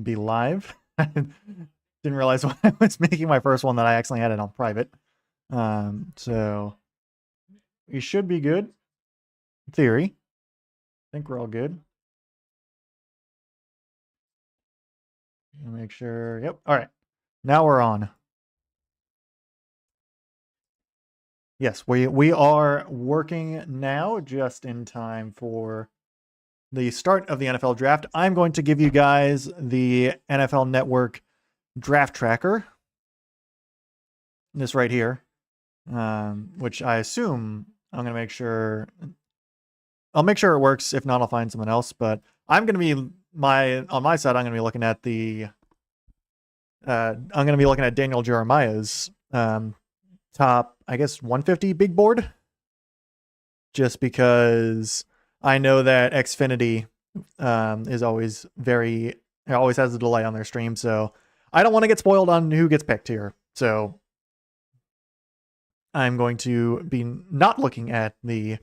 be live. I didn't realize when I was making my first one that I accidentally had it on private. So we should be good. In theory. I think we're all good. Make sure. Yep. All right. Now we're on. Yes, we are working now just in time for the start of the NFL draft. I'm going to give you guys the NFL Network draft tracker. This right here, which I assume I'm going to make sure. I'll make sure it works. If not, I'll find someone else. But I'm going to be on my side. I'm going to be looking at the. I'm going to be looking at Daniel Jeremiah's top, I guess, 150 big board. Just because I know that Xfinity is always always has a delay on their stream, so I don't want to get spoiled on who gets picked here. So I'm going to be not looking at the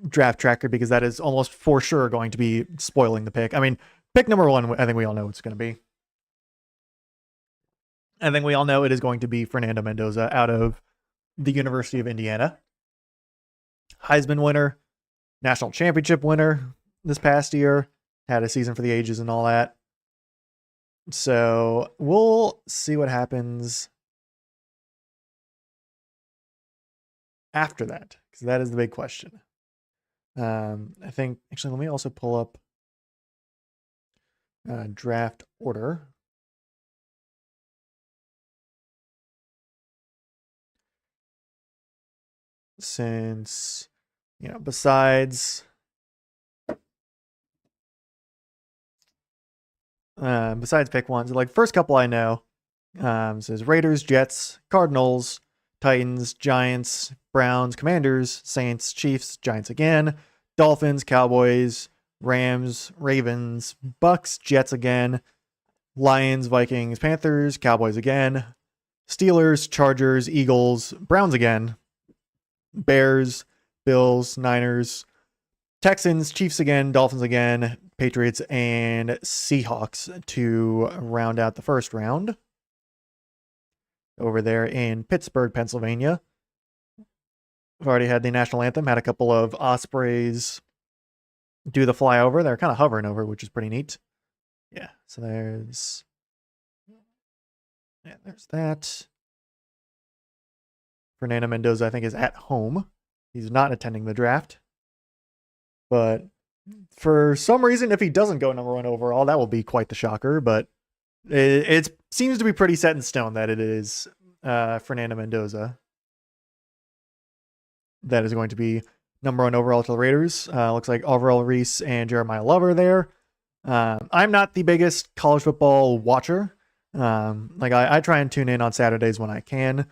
draft tracker because that is almost for sure going to be spoiling the pick. I mean, pick number one, I think we all know what it's going to be. I think we all know it is going to be Fernando Mendoza out of the University of Indiana. Heisman winner, national championship winner this past year, had a season for the ages and all that. So we'll see what happens after that, because that is the big question. I think, actually, let me also pull up draft order. Since, besides pick ones, like first couple I know, says Raiders, Jets, Cardinals, Titans, Giants, Browns, Commanders, Saints, Chiefs, Giants again, Dolphins, Cowboys, Rams, Ravens, Bucks, Jets again, Lions, Vikings, Panthers, Cowboys again, Steelers, Chargers, Eagles, Browns again, Bears, Bills, Niners, Texans, Chiefs again, Dolphins again, Patriots, and Seahawks to round out the first round. Over there in Pittsburgh, Pennsylvania. We've already had the national anthem, had a couple of Ospreys do the flyover. They're kind of hovering over, which is pretty neat. Yeah, so there's that. Fernando Mendoza, I think, is at home. He's not attending the draft. But for some reason, if he doesn't go number one overall, that will be quite the shocker. But it seems to be pretty set in stone that it is Fernando Mendoza that is going to be number one overall to the Raiders. Looks like Alvaro Reese and Jeremiah Lover there. I'm not the biggest college football watcher. I try and tune in on Saturdays when I can.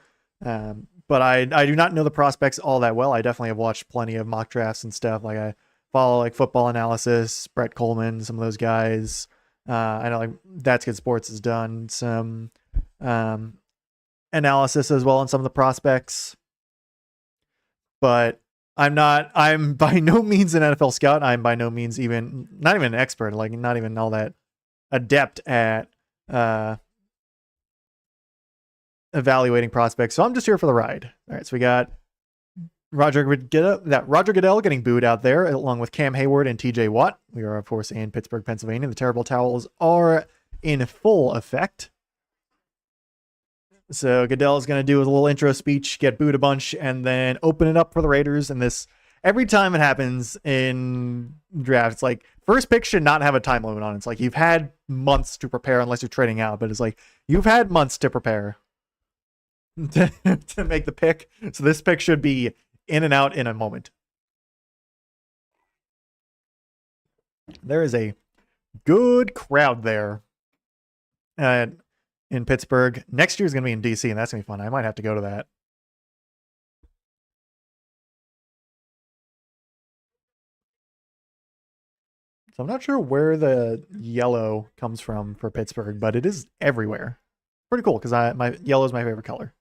But I do not know the prospects all that well. I definitely have watched plenty of mock drafts and stuff. Like I follow like Football Analysis, Brett Coleman, some of those guys. I know like That's Good Sports has done some analysis as well on some of the prospects. But I'm by no means an NFL scout. I'm by no means not even an expert, like not even all that adept at evaluating prospects. So I'm just here for the ride. All right, so we got Roger Goodell getting booed out there, along with Cam Hayward and TJ Watt. We are, of course, in Pittsburgh, Pennsylvania. The terrible towels are in full effect. So Goodell is going to do his little intro speech, get booed a bunch, and then open it up for the Raiders. And this, every time it happens in drafts, it's like first pick should not have a time limit on it. It's like you've had months to prepare unless you're trading out, but it's like you've had months to prepare to make the pick. So this pick should be in and out in a moment. There is a good crowd there in Pittsburgh. Next year is going to be in DC, and that's going to be fun. I might have to go to that. So I'm not sure where the yellow comes from for Pittsburgh, but it is everywhere. Pretty cool because my yellow is my favorite color.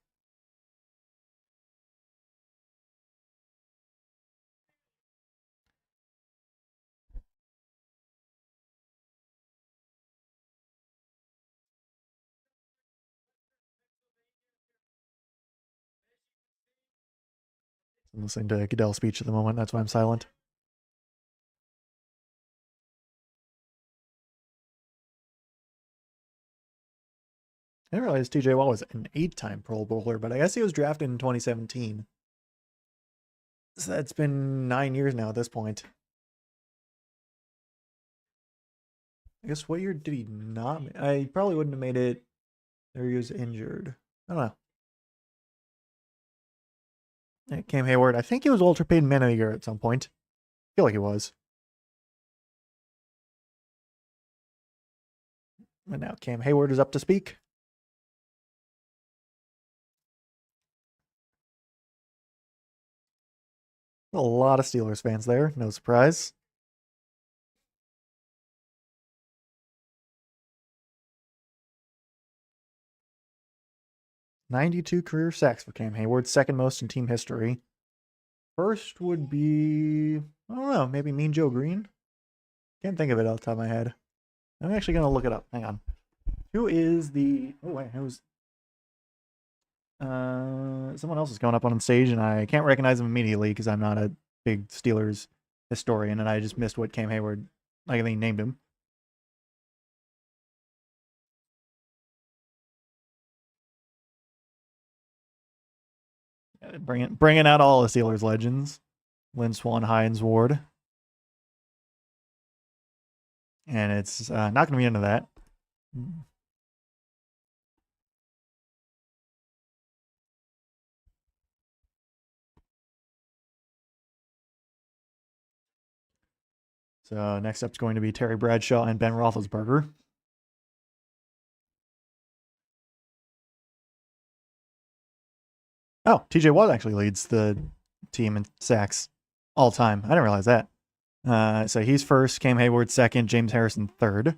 I'm listening to Goodell's speech at the moment. That's why I'm silent. I didn't realize TJ Watt was an 8-time Pro Bowler, but I guess he was drafted in 2017. So that's been 9 years now at this point. I guess what year did he not? I probably wouldn't have made it. There he was injured. I don't know. Yeah, Cam Hayward. I think he was Walter Payton Man of the Year at some point. I feel like he was. And now Cam Hayward is up to speak. A lot of Steelers fans there. No surprise. "92 career sacks for Cam Hayward, second most in team history. First would be, I don't know, maybe Mean Joe Green? Can't think of it off the top of my head. I'm actually going to look it up. Hang on. Who is the... Oh, wait. Who's... someone else is going up on stage, and I can't recognize him immediately because I'm not a big Steelers historian, and I just missed what Cam Hayward... I think he named him. Bringing out all the Steelers legends. Lynn Swan, Hines Ward. And it's not going to be into that. So next up is going to be Terry Bradshaw and Ben Roethlisberger. Oh, TJ Watt actually leads the team in sacks all time. I didn't realize that. So he's first, Cam Hayward second, James Harrison third,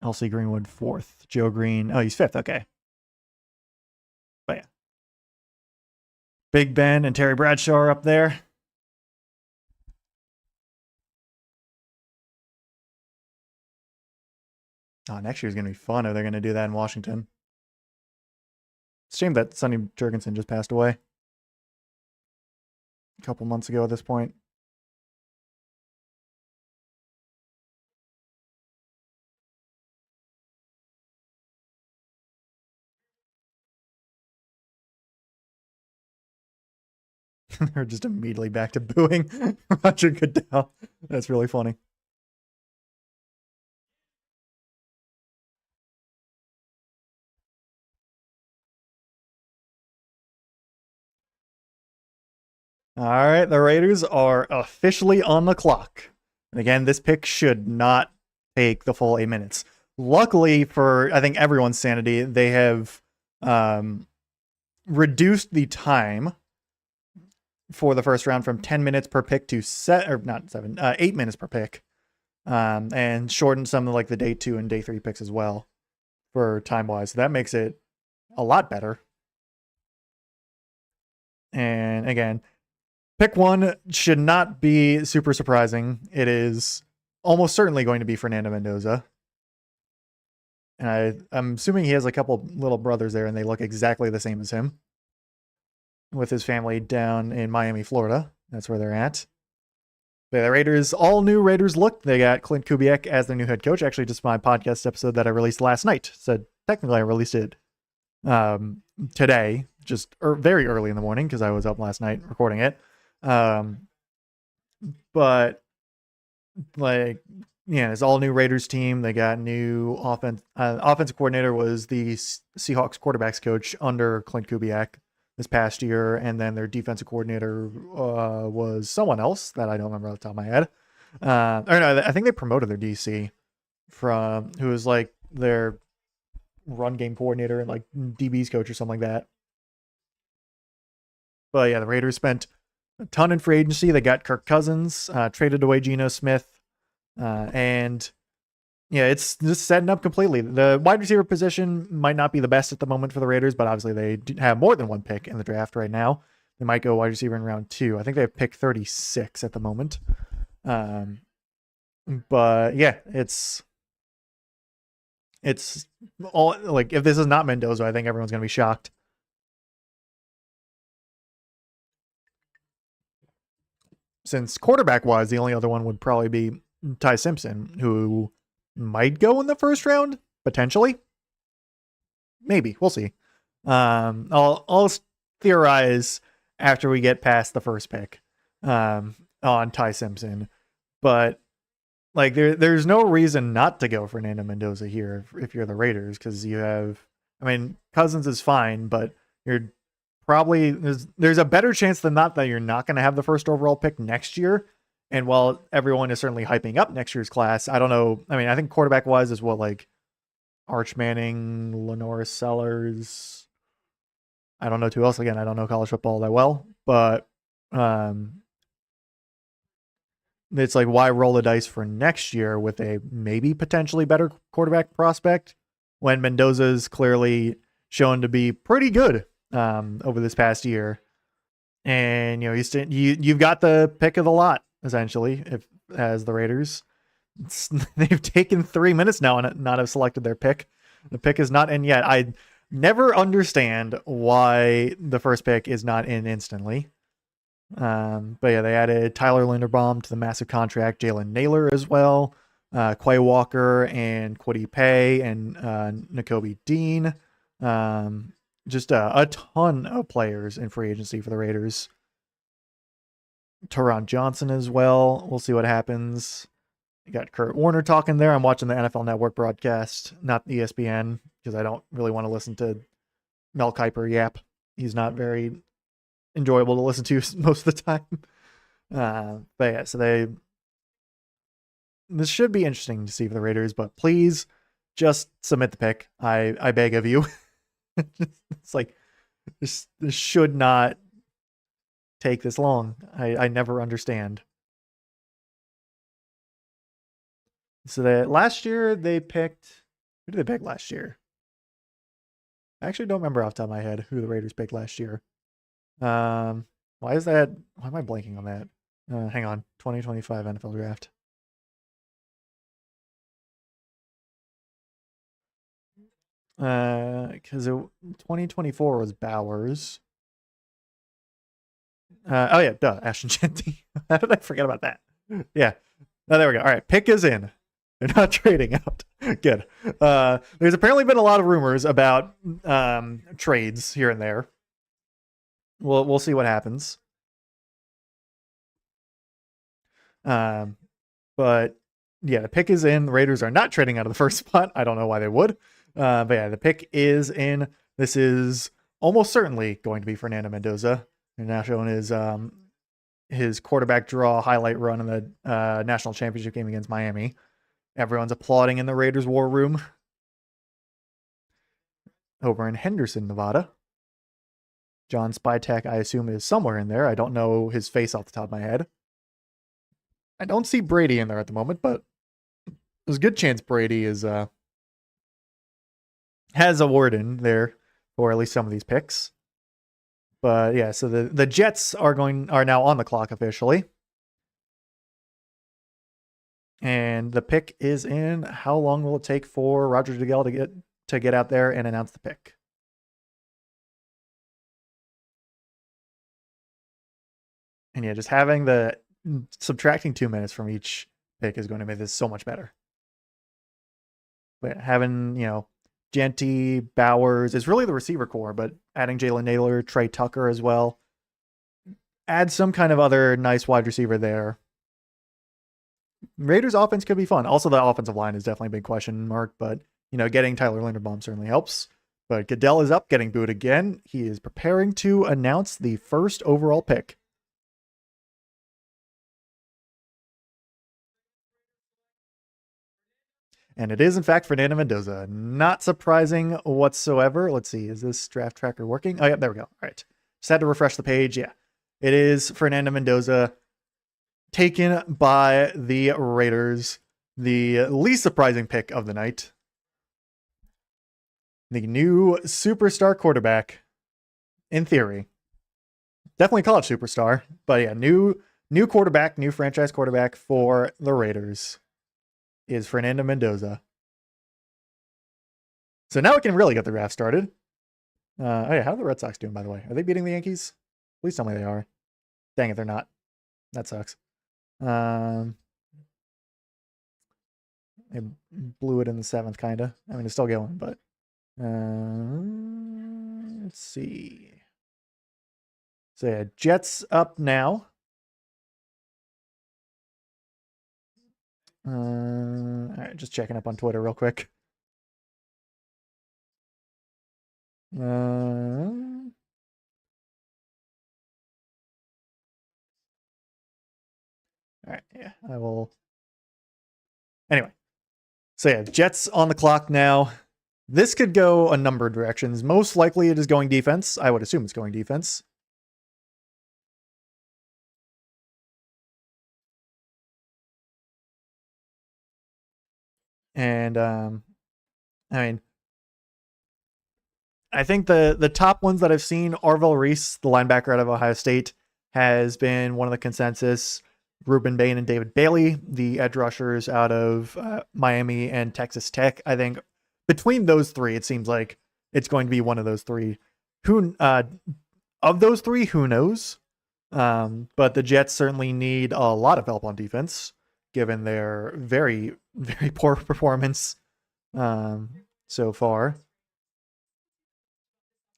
LC Greenwood fourth, Joe Green. Oh, he's fifth. Okay. But yeah. Big Ben and Terry Bradshaw are up there. Oh, next year's going to be fun if they're going to do that in Washington. It's a shame that Sonny Jurgensen just passed away a couple months ago at this point. They're just immediately back to booing Roger Goodell. That's really funny. All right, the Raiders are officially on the clock. And again, this pick should not take the full 8 minutes. Luckily for, I think, everyone's sanity, they have reduced the time for the first round from 10 minutes per pick to 8 minutes per pick, and shortened some of like the day 2 and day 3 picks as well for time wise. So that makes it a lot better. And again, pick 1 should not be super surprising. It is almost certainly going to be Fernando Mendoza. And I'm assuming he has a couple little brothers there, and they look exactly the same as him, with his family down in Miami, Florida. That's where they're at. The Raiders, all new Raiders look. They got Clint Kubiak as their new head coach. Actually, just my podcast episode that I released last night. So technically I released it today, just very early in the morning because I was up last night recording it. But like, yeah, it's all new Raiders team. They got new offensive coordinator was the Seahawks quarterbacks coach under Clint Kubiak this past year, and then their defensive coordinator was someone else that I don't remember off the top of my head. Or no, I think they promoted their DC from who was like their run game coordinator and like DB's coach or something like that. But yeah, the Raiders spent a ton in free agency. They got Kirk Cousins, traded away Geno Smith, and yeah, it's just setting up completely. The wide receiver position might not be the best at the moment for the Raiders, but obviously they have more than one pick in the draft right now. They might go wide receiver in round 2. I think they have pick 36 at the moment. But yeah, it's all like, if this is not Mendoza, I think everyone's going to be shocked. since quarterback-wise, the only other one would probably be Ty Simpson, who might go in the first round, potentially. Maybe. We'll see. I'll theorize after we get past the first pick on Ty Simpson. But like there's no reason not to go Fernando Mendoza here if you're the Raiders, because you have, I mean, Cousins is fine, but you're probably there's a better chance than not that you're not going to have the first overall pick next year. And while everyone is certainly hyping up next year's class, I don't know. I mean, I think quarterback wise is what, like Arch Manning, Lenore Sellers. I don't know who else. Again, I don't know college football that well, but it's like, why roll the dice for next year with a maybe potentially better quarterback prospect when Mendoza's clearly shown to be pretty good over this past year. And you've got the pick of the lot essentially, if as the Raiders. They've taken 3 minutes now and not have selected their pick. The pick is not in yet. I never understand why the first pick is not in instantly. But yeah, they added Tyler Linderbaum to the massive contract, Jalen Naylor as well, Quay Walker and Kwity Paye and Nakobe Dean. Just a ton of players in free agency for the Raiders. Teron Johnson as well. We'll see what happens. You got Kurt Warner talking there. I'm watching the NFL Network broadcast, not ESPN, because I don't really want to listen to Mel Kiper yap. He's not very enjoyable to listen to most of the time. But yeah, so this should be interesting to see for the Raiders, but please just submit the pick. I beg of you. It's like, this should not take this long. I never understand. So last year they picked, who did they pick last year? I actually don't remember off the top of my head who the Raiders picked last year. Why is that? Why am I blanking on that? Hang on. 2025 NFL draft. Because 2024 was Bowers. Oh yeah, duh, Ashton Jeanty. How did I forget about that? Yeah. Oh, there we go. All right, pick is in. They're not trading out. Good. There's apparently been a lot of rumors about trades here and there. We'll see what happens. But yeah, the pick is in. The Raiders are not trading out of the first spot. I don't know why they would. But yeah, the pick is in. This is almost certainly going to be Fernando Mendoza. And now showing his quarterback draw highlight run in the national championship game against Miami. Everyone's applauding in the Raiders war room. Over in Henderson, Nevada. John Spytek, I assume, is somewhere in there. I don't know his face off the top of my head. I don't see Brady in there at the moment, but there's a good chance Brady has a word in there for at least some of these picks. But yeah, so the Jets are now on the clock officially. And the pick is in. How long will it take for Roger Goodell to get out there and announce the pick? And yeah, just having subtracting 2 minutes from each pick is going to make this so much better. But having, Jeanty, Bowers is really the receiver core, but adding Jalen Naylor, Trey Tucker as well. Add some kind of other nice wide receiver there. Raiders offense could be fun. Also, the offensive line is definitely a big question mark, but getting Tyler Linderbaum certainly helps. But Goodell is up, getting booed again. He is preparing to announce the first overall pick. And it is, in fact, Fernando Mendoza. Not surprising whatsoever. Let's see. Is this draft tracker working? Oh, yeah, there we go. All right. Just had to refresh the page. Yeah. It is Fernando Mendoza, taken by the Raiders. The least surprising pick of the night. The new superstar quarterback, in theory. Definitely college superstar. But yeah, new quarterback, new franchise quarterback for the Raiders is Fernando Mendoza. So now we can really get the draft started. Oh yeah, how are the Red Sox doing, by the way? Are they beating the Yankees? Please tell me they are. Dang it, they're not. That sucks. They blew it in the 7th, kind of. I mean, it's still going, but let's see. So yeah, Jets up now. All right, just checking up on Twitter real quick. All right, yeah, I will. Anyway, so yeah, Jets on the clock now. This could go a number of directions. Most likely it is going defense. I would assume it's going defense. And I mean, I think the top ones that I've seen, Arvell Reese, the linebacker out of Ohio State, has been one of the consensus. Ruben Bain and David Bailey, the edge rushers out of Miami and Texas Tech. I think between those three, it seems like it's going to be one of those three. Who of those three, who knows? But the Jets certainly need a lot of help on defense, given their very, very poor performance so far.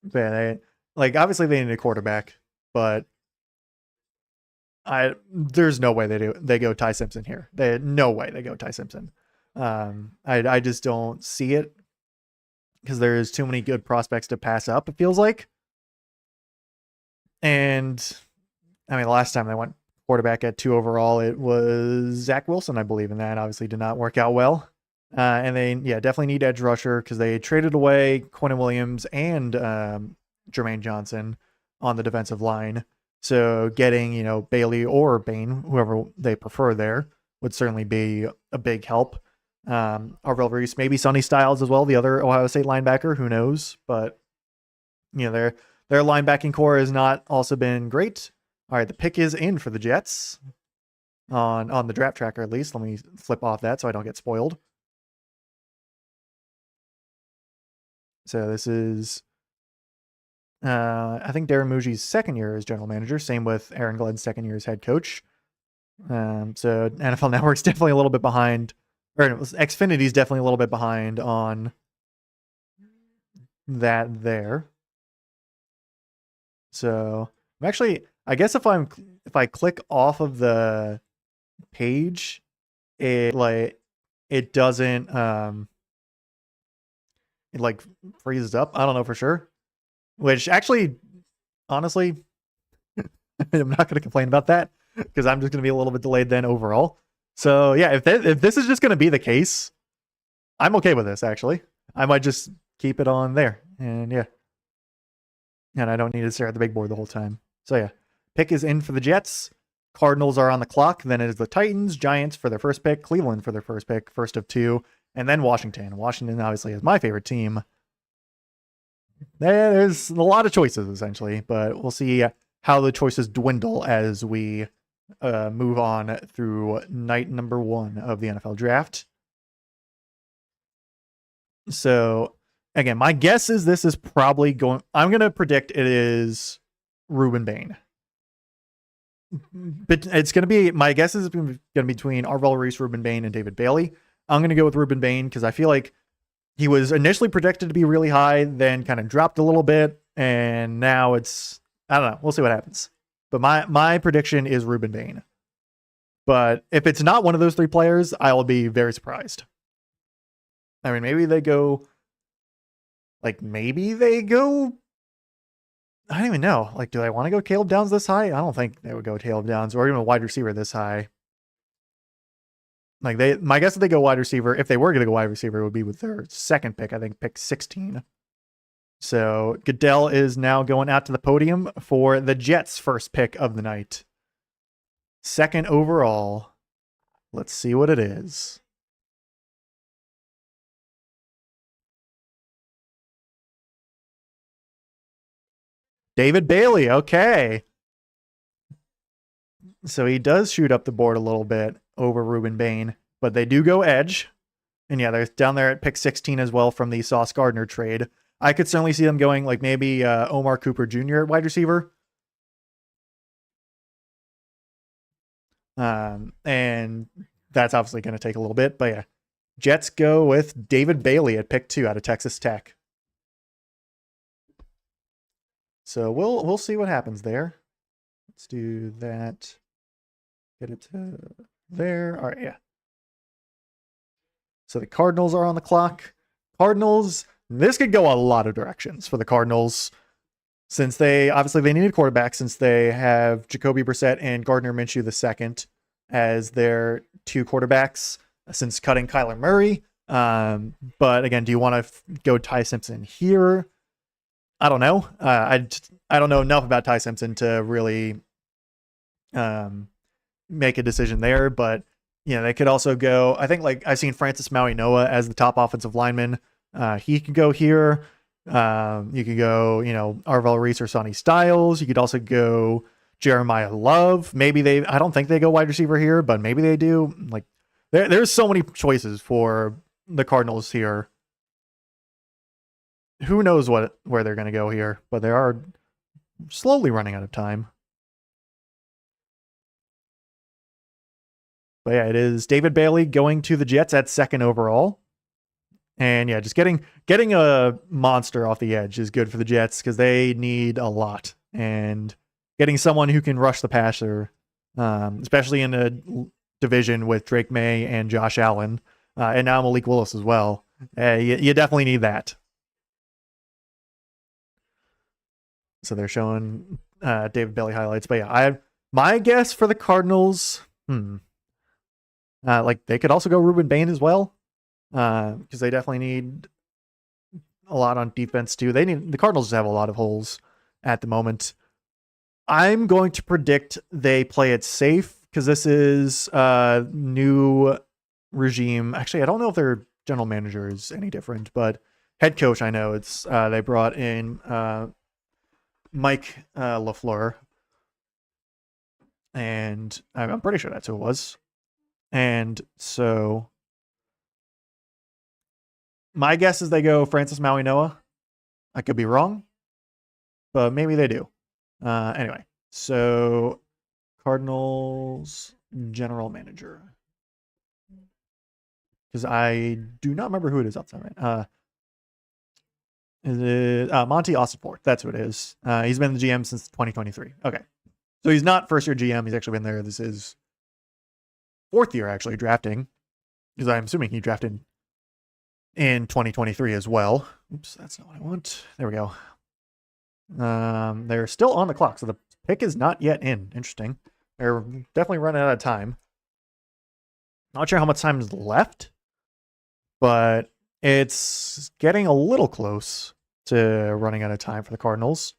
But obviously they need a quarterback, but there's no way they go Ty Simpson here. No way they go Ty Simpson. I just don't see it because there's too many good prospects to pass up, it feels like. And I mean, last time they went quarterback at 2 overall, it was Zach Wilson, I believe, and that obviously did not work out well. And they, definitely need edge rusher because they traded away Quentin Williams and Jermaine Johnson on the defensive line. So getting, Bailey or Bain, whoever they prefer there, would certainly be a big help. Arvell Reese, maybe Sonny Styles as well, the other Ohio State linebacker, who knows? But, their linebacking core has not also been great. All right, the pick is in for the Jets on the draft tracker, at least. Let me flip off that so I don't get spoiled. So this is, I think, Darren Muji's second year as general manager. Same with Aaron Glenn's second year as head coach. So NFL Network's definitely a little bit behind, or Xfinity's definitely a little bit behind on that there. So I'm actually, I guess if I click off of the page, it doesn't it freezes up. I don't know for sure. Which actually, honestly, I'm not going to complain about that because I'm just going to be a little bit delayed then overall. So yeah, if this is just going to be the case, I'm okay with this actually. I might just keep it on there, and yeah, and I don't need to stare at the big board the whole time. So yeah, pick is in for the Jets. Cardinals are on the clock. Then it is the Titans, Giants for their first pick, Cleveland for their first pick, first of 2, and then Washington. Washington obviously is my favorite team. There's a lot of choices essentially, but we'll see how the choices dwindle as we move on through night number 1 of the NFL draft. So again, my guess is this is probably going, I'm going to predict it is Ruben Bain. But it's going to be, my guess is it's going to be between Arvell Reese, Ruben Bain, and David Bailey. I'm going to go with Ruben Bain because I feel like he was initially projected to be really high, then kind of dropped a little bit, and now it's, I don't know. We'll see what happens. But my prediction is Ruben Bain. But if it's not one of those 3 players, I will be very surprised. I mean, maybe they go, I don't even know. Do I want to go Caleb Downs this high? I don't think they would go Caleb Downs or even a wide receiver this high. My guess if they go wide receiver, if they were going to go wide receiver, it would be with their second pick, I think pick 16. So Goodell is now going out to the podium for the Jets' first pick of the night. Second overall. Let's see what it is. David Bailey, okay. So he does shoot up the board a little bit over Ruben Bain, but they do go edge. And yeah, they're down there at pick 16 as well from the Sauce Gardner trade. I could certainly see them going maybe Omar Cooper Jr. at wide receiver. And that's obviously going to take a little bit. But yeah, Jets go with David Bailey at pick 2 out of Texas Tech. So we'll see what happens there. Let's do that. Get it to there. All right, yeah. So the Cardinals are on the clock. Cardinals, this could go a lot of directions for the Cardinals, since they need a quarterback, since they have Jacoby Brissett and Gardner Minshew II as their 2 quarterbacks since cutting Kyler Murray. But again, do you want to go Ty Simpson here? I don't know. I don't know enough about Ty Simpson to really make a decision there, but they could also go. I think I've seen Francis Maui Noah as the top offensive lineman. He could go here. You could go, Arvell Reese or Sonny Styles. You could also go Jeremiah Love. Maybe I don't think they go wide receiver here, but maybe they do. There's so many choices for the Cardinals here. Who knows where they're going to go here, but they are slowly running out of time. But yeah, it is David Bailey going to the Jets at 2nd overall. And yeah, just getting a monster off the edge is good for the Jets because they need a lot. And getting someone who can rush the passer, especially in a division with Drake May and Josh Allen, and now Malik Willis as well. You definitely need that. So they're showing David Bailey highlights. But yeah, my guess for the Cardinals, they could also go Ruben Bain as well. Because they definitely need a lot on defense too. The Cardinals have a lot of holes at the moment. I'm going to predict they play it safe because this is a new regime. Actually, I don't know if their general manager is any different, but head coach, I know it's they brought in Mike LaFleur, and I'm pretty sure that's who it was. And so my guess is they go Francis Maui Noah. I could be wrong, but maybe they do. Anyway, so Cardinals general manager. Because I do not remember who it is outside right. Is it Monty Ossenfort? That's who it is. He's been the GM since 2023. Okay. So he's not first year GM. He's actually been there. This is 4th year actually drafting. Because I'm assuming he drafted in 2023 as well. Oops, that's not what I want. There we go. They're still on the clock, so the pick is not yet in. Interesting. They're definitely running out of time. Not sure how much time is left, but it's getting a little close to running out of time for the Cardinals.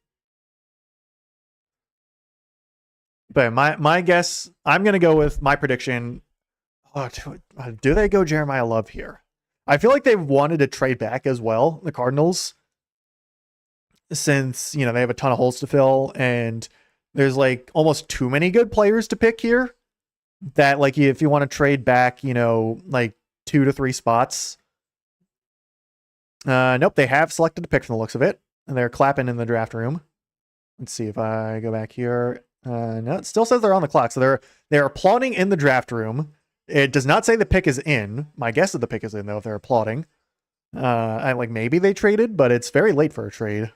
But my guess, I'm going to go with my prediction. Do they go Jeremiah Love here? I feel like they've wanted to trade back as well, the Cardinals, since, they have a ton of holes to fill and there's almost too many good players to pick here that if you want to trade back, 2 to 3 spots. Nope, they have selected a pick from the looks of it and they're clapping in the draft room. Let's see if I go back here. No, it still says they're on the clock. So they're applauding in the draft room. It does not say the pick is in. My guess is the pick is in, though, if they're applauding. Maybe they traded, but it's very late for a trade.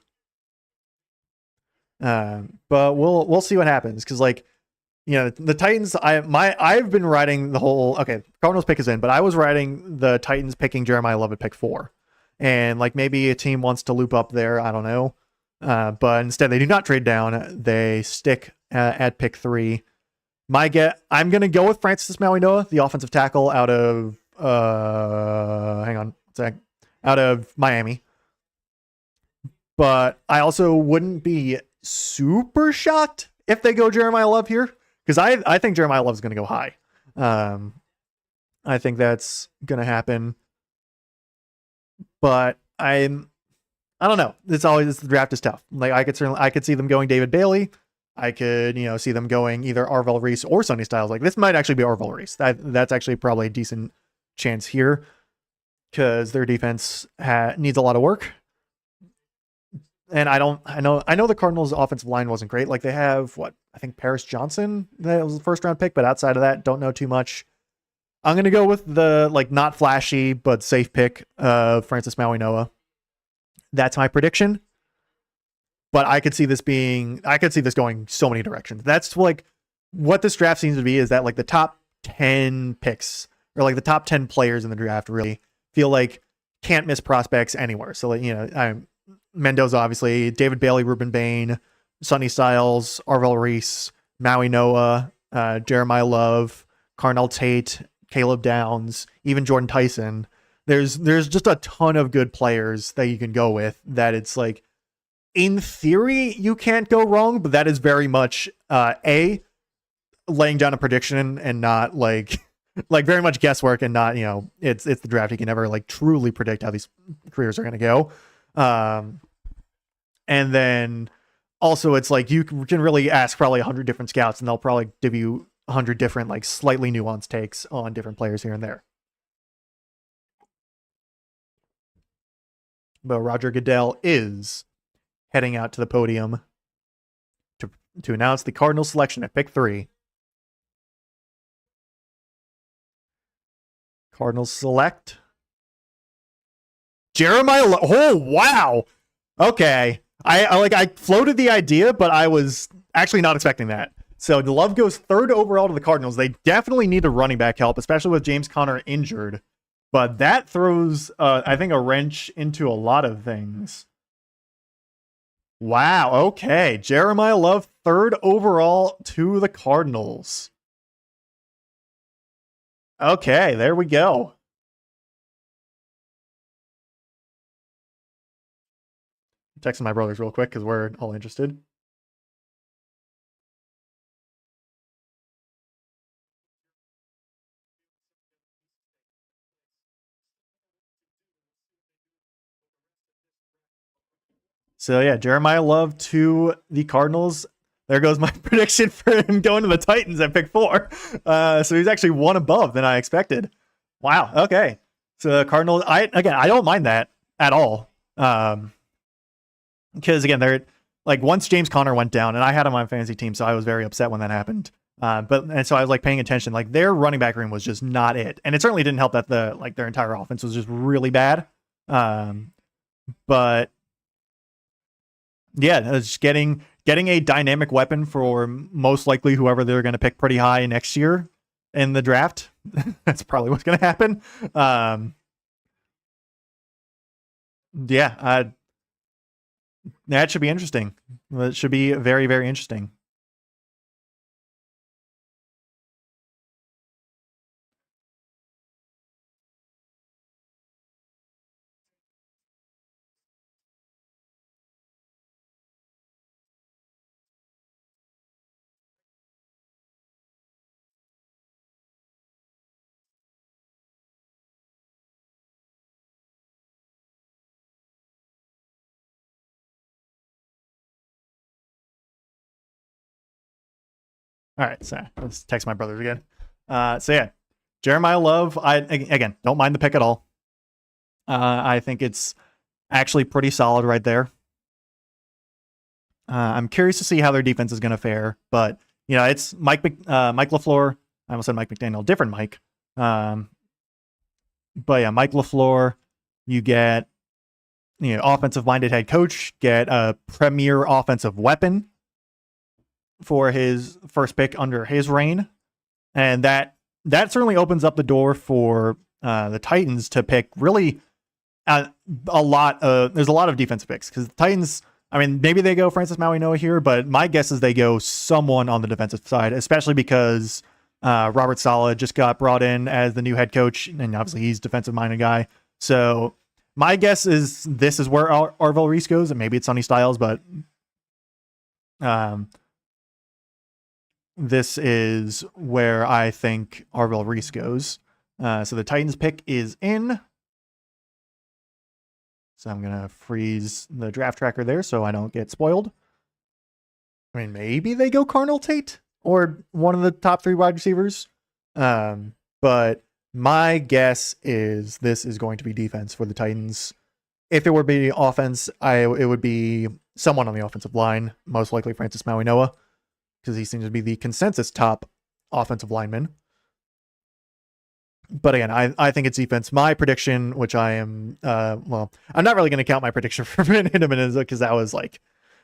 But we'll see what happens because the Titans. I've been riding the whole. Okay, Cardinals pick is in, but I was riding the Titans picking Jeremiah Love at pick 4, and maybe a team wants to loop up there. I don't know. But instead they do not trade down. They stick at pick 3. I'm going to go with Francis Maui Noah, the offensive tackle out of, out of Miami. But I also wouldn't be super shocked if they go Jeremiah Love here, because I think Jeremiah Love is going to go high. I think that's going to happen. But I don't know. The draft is tough. I could see them going David Bailey. I could, see them going either Arvell Reese or Sonny Styles. This might actually be Arvell Reese. That's actually probably a decent chance here because their defense needs a lot of work. And I know the Cardinals' offensive line wasn't great. They have I think Paris Johnson, that was the first round pick, but outside of that, don't know too much. I'm going to go with the like not flashy but safe pick of Francis Maui-Noa. That's my prediction. But I could see this going so many directions. That's like what this draft seems to be, is that like the top 10 picks or like the top 10 players in the draft really feel like can't miss prospects anywhere. So like, Mendoza, obviously, David Bailey, Ruben Bain, Sonny Styles, Arvel Reese, Maui-Noa, Jeremiah Love, Carnell Tate, Caleb Downs, even Jordan Tyson. There's just a ton of good players that you can go with that it's like, in theory, you can't go wrong, but that is very much laying down a prediction and not like very much guesswork and not, it's the draft. You can never like truly predict how these careers are going to go. And then also it's like you can really ask probably 100 different scouts and they'll probably give you 100 different like slightly nuanced takes on different players here and there. But Roger Goodell is heading out to the podium to announce the Cardinals selection at pick 3. Cardinals select Jeremiah Love. Oh, wow. Okay. I floated the idea, but I was actually not expecting that. So the Love goes 3rd overall to the Cardinals. They definitely need a running back help, especially with James Conner injured. But that throws, I think, a wrench into a lot of things. Wow. Okay. Jeremiah Love, 3rd overall to the Cardinals. Okay. There we go. I'm texting my brothers real quick because we're all interested. So yeah, Jeremiah Love to the Cardinals. There goes my prediction for him going to the Titans at pick 4. So he's actually one above than I expected. Wow. Okay. So the Cardinals, I don't mind that at all. Because again, they're like, once James Conner went down, and I had him on my fantasy team, so I was very upset when that happened. And so I was like paying attention. Like their running back room was just not it, and it certainly didn't help that their entire offense was just really bad. But yeah, just getting a dynamic weapon for most likely whoever they're going to pick pretty high next year in the draft. That's probably what's going to happen. That should be interesting. It should be very, very interesting. All right, so let's text my brothers again. So yeah, Jeremiah Love. I again don't mind the pick at all. I think it's actually pretty solid right there. I'm curious to see how their defense is going to fare, but it's Mike LaFleur. I almost said Mike McDaniel, different Mike. But yeah, Mike LaFleur. You get offensive-minded head coach, get a premier offensive weapon for his first pick under his reign, and that certainly opens up the door for the Titans to pick really there's a lot of defensive picks, because the Titans, I mean, maybe they go Francis Maui-Noa here, but my guess is they go someone on the defensive side, especially because Robert Saleh just got brought in as the new head coach, and obviously he's a defensive-minded guy. So my guess is this is where Arvel Reese goes, and maybe it's Sonny Styles, but this is where I think Arvel Reese goes. So the Titans pick is in. So I'm going to freeze the draft tracker there so I don't get spoiled. I mean, maybe they go Carnell Tate or one of the top 3 wide receivers. But my guess is this is going to be defense for the Titans. If it were to be offense, it would be someone on the offensive line, most likely Francis Maui-Noa. because he seems to be the consensus top offensive lineman. But again, I think it's defense. My prediction, which I am, well, I'm not really going to count my prediction for Mendoza because that was like,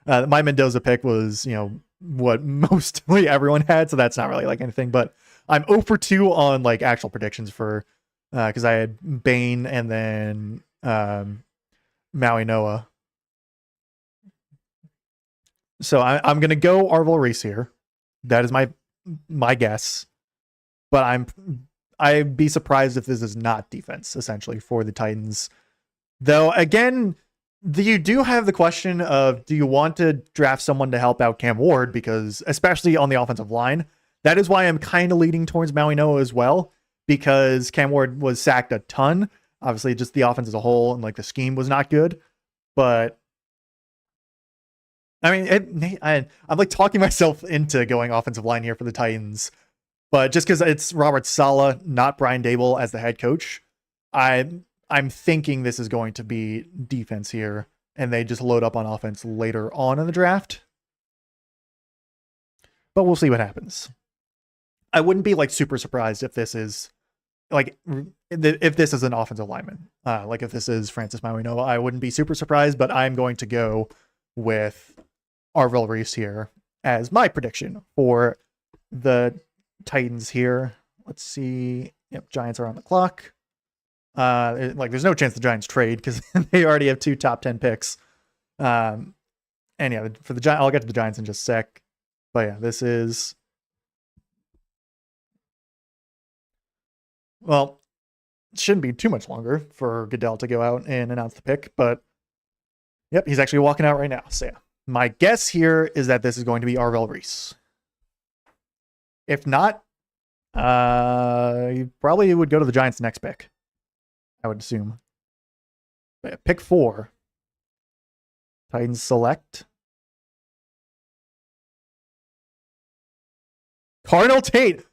my Mendoza pick was, you know, what mostly everyone had, so that's not really like anything. But I'm 0 for 2 on like actual predictions for, because I had Bane and then Maui Noah. So I'm going to go Arvil Reese here. That is my guess. But I'd be surprised if this is not defense, essentially, for the Titans. Though, again, you do have the question of, do you want to draft someone to help out Cam Ward? Because, especially on the offensive line, that is why I'm kind of leaning towards Maui Noah as well, because Cam Ward was sacked a ton. Obviously, just the offense as a whole, and like the scheme was not good. But, I mean, I'm like talking myself into going offensive line here for the Titans. But just because it's Robert Saleh, not Brian Daboll as the head coach, I'm thinking this is going to be defense here, and they just load up on offense later on in the draft. But we'll see what happens. I wouldn't be like super surprised if this is like if this is an offensive lineman. Like if this is Francis Maui Noah, I wouldn't be super surprised. But I'm going to go with Arvil Reese here as my prediction for the Titans here. Let's see. Yep, Giants are on the clock. Like there's no chance the Giants trade because they already have 2 top 10 picks. And yeah, for the Giants, I'll get to the Giants in just a sec. But yeah, this is, well, it shouldn't be too much longer for Goodell to go out and announce the pick, but yep, he's actually walking out right now. So yeah, my guess here is that this is going to be Arvil Reese. If not, you probably would go to the Giants' next pick, I would assume. But yeah, pick 4. Titans select Carnell Tate.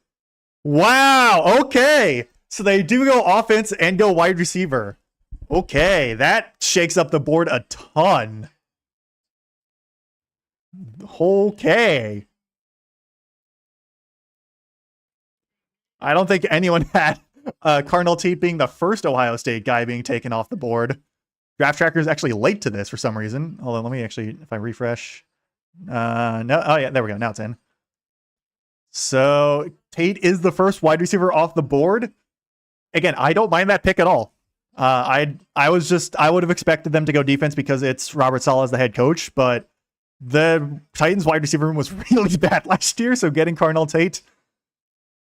Wow. Okay. So they do go offense and go wide receiver. Okay. That shakes up the board a ton. Okay. I don't think anyone had Carnell Tate being the first Ohio State guy being taken off the board. Draft Tracker is actually late to this for some reason. Hold on, let me actually, if I refresh. No, oh yeah, there we go. Now it's in. So Tate is the first wide receiver off the board. Again, I don't mind that pick at all. I would have expected them to go defense because it's Robert Saleh as the head coach, but the Titans wide receiver room was really bad last year. So getting Carnell Tate,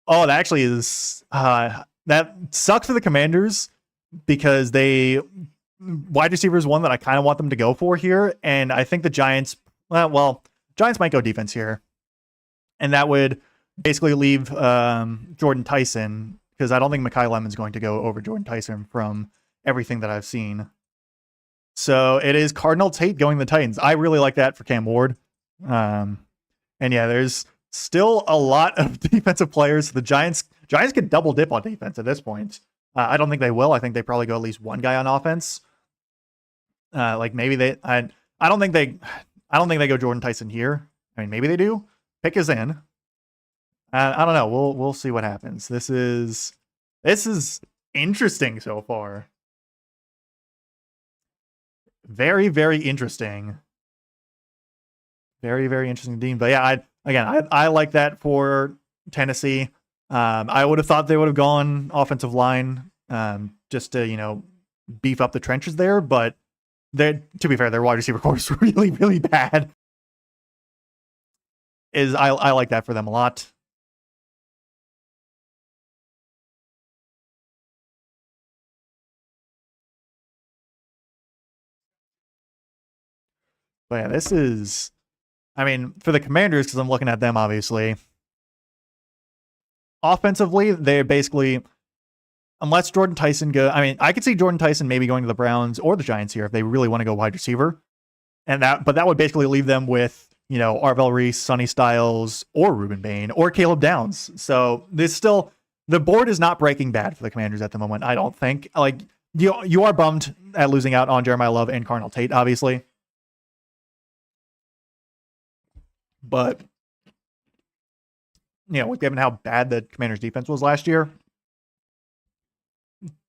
oh, that actually is that sucks for the Commanders because they wide receiver is one that I kind of want them to go for here, and I think the Giants, Giants might go defense here, and that would basically leave Jordan Tyson, because I don't think Mekhi Lemon's going to go over Jordan Tyson from everything that I've seen. So it is Carnell Tate going to the Titans. I really like that for Cam Ward. And yeah, there's still a lot of defensive players. The Giants could double dip on defense at this point. I don't think they will. I think they probably go at least one guy on offense. Like maybe they, I don't think they go Jordan Tyson here. I mean, maybe they do. Pick is in. I don't know. We'll see what happens. This is interesting so far. Very, very interesting. Very, very interesting, Dean. But yeah, I like that for Tennessee. I would have thought they would have gone offensive line just to, beef up the trenches there. But to be fair, their wide receiver core is really, really bad. I like that for them a lot. But yeah, this is, for the Commanders, because I'm looking at them, obviously. Offensively, they're basically, unless Jordan Tyson I could see Jordan Tyson maybe going to the Browns or the Giants here if they really want to go wide receiver. But that would basically leave them with, Arvil Reese, Sonny Styles, or Ruben Bain, or Caleb Downs. So the board is not breaking bad for the Commanders at the moment, I don't think. Like, you are bummed at losing out on Jeremiah Love and Carnell Tate, obviously. But given how bad the Commanders' defense was last year,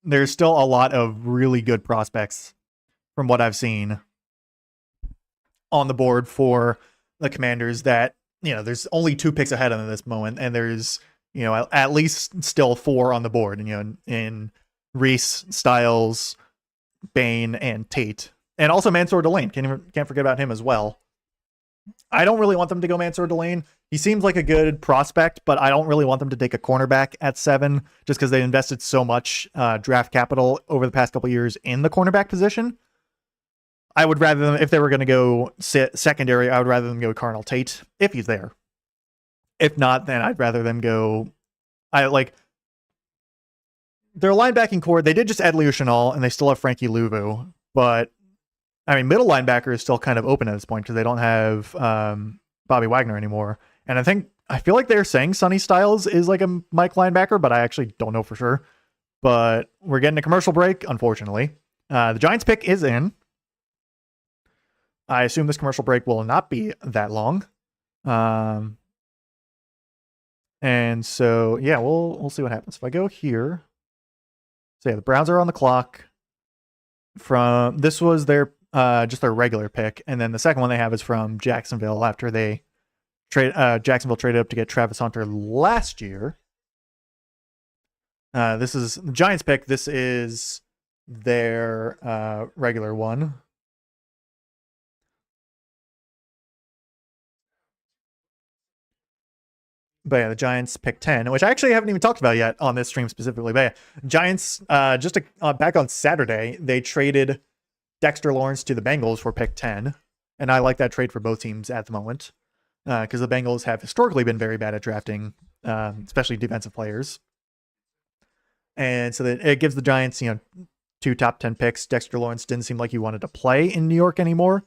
there's still a lot of really good prospects from what I've seen on the board for the Commanders that, there's only 2 picks ahead of them at this moment, and there's, at least still 4 on the board, in Reese, Styles, Bain, and Tate. And also Mansour Delane. Can't forget about him as well. I don't really want them to go Mansour Delane. He seems like a good prospect, but I don't really want them to take a cornerback at 7 just because they invested so much draft capital over the past couple years in the cornerback position. I would rather them, if they were going to go secondary, I would rather them go Carnell Tate if he's there. If not, then I'd rather them go. Their linebacking core. They did just add Leo Chenal, and they still have Frankie Louvu, but middle linebacker is still kind of open at this point because they don't have Bobby Wagner anymore. And I feel like they're saying Sonny Styles is like a Mike linebacker, but I actually don't know for sure. But we're getting a commercial break, unfortunately. The Giants pick is in. I assume this commercial break will not be that long. And so, yeah, we'll see what happens. If I go here, so yeah, the Browns are on the clock. This was their just their regular pick, and then the second one they have is from Jacksonville after they Jacksonville traded up to get Travis Hunter last year. This is the Giants pick. This is their regular one. But yeah, the Giants pick 10, which I actually haven't even talked about yet on this stream specifically. But yeah, Giants, back on Saturday, they traded Dexter Lawrence to the Bengals for pick 10. And I like that trade for both teams at the moment because the Bengals have historically been very bad at drafting, especially defensive players. And so that it gives the Giants, 2 top 10 picks. Dexter Lawrence didn't seem like he wanted to play in New York anymore.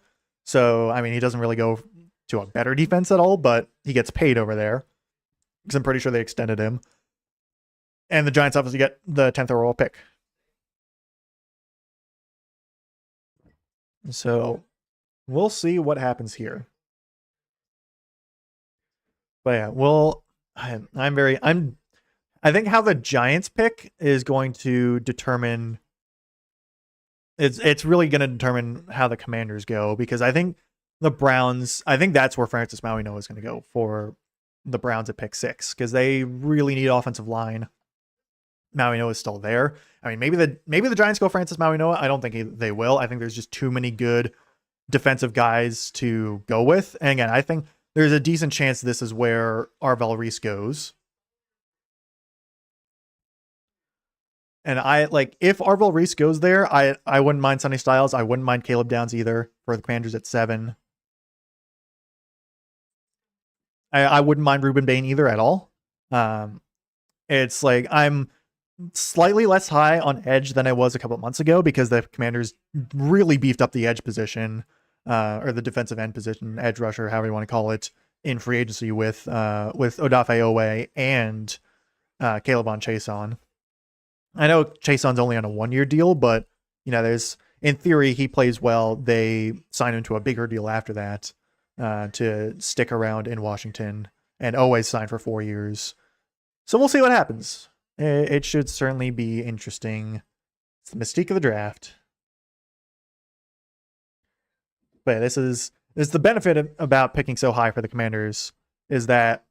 So, he doesn't really go to a better defense at all, but he gets paid over there. Because I'm pretty sure they extended him. And the Giants obviously get the 10th overall pick. So we'll see what happens here. But yeah, I think how the Giants pick is going to determine it's really going to determine how the Commanders go, because I think the Browns, I think that's where Francis Mauigoa is going to go for the Browns at pick 6, because they really need offensive line. Mauigoa is still there. Maybe the Giants go Francis Mauigoa. I don't think they will. I think there's just too many good defensive guys to go with. And again, I think there's a decent chance this is where Arvell Reese goes. And if Arvell Reese goes there, I wouldn't mind Sonny Styles. I wouldn't mind Caleb Downs either for the Commanders at 7. I wouldn't mind Ruben Bain either at all. It's like I'm slightly less high on edge than I was a couple of months ago because the Commanders really beefed up the edge position, or the defensive end position, edge rusher, however you want to call it, in free agency with Odafe Owe and Caleb Chason. I know Chason's only on a 1-year deal, but there's, in theory, he plays well. They sign him to a bigger deal after that to stick around in Washington, and always sign for 4 years. So we'll see what happens. It should certainly be interesting. It's the mystique of the draft. But this is the benefit about picking so high for the Commanders, is that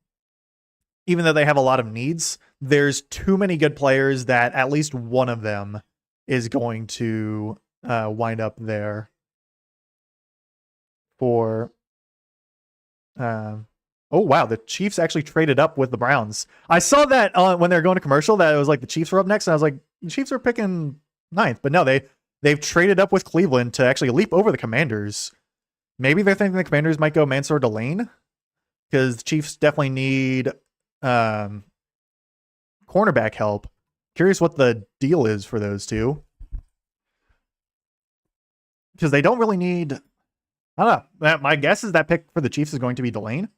even though they have a lot of needs, there's too many good players that at least one of them is going to wind up there for... oh wow, the Chiefs actually traded up with the Browns. I saw that when they were going to commercial that it was like the Chiefs were up next, and I was like, the Chiefs are picking 9th, but no, they've traded up with Cleveland to actually leap over the Commanders. Maybe they're thinking the Commanders might go Mansour Delane, because the Chiefs definitely need cornerback help. Curious what the deal is for those two, because they don't really need... I don't know. My guess is that pick for the Chiefs is going to be Delane.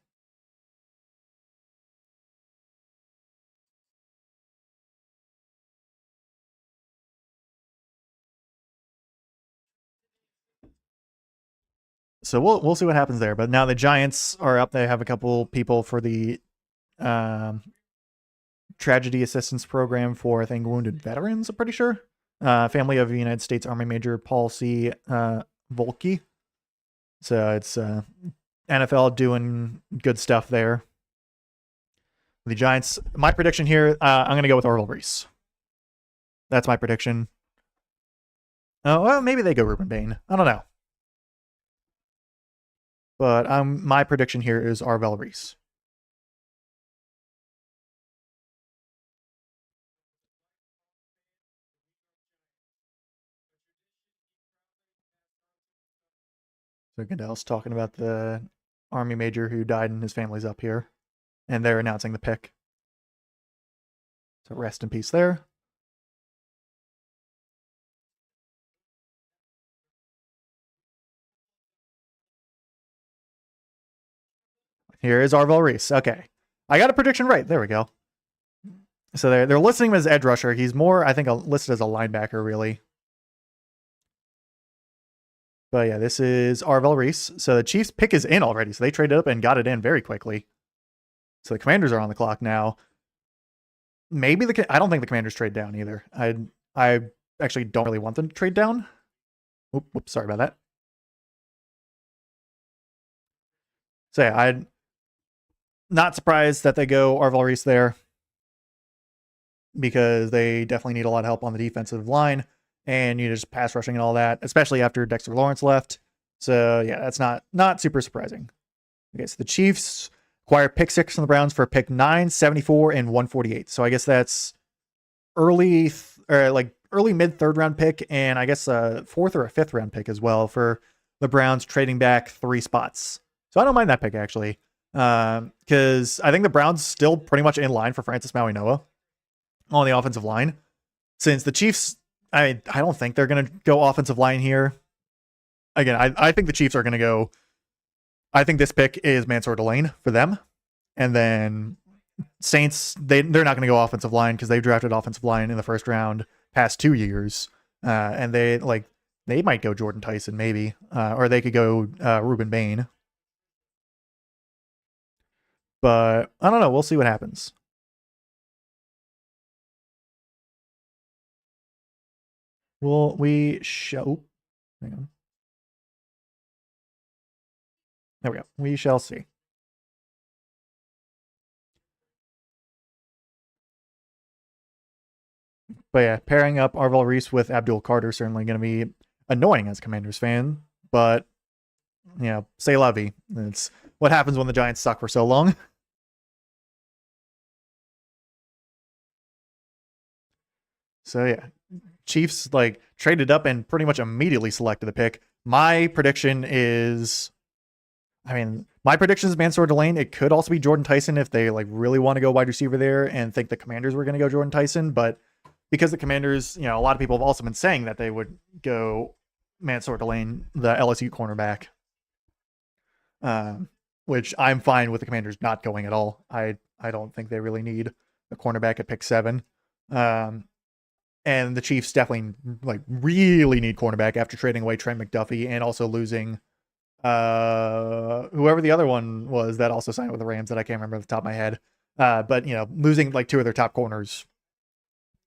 So we'll see what happens there. But now the Giants are up. They have a couple people for the tragedy assistance program for, I think, wounded veterans, I'm pretty sure. Family of United States Army Major Paul C. Volke. So it's NFL doing good stuff there. The Giants, my prediction here, I'm going to go with Orville Reese. That's my prediction. Oh, well, maybe they go Ruben Bain. I don't know. But my prediction here is Orville Reese. So Goodell's talking about the Army Major who died and his family's up here. And they're announcing the pick. So rest in peace there. Here is Orville Reese. Okay. I got a prediction right. There we go. So they're listing him as edge rusher. He's more, I think, listed as a linebacker, really. But yeah, this is Orville Reese. So the Chiefs' pick is in already. So they traded up and got it in very quickly. So the Commanders are on the clock now. Maybe I don't think the Commanders trade down either. I actually don't really want them to trade down. Oops, sorry about that. So yeah, I'm not surprised that they go Orville Reese there, because they definitely need a lot of help on the defensive line and just pass rushing and all that, especially after Dexter Lawrence left. So yeah, that's not super surprising. Okay, so the Chiefs acquire pick 6 from the Browns for pick 9, 74, and 148. So I guess that's early mid third round pick, and I guess a 4th or a 5th round pick as well for the Browns, trading back 3 spots. So I don't mind that pick, actually, because I think the Browns still pretty much in line for Francis Maui-Noah on the offensive line. Since the Chiefs, I don't think they're going to go offensive line here. Again, I think the Chiefs are going to go. I think this pick is Mansour Delane for them. And then Saints, they're not going to go offensive line because they've drafted offensive line in the first round past 2 years. And they might go Jordan Tyson maybe, or they could go Ruben Bain. But I don't know. We'll see what happens. Well, we shall. Hang on. There we go. We shall see. But yeah, pairing up Orville Reese with Abdul Carter certainly going to be annoying as a Commanders fan. But, say la vie. It's what happens when the Giants suck for so long. So yeah, Chiefs traded up and pretty much immediately selected the pick. My prediction is, my prediction is Mansour Delane. It could also be Jordan Tyson if they really want to go wide receiver there and think the Commanders were going to go Jordan Tyson. But because the Commanders, a lot of people have also been saying that they would go Mansour Delane, the LSU cornerback, which I'm fine with the Commanders not going at all. I don't think they really need a cornerback at pick 7. And the Chiefs definitely really need cornerback after trading away Trent McDuffie and also losing whoever the other one was that also signed with the Rams that I can't remember off the top of my head. But losing 2 of their top corners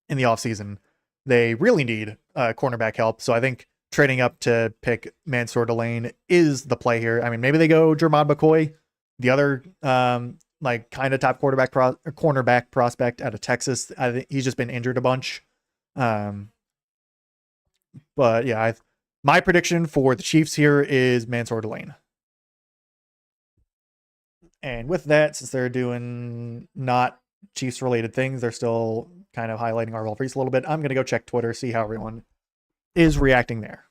in the offseason, they really need cornerback help. So I think trading up to pick Mansour Delane is the play here. Maybe they go Jermod McCoy, the other kind of top cornerback prospect out of Texas. I think he's just been injured a bunch. But yeah, my prediction for the Chiefs here is Mansour Delane. And with that, since they're doing not Chiefs related things, they're still kind of highlighting Orville Reese a little bit. I'm going to go check Twitter, see how everyone is reacting there.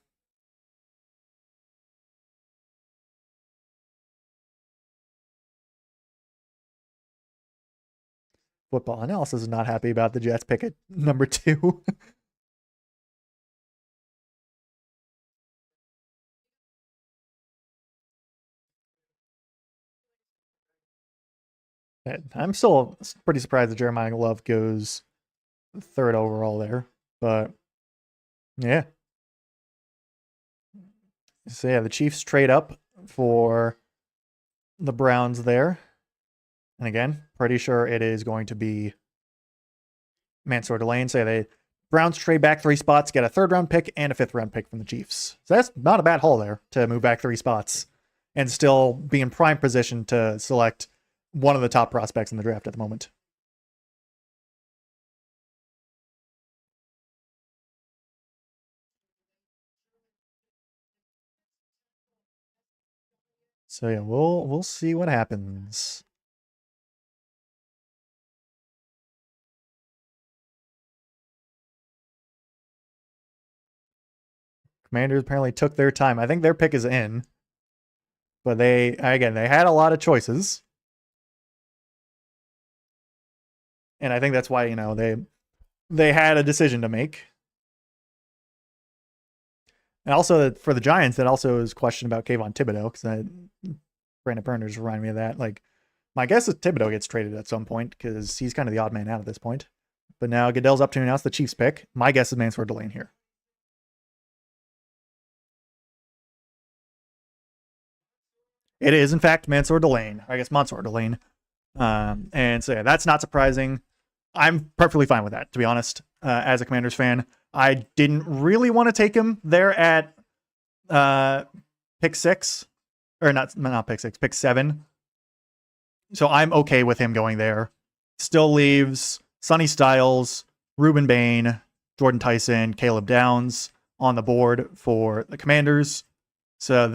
Football Analysis is not happy about the Jets pick at number 2. I'm still pretty surprised that Jeremiah Love goes 3rd overall there. But yeah. So yeah, the Chiefs trade up for the Browns there. And again, pretty sure it is going to be Mansour Delane. Say they Browns trade back 3 spots, get a 3rd round pick and a 5th round pick from the Chiefs. So that's not a bad haul there to move back 3 spots and still be in prime position to select one of the top prospects in the draft at the moment. So yeah, we'll see what happens. Commanders apparently took their time. I think their pick is in. But they had a lot of choices. And I think that's why, they had a decision to make. And also for the Giants, that also is question about Kayvon Thibodeau, because Brandon Burners remind me of that. Like, my guess is Thibodeau gets traded at some point because he's kind of the odd man out at this point. But now Goodell's up to announce the Chiefs pick. My guess is Mansour Delane here. It is, in fact, Mansour Delane. I guess Mansour Delane. And so, yeah, that's not surprising. I'm perfectly fine with that, to be honest, as a Commanders fan. I didn't really want to take him there at pick 6. Or not pick 6, pick 7. So I'm okay with him going there. Still leaves Sonny Styles, Ruben Bain, Jordan Tyson, Caleb Downs on the board for the Commanders. So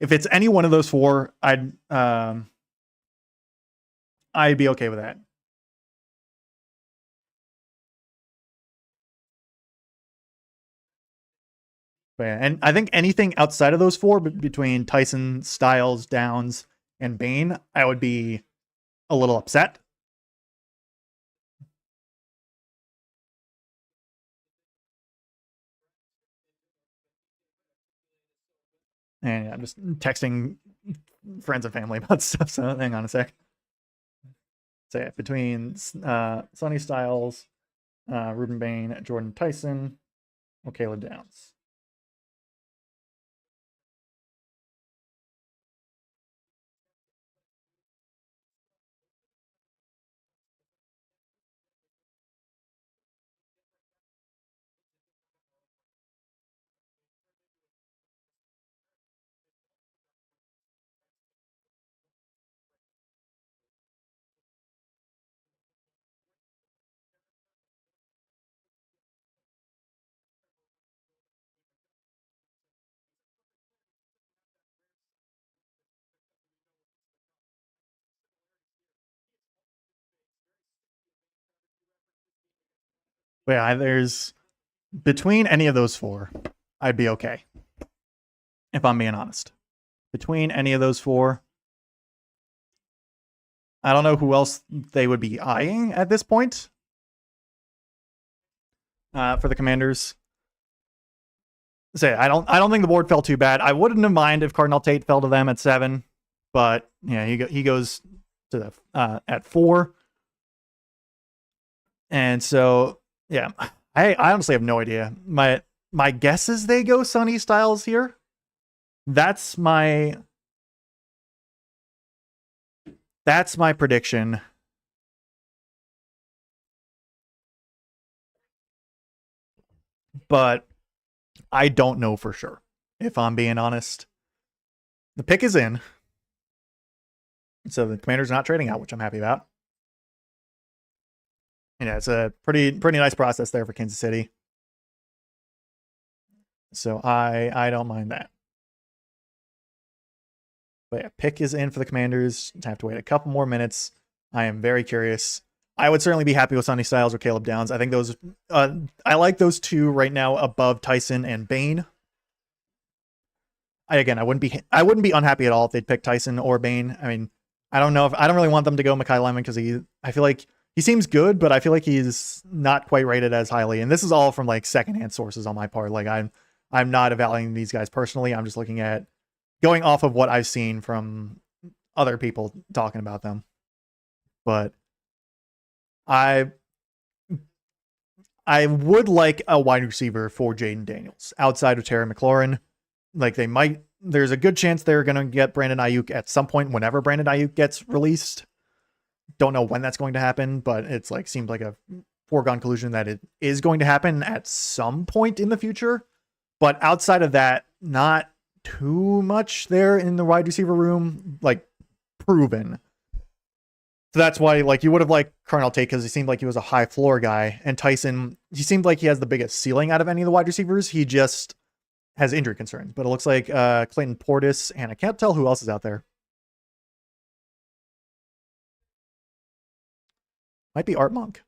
if it's any one of those 4, I'd be okay with that. But yeah, and I think anything outside of those 4, between Tyson, Styles, Downs, and Bain, I would be a little upset. And yeah, I'm just texting friends and family about stuff, so hang on a sec. So yeah, between Sonny Styles, Ruben Bain, Jordan Tyson, or Caleb Downs. But yeah, there's between any of those 4, I'd be okay. If I'm being honest. Between any of those 4, I don't know who else they would be eyeing at this point for the Commanders. Say, I don't think the board fell too bad. I wouldn't have minded if Cardinal Tate fell to them at 7, but yeah, he goes to the at 4, and so yeah, I honestly have no idea. My guess is they go Sonny Styles here. That's my prediction. But I don't know for sure, if I'm being honest. The pick is in. So the Commanders are not trading out, which I'm happy about. Yeah, it's a pretty nice process there for Kansas City. So I don't mind that. But yeah, pick is in for the Commanders. Have to wait a couple more minutes. I am very curious. I would certainly be happy with Sonny Styles or Caleb Downs. I think those I like those 2 right now above Tyson and Bain. I wouldn't be unhappy at all if they'd pick Tyson or Bain. I mean, I don't really want them to go Mekhi Lemon because I feel like he seems good, but I feel like he's not quite rated as highly. And this is all from like secondhand sources on my part. Like I'm not evaluating these guys personally. I'm just looking at going off of what I've seen from other people talking about them. But I would like a wide receiver for Jaden Daniels outside of Terry McLaurin. Like there's a good chance they're going to get Brandon Ayuk at some point whenever Brandon Ayuk gets released. Don't know when that's going to happen, but it's like seems like a foregone conclusion that it is going to happen at some point in the future. But outside of that, not too much there in the wide receiver room, like proven. So that's why, like, you would have liked Carnell Tate because he seemed like he was a high floor guy, and Tyson, he seemed like he has the biggest ceiling out of any of the wide receivers. He just has injury concerns. But it looks like Clayton Portis, and I can't tell who else is out there. Might be Art Monk.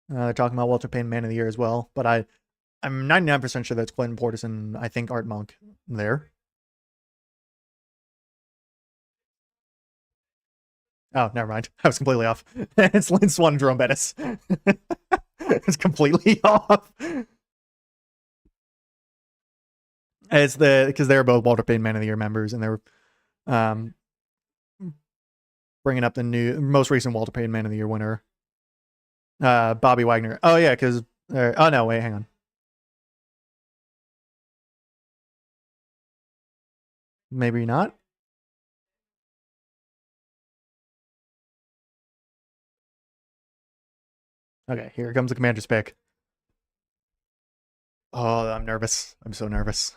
They're talking about Walter Payton Man of the Year as well, but I'm 99% sure that's Clayton Portis and I think Art Monk there. Oh, never mind. I was completely off. It's Lynn Swan and Jerome Bettis. It's completely off. It's because they're both Walter Payton Man of the Year members, and they're bringing up the most recent Walter Payton Man of the Year winner, Bobby Wagner. Oh yeah, because oh no, wait, hang on. Maybe not. Okay, here comes the Commander's pick. Oh, I'm nervous. I'm so nervous.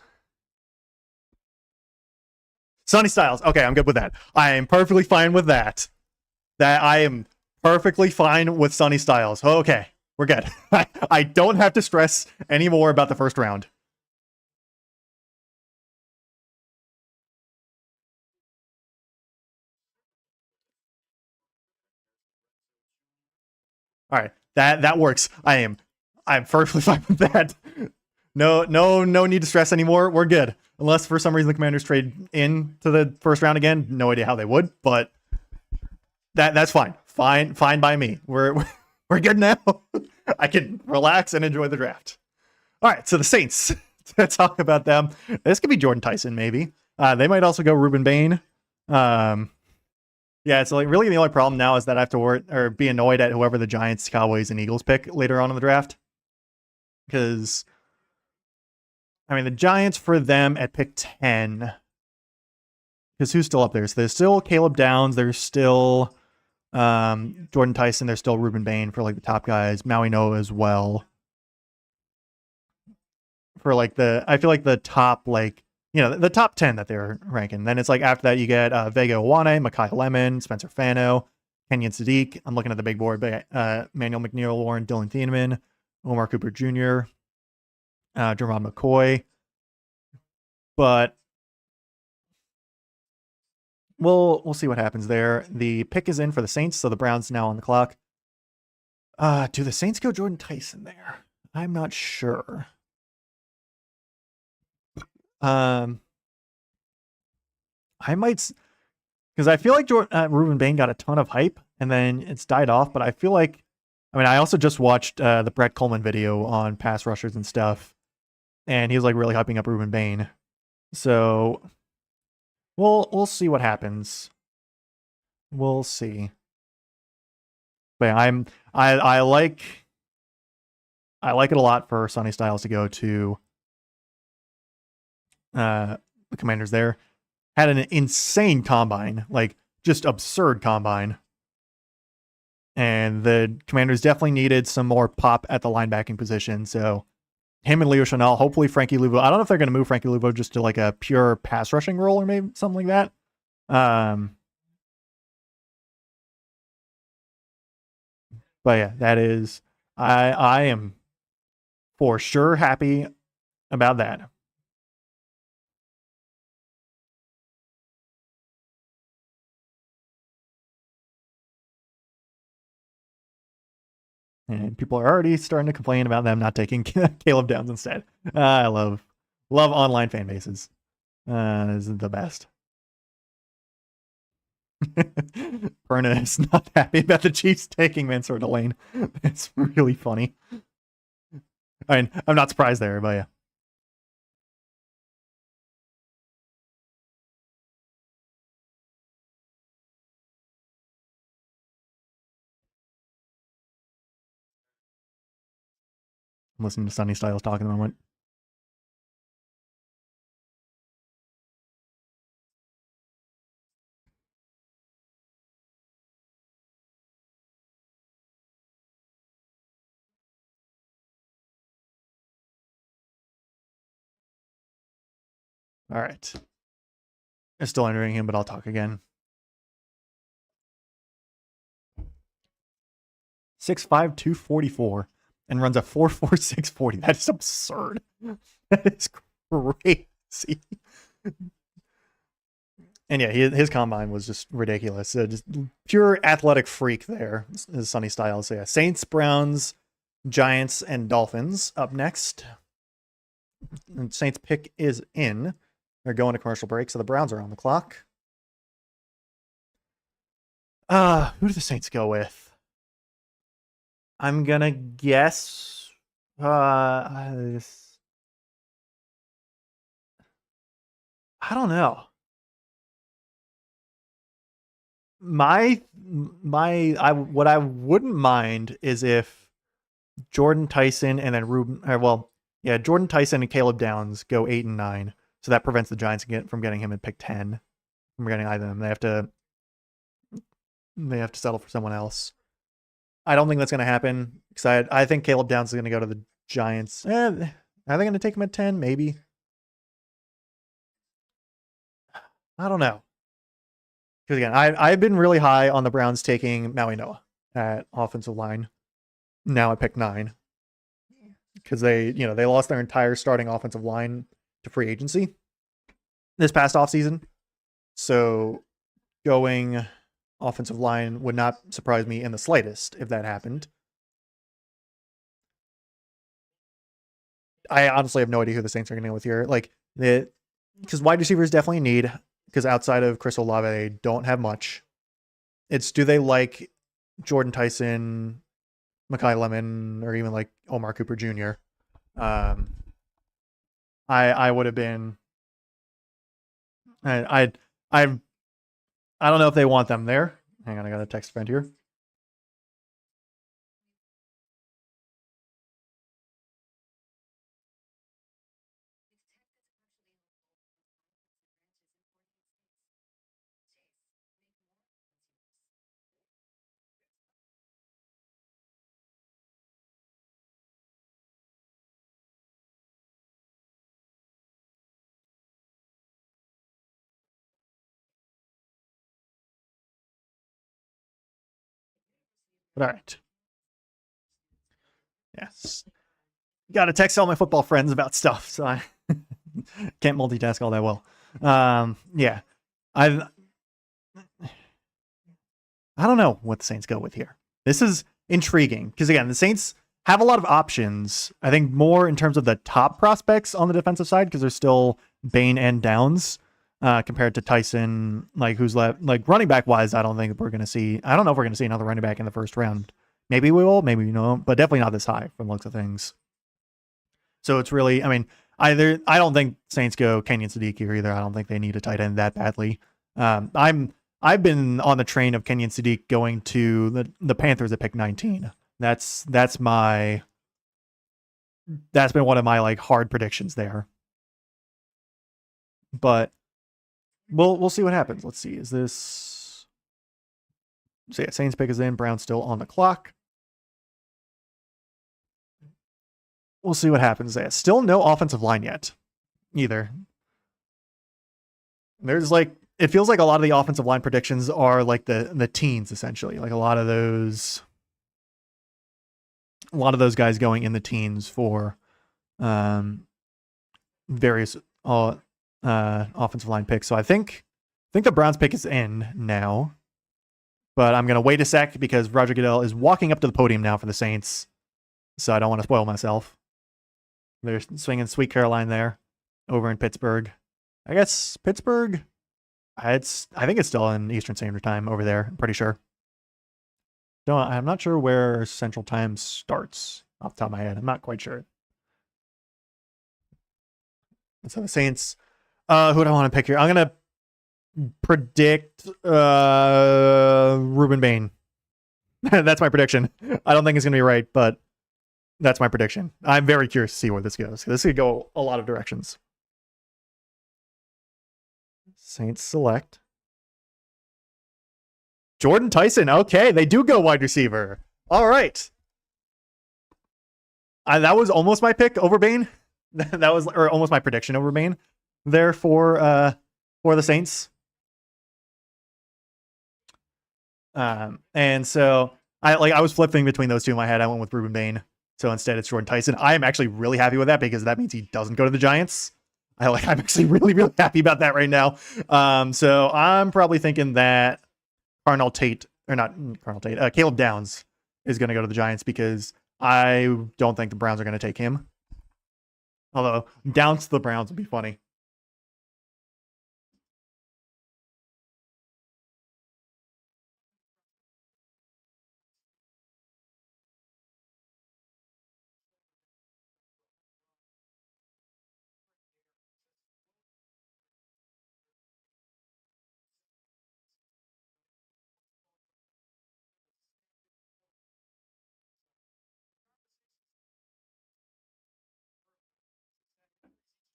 Sonny Styles. Okay, I'm good with that. I am perfectly fine with that. I am perfectly fine with Sonny Styles. Okay, we're good. I don't have to stress anymore about the first round. All right, that works. I'm perfectly fine with that. No need to stress anymore. We're good. Unless for some reason the Commanders trade into the first round again. No idea how they would, but that's fine. Fine by me. We're good now. I can relax and enjoy the draft. All right, so the Saints. To talk about them, this could be Jordan Tyson maybe. They might also go Ruben Bain. Yeah, so like really the only problem now is that I have to worry or be annoyed at whoever the Giants, Cowboys, and Eagles pick later on in the draft. Because I mean the Giants for them at pick 10. Because who's still up there? So there's still Caleb Downs, there's still Jordan Tyson, there's still Ruben Bain for like the top guys, Maui Noah as well. For like I feel like the top the top 10 that they're ranking. Then it's like after that you get Vega Owane, Mekhi Lemon, Spencer Fano, Kenyon Sadiq. I'm looking at the big board, but Manuel McNeil, Warren, Dylan Thieneman, Omar Cooper Jr., Jerron McCoy. But we'll see what happens there. The pick is in for the Saints, so the Browns now on the clock. Do the Saints go Jordan Tyson there? I'm not sure. I might, because I feel like Ruben Bain got a ton of hype and then it's died off. But I feel like, I also just watched the Brett Coleman video on pass rushers and stuff, and he was like really hyping up Ruben Bain. So we'll see what happens. We'll see. But yeah, I like it a lot for Sonny Styles to go to the Commanders there. Had an insane combine, like just absurd combine. And the Commanders definitely needed some more pop at the linebacking position. So him and Leo Chanel, hopefully Frankie Luvo. I don't know if they're going to move Frankie Luvo just to like a pure pass rushing role or maybe something like that. But yeah, that is, I am for sure happy about that. And people are already starting to complain about them not taking Caleb Downs instead. I love online fan bases. This is the best. Perna is not happy about the Chiefs taking Mansour Delane. It's really funny. I mean, I'm not surprised there, but yeah. I'm listening to Sunny Styles talk at the moment. All right. I'm still entering him, but I'll talk again. 6'5", 244, and runs a 4.46 640. That is absurd. That is crazy. And yeah, his combine was just ridiculous. Just pure athletic freak there, is Sonny Styles. So yeah, Saints, Browns, Giants, and Dolphins up next. And Saints pick is in. They're going to commercial break, so the Browns are on the clock. Who do the Saints go with? I'm gonna guess. I don't know. What I wouldn't mind is if Jordan Tyson and then Jordan Tyson and Caleb Downs go 8 and 9, so that prevents the Giants from getting him at pick 10. From getting either of them, they have to settle for someone else. I don't think that's going to happen because I think Caleb Downs is going to go to the Giants. Are they going to take him at 10? Maybe. I don't know. Because again, I've been really high on the Browns taking Maui Noah at offensive line. Now at pick 9. Because they lost their entire starting offensive line to free agency this past offseason. So going offensive line would not surprise me in the slightest if that happened. I honestly have no idea who the Saints are going to go with here. Because wide receivers definitely need, because outside of Chris Olave, they don't have much. It's, do they like Jordan Tyson, Mekhi Lemon, or even like Omar Cooper Jr.? I would have been. I don't know if they want them there. Hang on, I got a text friend here. But all right. Yes. Got to text all my football friends about stuff, so I can't multitask all that well. Yeah. I don't know what the Saints go with here. This is intriguing because, again, the Saints have a lot of options. I think more in terms of the top prospects on the defensive side, because there's still Bain and Downs compared to Tyson, who's left. Running back wise, I don't think we're going to see. I don't know if we're going to see another running back in the first round. Maybe we will, maybe we won't, but definitely not this high from the looks of things. So it's really, I don't think Saints go Kenyon Sadiq here either. I don't think they need a tight end that badly. I've been on the train of Kenyon Sadiq going to the Panthers at pick 19. That's been one of my hard predictions there. But we'll see what happens. Let's see. Is this? So yeah, Saints pick is in. Brown's still on the clock. We'll see what happens there. Still no offensive line yet, either. There's it feels like a lot of the offensive line predictions are the teens, essentially. A lot of those guys going in the teens for various offensive line picks. So I think the Browns pick is in now, but I'm gonna wait a sec because Roger Goodell is walking up to the podium now for the Saints, so I don't want to spoil myself. They're swinging Sweet Caroline there over in Pittsburgh. I guess Pittsburgh. I think it's still in Eastern Standard Time over there. I'm pretty sure. I'm not sure where Central Time starts off the top of my head. I'm not quite sure. So the Saints. Who do I want to pick here? I'm gonna predict Ruben Bain. That's my prediction. I don't think it's gonna be right, but that's my prediction. I'm very curious to see where this goes. This could go a lot of directions. Saints select Jordan Tyson. Okay, they do go wide receiver. All right. That was almost my pick over Bain. That was almost my prediction over Bain. there for the Saints. And so I was flipping between those two in my head. I went with Ruben Bain. So instead it's Jordan Tyson. I am actually really happy with that because that means he doesn't go to the Giants. I'm actually really, really happy about that right now. So I'm probably thinking that Caleb Downs is going to go to the Giants because I don't think the Browns are going to take him. Although Downs to the Browns would be funny.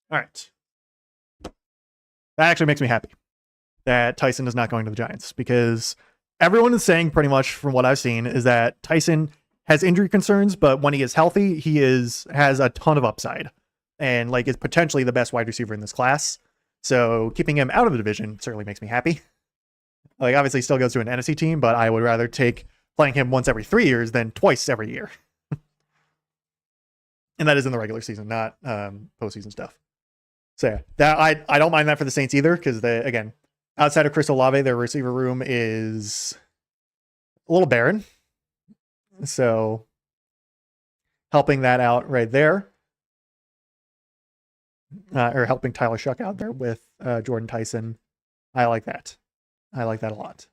All right. That actually makes me happy that Tyson is not going to the Giants because everyone is saying pretty much from what I've seen is that Tyson has injury concerns, but when he is healthy, he has a ton of upside and like is potentially the best wide receiver in this class. So keeping him out of the division certainly makes me happy. Like obviously still goes to an NFC team, but I would rather take playing him once every 3 years than twice every year. And that is in the regular season, not postseason stuff. So yeah, that I don't mind that for the Saints either, because they again, outside of Chris Olave, their receiver room is a little barren. So helping that out right there, or helping Tyler Shuck out there with Jordan Tyson, I like that. I like that a lot.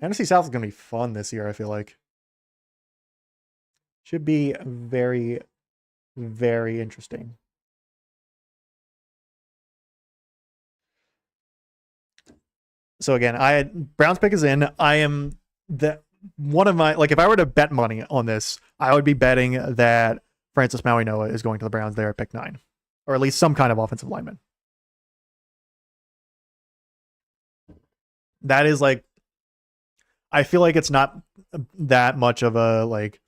NFC South is going to be fun this year, I feel like. Should be very, very interesting. So again, Browns pick is in. I am one of my, like if I were to bet money on this, I would be betting that Francis Mauigoa is going to the Browns there at pick 9, or at least some kind of offensive lineman. That is like, I feel like it's not that much of a like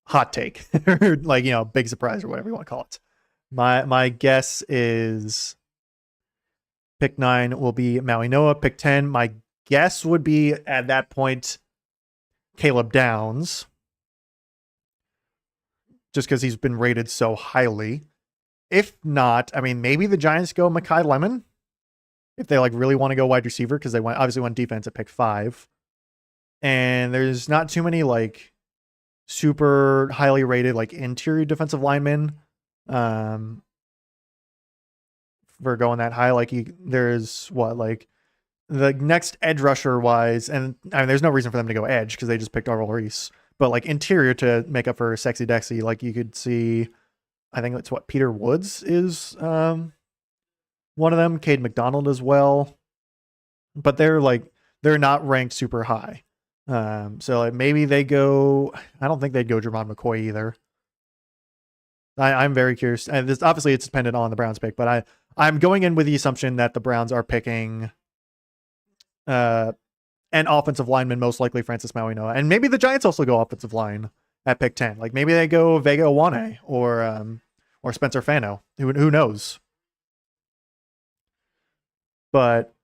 hot take or like, you know, big surprise or whatever you want to call it. My guess is pick 9 will be Mauigoa. Pick 10, my guess would be at that point Caleb Downs, just because he's been rated so highly. If not, I mean, maybe the Giants go Mekhi Lemon if they like really want to go wide receiver, because they obviously went defense at pick 5. And there's not too many like super highly rated like interior defensive linemen for going that high. Like there's like the next edge rusher wise, and I mean there's no reason for them to go edge because they just picked Arvil Reese. But like interior to make up for Sexy Dexy, like you could see, I think that's what Peter Woods is one of them, Cade McDonald as well. But they're not ranked super high. So like maybe they go, I don't think they'd go Jermon McCoy either. I'm very curious. And this obviously it's dependent on the Browns pick, but I'm going in with the assumption that the Browns are picking an offensive lineman, most likely Francis Mauigoa. And maybe the Giants also go offensive line at pick 10. Like maybe they go Vega Owane or Spencer Fano. Who knows? But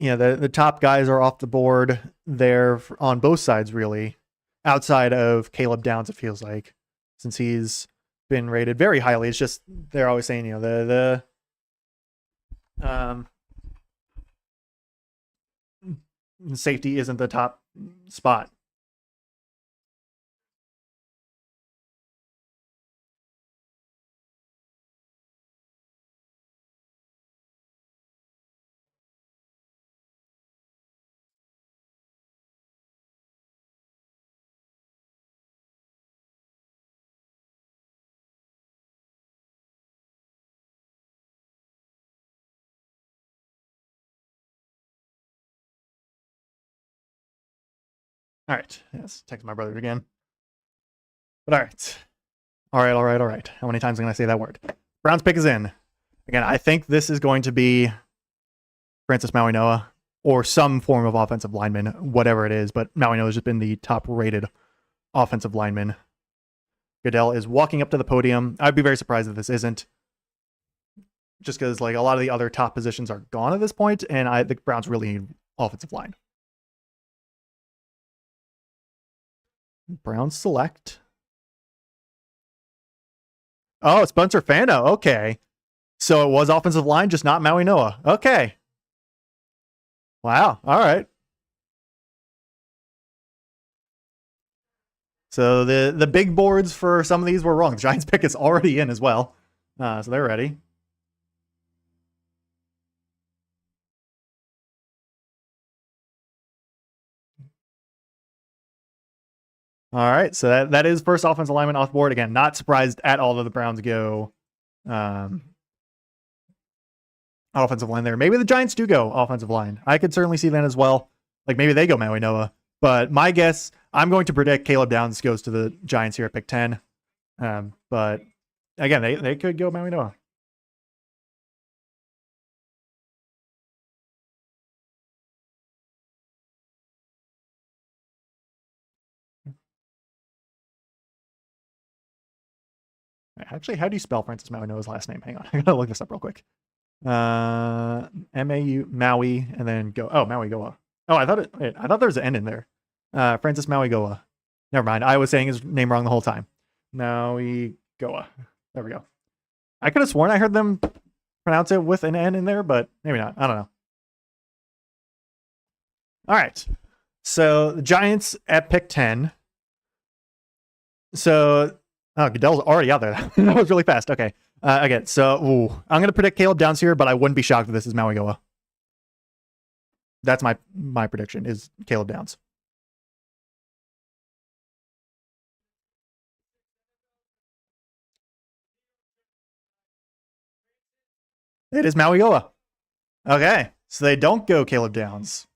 you know, the top guys are off the board there on both sides, really, outside of Caleb Downs, it feels like, since he's been rated very highly. It's just they're always saying, you know, the safety isn't the top spot. All right. Yes, text my brother again. But all right. How many times can I say that word? Browns pick is in. Again, I think this is going to be Francis Mauigoa or some form of offensive lineman, whatever it is. But Mauigoa has just been the top rated offensive lineman Goodell is walking up to the podium. I'd be very surprised if this isn't. Just because like a lot of the other top positions are gone at this point, and I think Browns really need offensive line. Browns select. Oh, Spencer Fano. Okay. So it was offensive line, just not Maui Noah. Okay. Wow. All right. So the big boards for some of these were wrong. The Giants pick is already in as well. So they're ready. All right, so that is first offensive lineman off board. Again, not surprised at all that the Browns go offensive line there. Maybe the Giants do go offensive line. I could certainly see that as well. Like maybe they go Maui Noah. But my guess, I'm going to predict Caleb Downs goes to the Giants here at pick 10. But again, they could go Maui Noah. Actually, how do you spell Francis Maui Noah's last name? Hang on, I gotta look this up real quick. M-A-U Maui and then go. Oh, Maui Goa. Oh, I thought there was an N in there. Francis Maui Goa. Never mind. I was saying his name wrong the whole time. Maui Goa. There we go. I could have sworn I heard them pronounce it with an N in there, but maybe not. I don't know. All right. So the Giants at pick 10. So, Goodell's already out there. That was really fast. Okay. Again, so I'm going to predict Caleb Downs here, but I wouldn't be shocked if this is Maui Goa. That's my prediction is Caleb Downs. It is Maui Goa. Okay, so they don't go Caleb Downs,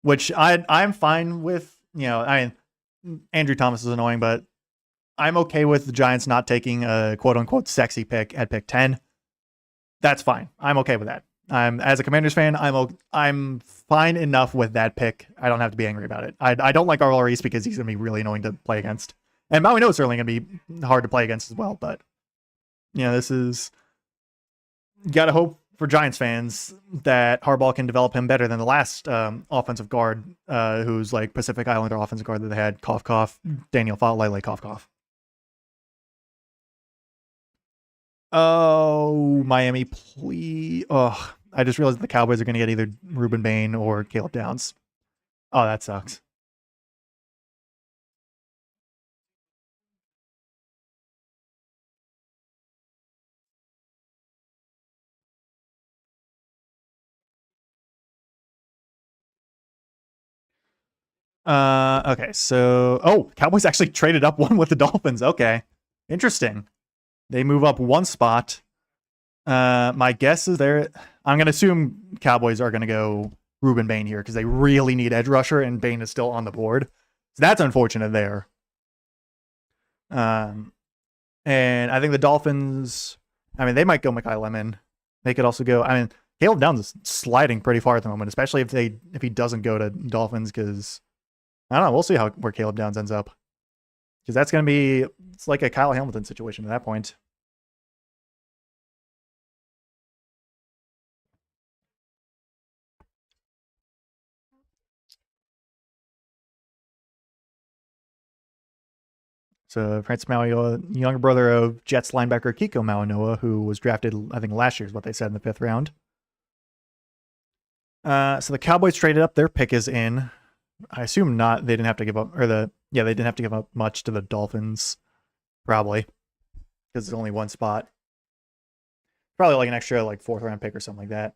which I'm fine with. You know, I mean, Andrew Thomas is annoying, but I'm okay with the Giants not taking a quote unquote sexy pick at pick 10. That's fine. I'm okay with that. As a Commanders fan, I'm fine enough with that pick. I don't have to be angry about it. I don't like Arlo Reese because he's going to be really annoying to play against. And Maui Noah is certainly going to be hard to play against as well. But, you know, this is... You got to hope for Giants fans that Harbaugh can develop him better than the last offensive guard, who's like Pacific Islander offensive guard that they had, cough, cough, Daniel Lele, cough, cough. Oh, Miami, please. Oh, I just realized the Cowboys are going to get either Ruben Bain or Caleb Downs. Oh, that sucks. Okay, so Cowboys actually traded up one with the Dolphins. Okay, interesting. They move up one spot. My guess is I'm going to assume Cowboys are going to go Ruben Bain here because they really need edge rusher, and Bain is still on the board. So that's unfortunate there. And I think the Dolphins, I mean, they might go Mekhi Lemon. They could also go, I mean, Caleb Downs is sliding pretty far at the moment, especially if he doesn't go to Dolphins, because I don't know. We'll see where Caleb Downs ends up, because that's going to be, it's like a Kyle Hamilton situation at that point. So Francis Mauigoa, younger brother of Jets linebacker Kiko Mauigoa, who was drafted, I think last year is what they said, in the 5th round. So the Cowboys traded up. Their pick is in. I assume not. They didn't have to give up, they didn't have to give up much to the Dolphins, probably, because it's only one spot. Probably like an extra 4th round pick or something like that.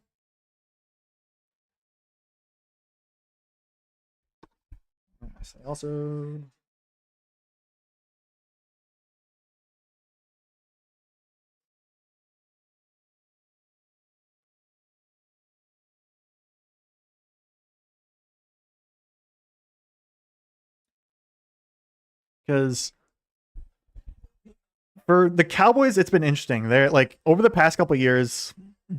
Also, because for the Cowboys, it's been interesting. They're over the past couple of years,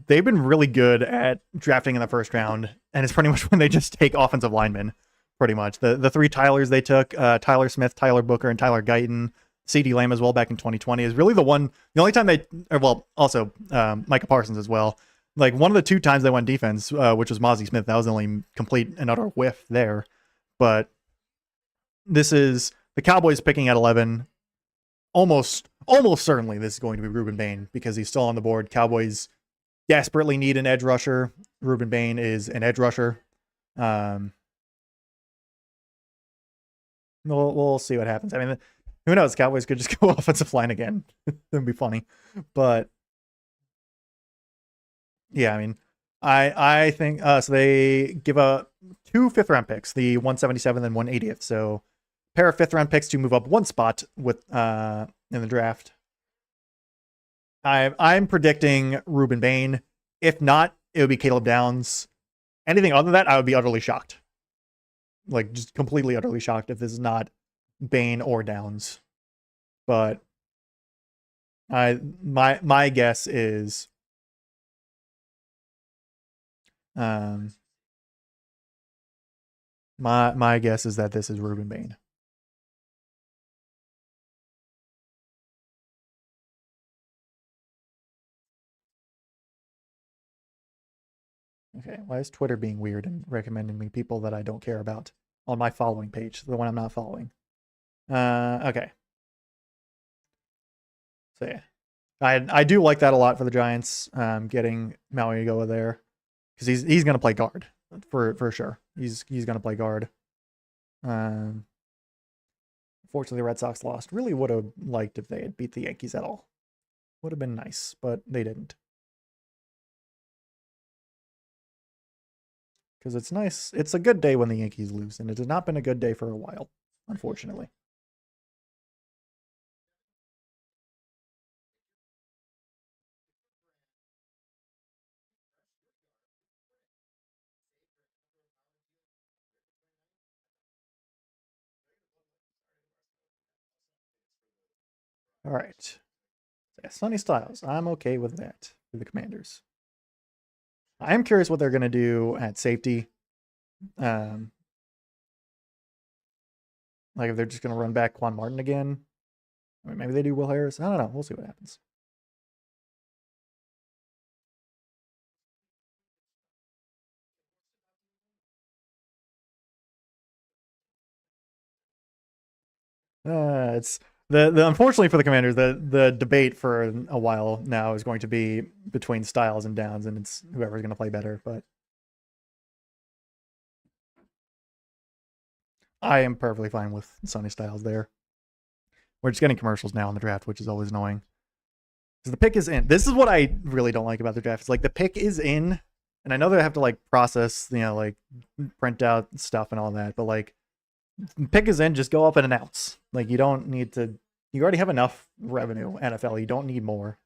they've been really good at drafting in the 1st round, and it's pretty much when they just take offensive linemen. pretty much. The three Tylers they took, Tyler Smith, Tyler Booker, and Tyler Guyton, CD Lamb as well back in 2020 is really the only time they, well, also Micah Parsons as well. Like one of the 2 times they went defense, which was Mozzie Smith. That was the only complete and utter whiff there. But this is the Cowboys picking at 11. Almost certainly this is going to be Ruben Bain because he's still on the board. Cowboys desperately need an edge rusher. Ruben Bain is an edge rusher. We'll see what happens. I mean, who knows? Cowboys could just go offensive line again. That'd be funny. But yeah, I mean, I think so. They give 2 5th-round picks, the 177th and 180th. So pair of 5th-round picks to move up 1 spot with in the draft. I'm predicting Ruben Bain. If not, it would be Caleb Downs. Anything other than that, I would be utterly shocked. Like just completely utterly shocked if this is not Bain or Downs. But my guess is my guess is that this is Ruben Bain. Okay, why is Twitter being weird and recommending me people that I don't care about on my following page, the one I'm not following? Okay. So yeah, I do like that a lot for the Giants, getting Mauigoa there because he's gonna play guard for sure. He's gonna play guard. Fortunately, the Red Sox lost. Really would have liked if they had beat the Yankees at all. Would have been nice, but they didn't. Because it's nice. It's a good day when the Yankees lose, and it has not been a good day for a while, unfortunately. All right. Yeah, Sonny Styles. I'm okay with that for the Commanders. I am curious what they're going to do at safety. Like if they're just going to run back Quan Martin again. I mean, maybe they do Will Harris. I don't know. We'll see what happens. It's the unfortunately for the Commanders, the debate for a while now is going to be between Styles and Downs, and it's whoever's going to play better. But I am perfectly fine with Sonny Styles there. We're just getting commercials now in the draft, which is always annoying. Because the pick is in. This is what I really don't like about the draft. It's like the pick is in, and I know they have to like process, like print out stuff and all that, but like pick is in, just go up and announce. Like you don't need to. You already have enough revenue, NFL. You don't need more.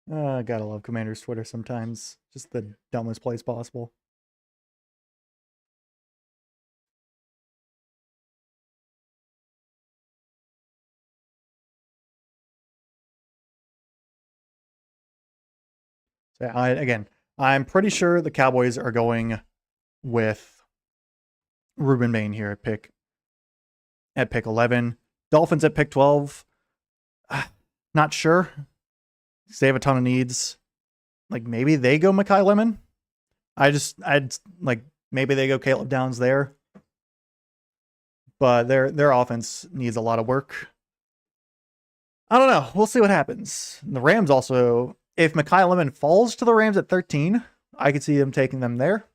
Gotta love Commander's Twitter sometimes. Just the dumbest place possible. So I'm pretty sure the Cowboys are going with Ruben Bain here at pick 11. Dolphins at pick 12. Not sure. They have a ton of needs. Like maybe they go Mekhi Lemon. I'd like maybe they go Caleb Downs there. But their offense needs a lot of work. I don't know. We'll see what happens. The Rams also, if Mekhi Lemon falls to the Rams at 13, I could see them taking them there.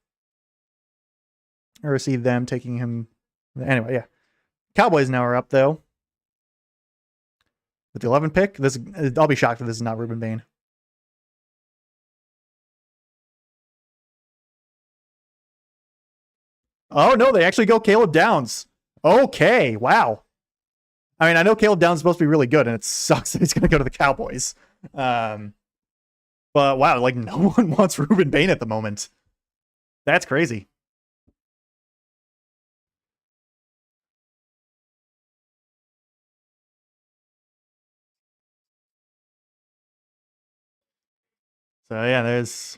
Or see them taking him. Anyway, yeah. Cowboys now are up though. With the 11 pick, I'll be shocked if this is not Ruben Bain. Oh, no, they actually go Caleb Downs. Okay, wow. I mean, I know Caleb Downs is supposed to be really good, and it sucks that he's going to go to the Cowboys. But wow, like no one wants Ruben Bain at the moment. That's crazy. So yeah, there's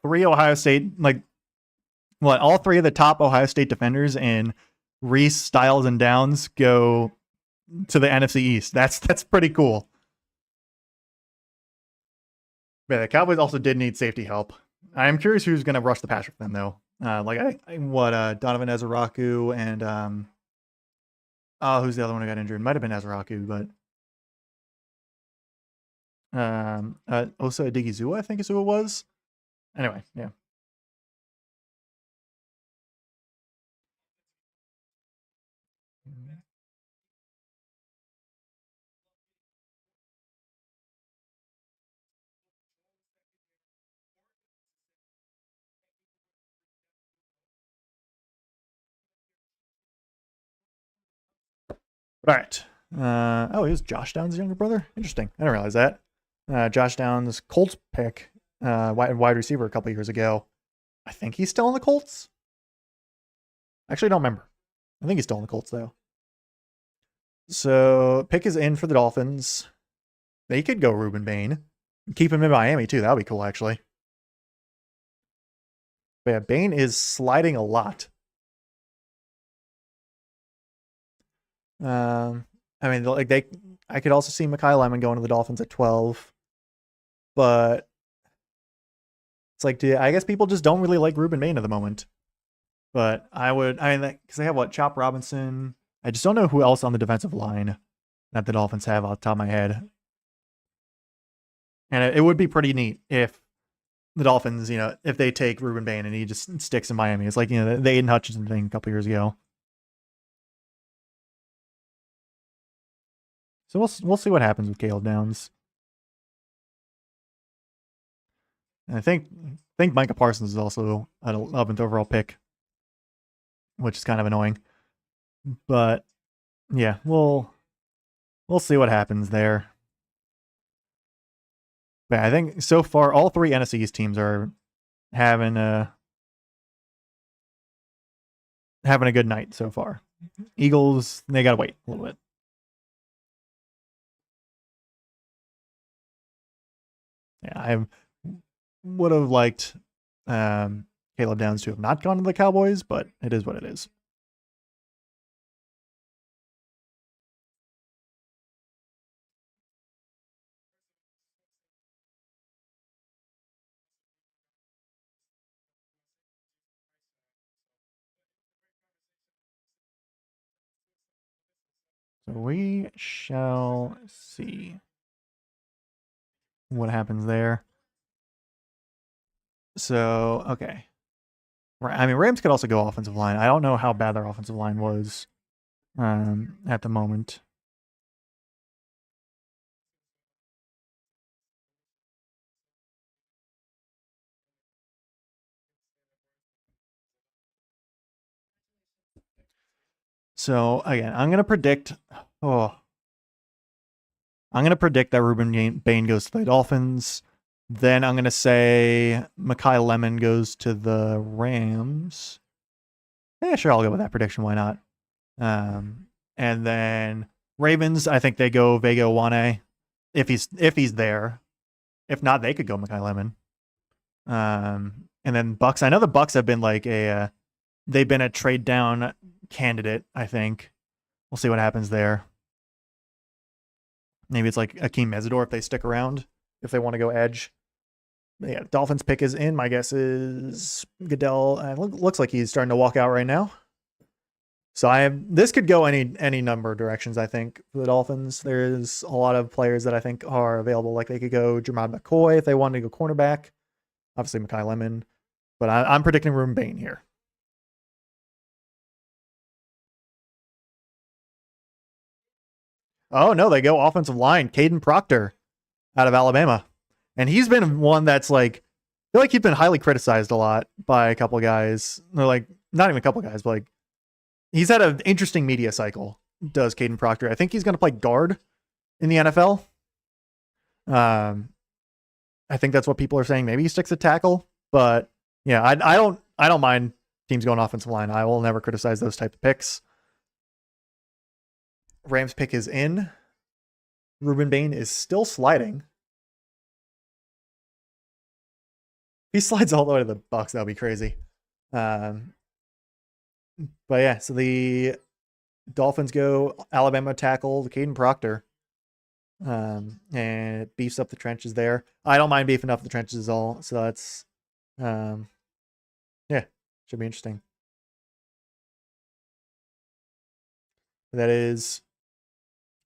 3 Ohio State, like what, all 3 of the top Ohio State defenders in Reese, Styles, and Downs go to the NFC East. That's pretty cool. Yeah, the Cowboys also did need safety help. I am curious who's going to rush the passer for them, though. Donovan Ezeraku and who's the other one who got injured? Might have been Ezeraku, but Osa Odigizua, I think is who it was. Anyway, yeah. All right. He was Josh Downs' younger brother. Interesting. I didn't realize that. Josh Downs, Colts pick, wide receiver a couple years ago. I think he's still in the Colts. Actually, I don't remember. I think he's still in the Colts though. So pick is in for the Dolphins. They could go Ruben Bain. Keep him in Miami too. That would be cool, actually. But yeah, Bain is sliding a lot. I mean, like I could also see Mekhi Lemon going to the Dolphins at 12, but it's like, I guess people just don't really like Ruben Bain at the moment. But I mean, because they have what, Chop Robinson. I just don't know who else on the defensive line that the Dolphins have off the top of my head. And it would be pretty neat if the Dolphins, if they take Ruben Bain and he just sticks in Miami. It's like, the Aiden Hutchinson thing a couple years ago. So we'll see what happens with Caleb Downs. And I think Micah Parsons is also an 11th overall pick, which is kind of annoying. But yeah, we'll see what happens there. But I think so far all 3 NFC East teams are having a good night so far. Eagles, they gotta wait a little bit. Yeah, I would have liked Caleb Downs to have not gone to the Cowboys, but it is what it is. So we shall see what happens there. So, okay. I mean, Rams could also go offensive line. I don't know how bad their offensive line was at the moment. So, again, I'm going to predict that Ruben Bain goes to the Dolphins. Then I'm going to say Mekhi Lemon goes to the Rams. Yeah, sure, I'll go with that prediction. Why not? And then Ravens, I think they go Vega Wane if he's there. If not, they could go Mekhi Lemon. And then Bucks. I know the Bucks have been like they've been a trade down candidate. I think we'll see what happens there. Maybe it's like Akeem Mesidor if they stick around, if they want to go edge. But yeah, Dolphins pick is in. My guess is Goodell. Looks like he's starting to walk out right now. So this could go any number of directions, I think, for the Dolphins. There's a lot of players that I think are available. Like they could go Jermod McCoy if they wanted to go cornerback. Obviously Mekhi Lemon. But I'm predicting Ruben Bain here. Oh, no, they go offensive line. Caden Proctor out of Alabama. And he's been one that's like, I feel like he's been highly criticized a lot by a couple guys. They're like, not even a couple guys, but like he's had an interesting media cycle. Does Caden Proctor? I think he's going to play guard in the NFL. I think that's what people are saying. Maybe he sticks at tackle, but yeah, I don't mind teams going offensive line. I will never criticize those type of picks. Rams pick is in. Ruben Bain is still sliding. If he slides all the way to the Bucks, that would be crazy. But yeah, so the Dolphins go Alabama tackle Caden Proctor. And it beefs up the trenches there. I don't mind beefing up the trenches at all. So that's, yeah, should be interesting. That is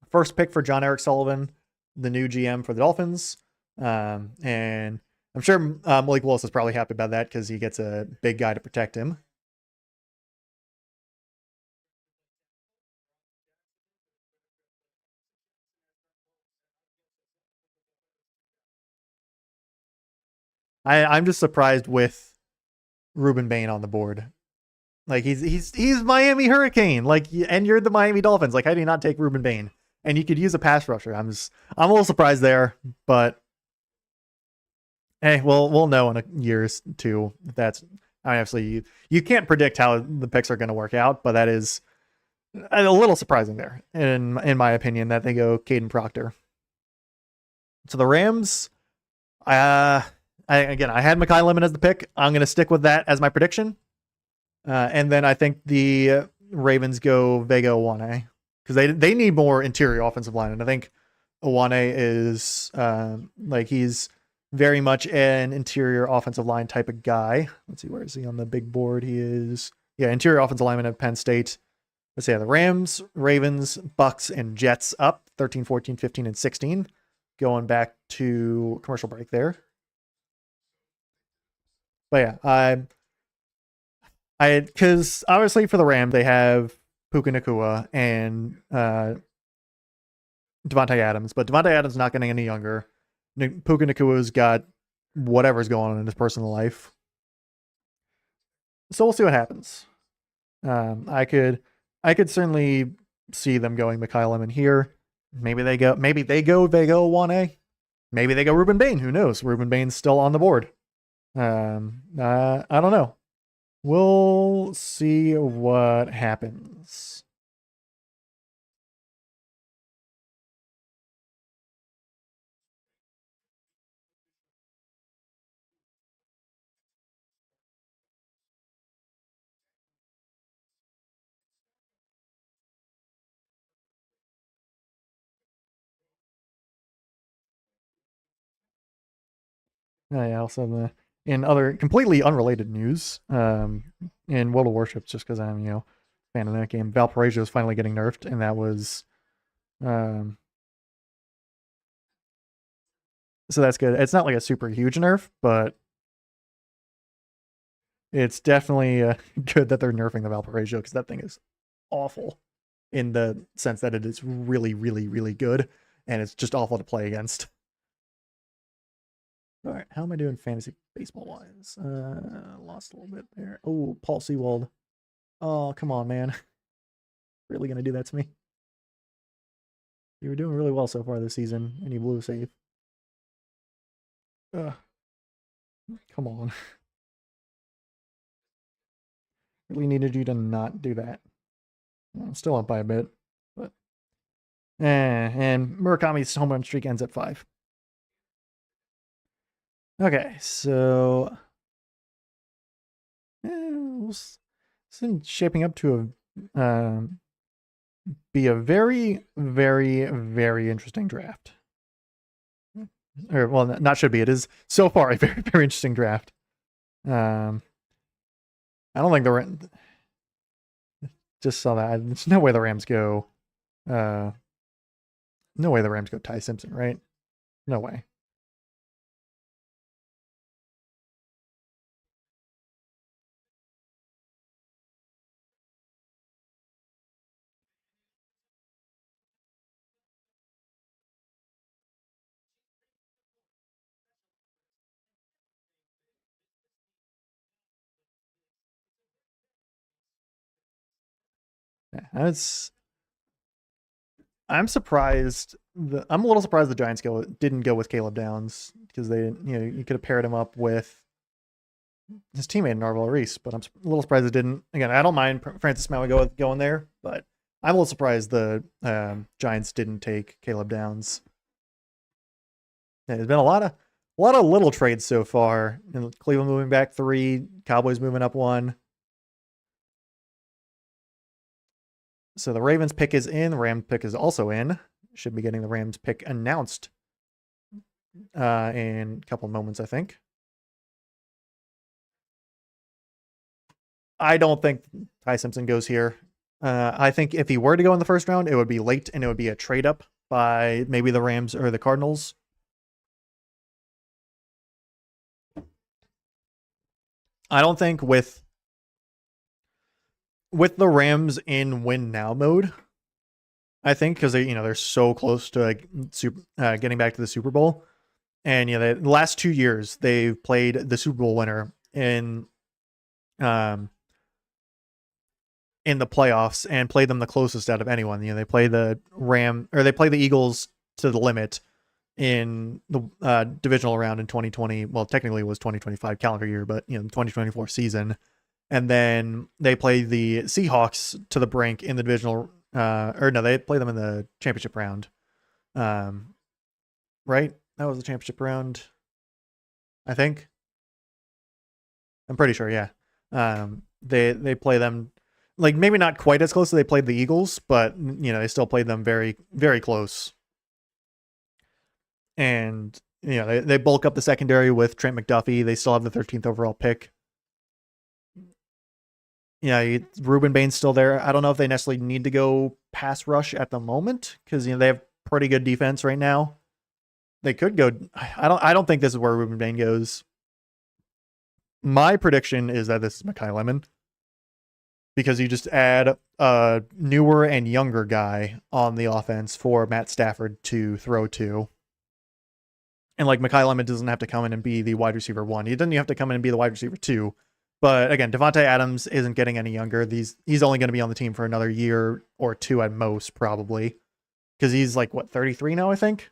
first pick for John Eric Sullivan, the new GM for the Dolphins. And I'm sure Malik Willis is probably happy about that because he gets a big guy to protect him. I'm just surprised with Ruben Bain on the board. Like he's Miami Hurricane. Like, and you're the Miami Dolphins. Like, how do you not take Ruben Bain? And you could use a pass rusher. I'm a little surprised there, but hey, we'll know in a year or two if that's. I mean, obviously you can't predict how the picks are going to work out, but that is a little surprising there, in my opinion, that they go Caden Proctor. So the Rams, I had Mekhi Lemon as the pick. I'm going to stick with that as my prediction. And then I think the Ravens go Vega Owane because they need more interior offensive line. And I think Owane is like he's very much an interior offensive line type of guy. Let's see, where is he on the big board? He is, interior offensive lineman at Penn State. Let's see, the Rams, Ravens, Bucks, and Jets up 13, 14, 15, and 16. Going back to commercial break there. But yeah, because obviously for the Rams they have Puka Nacua and Devontae Adams, but Devontae Adams is not getting any younger. Puka Nacua's got whatever's going on in his personal life, so we'll see what happens. I could certainly see them going Mekhi Lemon here. Maybe they go Vega Owane. Maybe they go Ruben Bain. Who knows? Ruben Bain's still on the board. I don't know. We'll see what happens. Yeah, also in other completely unrelated news, in World of Warships, just because I'm, fan of that game, Valparaiso is finally getting nerfed, and that was, so that's good. It's not like a super huge nerf, but it's definitely good that they're nerfing the Valparaiso because that thing is awful in the sense that it is really, really, really good, and it's just awful to play against. All right, how am I doing fantasy baseball wise? Lost a little bit there. Oh, Paul Sewald. Oh, come on, man. Really gonna do that to me? You were doing really well so far this season, and you blew a save. Ugh. Come on. Really needed you to not do that. I'm still up by a bit, but and Murakami's home run streak ends at 5. Okay, so it's shaping up to be a very, very, very interesting draft. Or, well, not should be. It is so far a very, very interesting draft. I don't think the just saw that. There's no way the Rams go. No way the Rams go Ty Simpson, right? No way. Yeah, I'm surprised. I'm a little surprised the Giants didn't go with Caleb Downs because you could have paired him up with his teammate Narvel Reese, but I'm a little surprised it didn't. Again, I don't mind Francis Maui going there, but I'm a little surprised the Giants didn't take Caleb Downs. Yeah, there's been a lot of little trades so far. Cleveland moving back 3, Cowboys moving up 1. So the Ravens pick is in. The Rams pick is also in. Should be getting the Rams pick announced in a couple of moments, I think. I don't think Ty Simpson goes here. I think if he were to go in the first round, it would be late and it would be a trade up by maybe the Rams or the Cardinals. I don't think with the Rams in win now mode, I think because they're so close to getting back to the Super Bowl, and the last 2 years they've played the Super Bowl winner in the playoffs and played them the closest out of anyone. They play the Eagles to the limit in the divisional round in 2020. Well, technically it was 2025 calendar year, but 2024 season. And then they play the Seahawks to the brink in the divisional, they play them in the championship round. Right? That was the championship round, I think. I'm pretty sure, yeah. They play them, like, maybe not quite as close as they played the Eagles, but, they still played them very, very close. And, they bulk up the secondary with Trent McDuffie. They still have the 13th overall pick. Ruben Bain's still there. I don't know if they necessarily need to go pass rush at the moment because they have pretty good defense right now. They could go. I don't think this is where Ruben Bain goes. My prediction is that this is Mekhi Lemon because you just add a newer and younger guy on the offense for Matt Stafford to throw to. And like Mekhi Lemon doesn't have to come in and be the wide receiver 1. He doesn't have to come in and be the wide receiver 2. But again, Devontae Adams isn't getting any younger. He's only going to be on the team for another year or 2 at most, probably. Because he's 33 now, I think?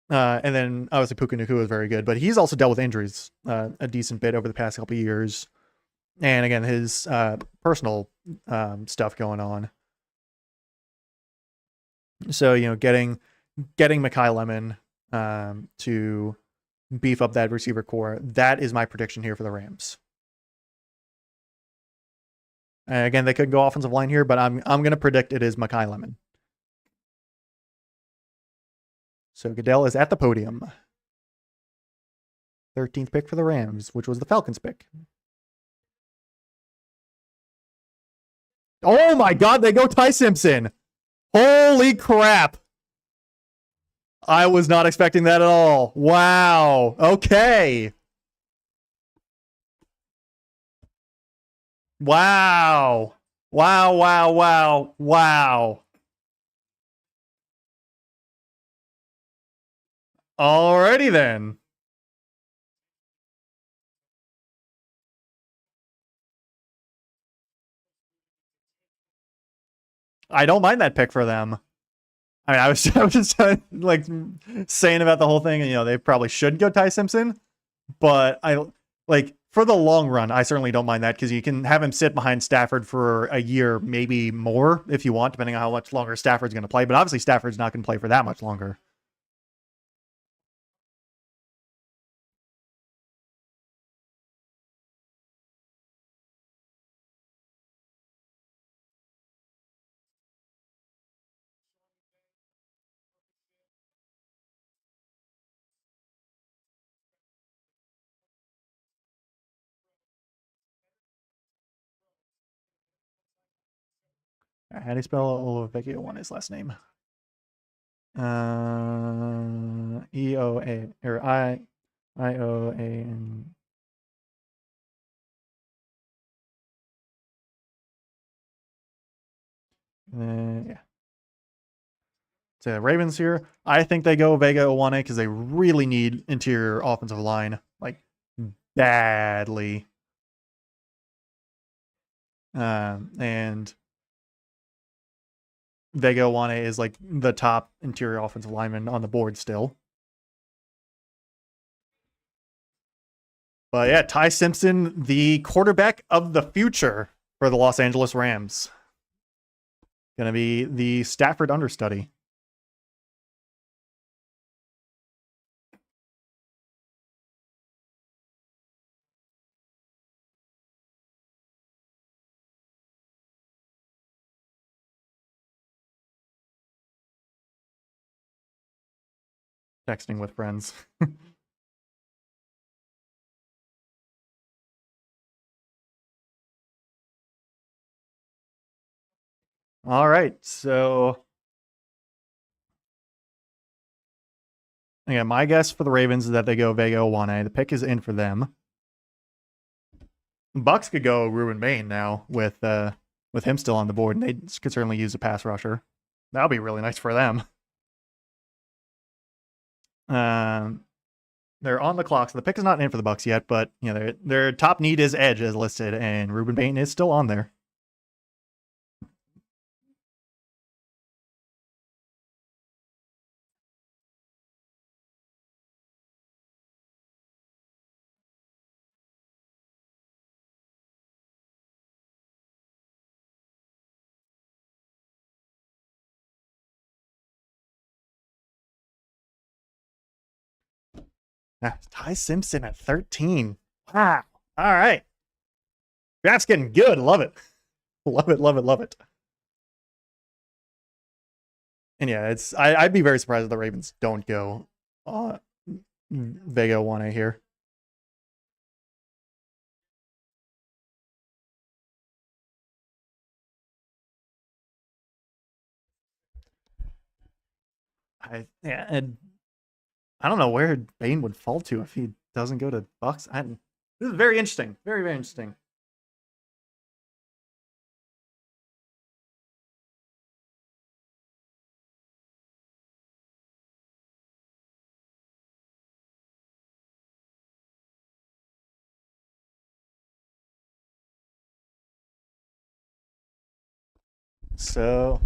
And then obviously Puka Nacua is very good, but he's also dealt with injuries a decent bit over the past couple of years. And again, his personal stuff going on. So, getting Mekhi Lemon to beef up that receiver core, that is my prediction here for the Rams. Again, they could go offensive line here, but I'm going to predict it is Mekhi Lemon. So Goodell is at the podium. 13th pick for the Rams, which was the Falcons pick. Oh my God, they go Ty Simpson. Holy crap. I was not expecting that at all. Wow. Okay. Wow. Wow. Alrighty then. I don't mind that pick for them. I mean, I was just like saying about the whole thing, and they probably should go Ty Simpson, but for the long run, I certainly don't mind that because you can have him sit behind Stafford for a year, maybe more if you want, depending on how much longer Stafford's going to play. But obviously, Stafford's not going to play for that much longer. How do you spell Olovecchio one? His last name. EOA or IOAN. Yeah. So the Ravens here. I think they go Vega Owane because they really need interior offensive line, badly. And Vega Wane is like the top interior offensive lineman on the board still. But yeah, Ty Simpson, the quarterback of the future for the Los Angeles Rams. Gonna be the Stafford understudy. Texting with friends. All right, so again, my guess for the Ravens is that they go Vega Wane. The pick is in for them. Bucks could go Ruben Bain now with him still on the board, and they could certainly use a pass rusher. That would be really nice for them. They're on the clock, so the pick is not in for the Bucks yet, but you know their top need is edge as listed, and Ruben Bain is still on there. Ty Simpson at 13. Wow. All right. That's getting good. Love it. Love it, love it, love it. And yeah, I'd be very surprised if the Ravens don't go Vega Wane here. And I don't know where Bain would fall to if he doesn't go to Bucks. This is very interesting. Very, very interesting. So,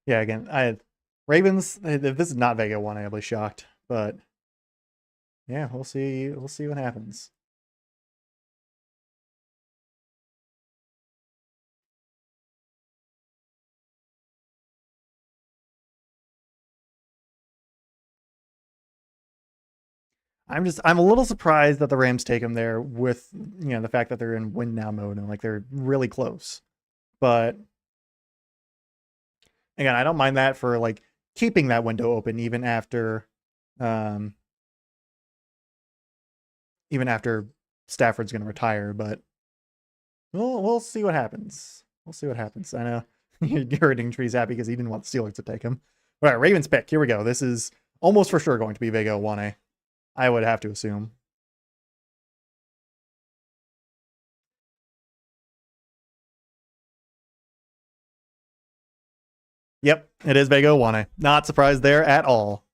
yeah, again, Ravens, if this is not Vega Wane, I'll be shocked. But yeah, we'll see. We'll see what happens. I'm a little surprised that the Rams take him there with the fact that they're in win now mode and like they're really close. But again, I don't mind that for like keeping that window open even after Stafford's going to retire, but we'll see what happens. We'll see what happens. I know Garreting Tree's happy because he didn't want the Steelers to take him. All right, Ravens pick. Here we go. This is almost for sure going to be Vega Wane. I would have to assume. Yep, it is Vega Wane. Not surprised there at all.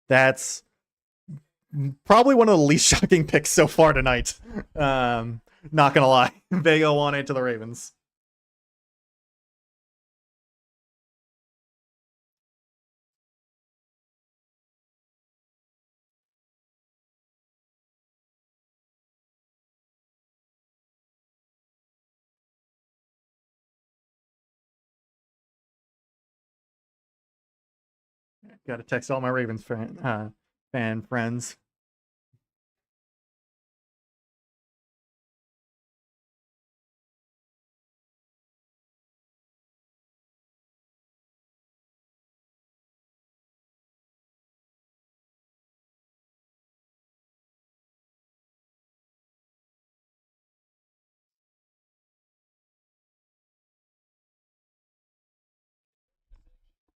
That's probably one of the least shocking picks so far tonight. Not gonna lie. Vega Wane to the Ravens. Got to text all my Ravens fan friends.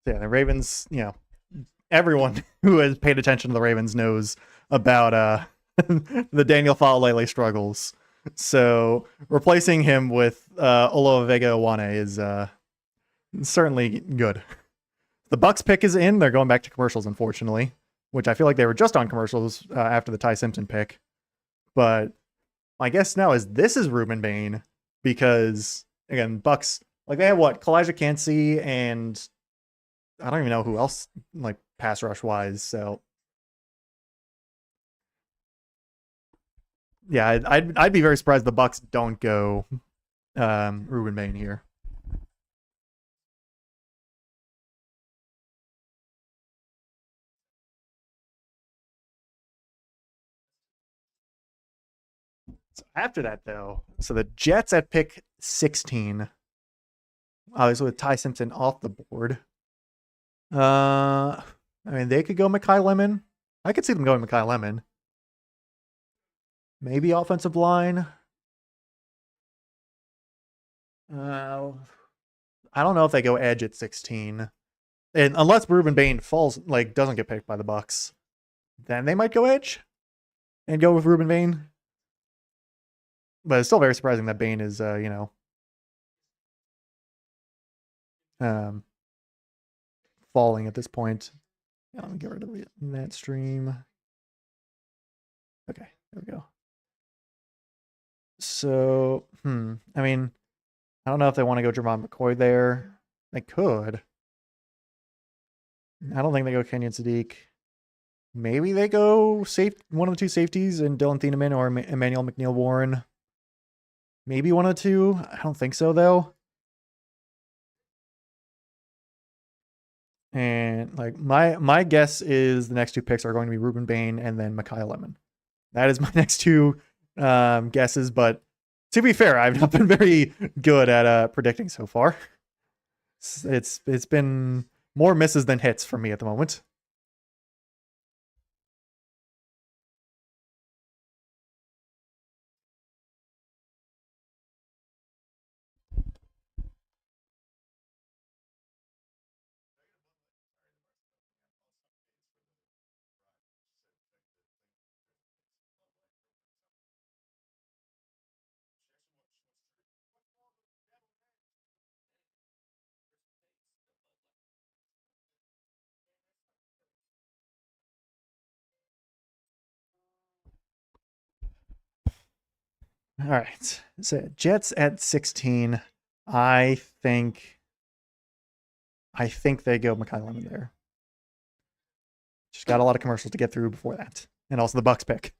Yeah, the Ravens, everyone who has paid attention to the Ravens knows about the Daniel Faalele struggles. So replacing him with Olo Vega Wane is certainly good. The Bucks pick is in. They're going back to commercials, unfortunately, which I feel like they were just on commercials after the Ty Simpson pick. But my guess now is this is Ruben Bain. because again, Bucks, like they have what, Kalijah Cansey, and I don't even know who else, like pass rush wise. So yeah, I'd be very surprised the Bucks don't go Ruben Bain here. So after that, though, so the Jets at pick 16, obviously with Ty Simpson off the board. I mean, they could go Mekhi Lemon. I could see them going Mekhi Lemon. Maybe offensive line. I don't know if they go edge at 16. And unless Ruben Bain falls, like doesn't get picked by the Bucks, then they might go edge and go with Ruben Bain. But it's still very surprising that Bain is, falling at this point. Yeah, let me get rid of that stream. Okay, there we go. So, I mean, I don't know if they want to go Jermon McCoy there. They could. I don't think they go Kenyon Sadiq. Maybe they go one of the two safeties in Dylan Thieneman or Emmanuel McNeil-Warren. Maybe one of the two. I don't think so, though. And like my guess is the next two picks are going to be Ruben Bain and then Mekhi Lemon. That is my next two guesses. But to be fair, I've not been very good at predicting so far. It's been more misses than hits for me at the moment. All right. So Jets at 16. I think they go Mekhi Lemon there. Just got a lot of commercials to get through before that. And also the Bucks pick.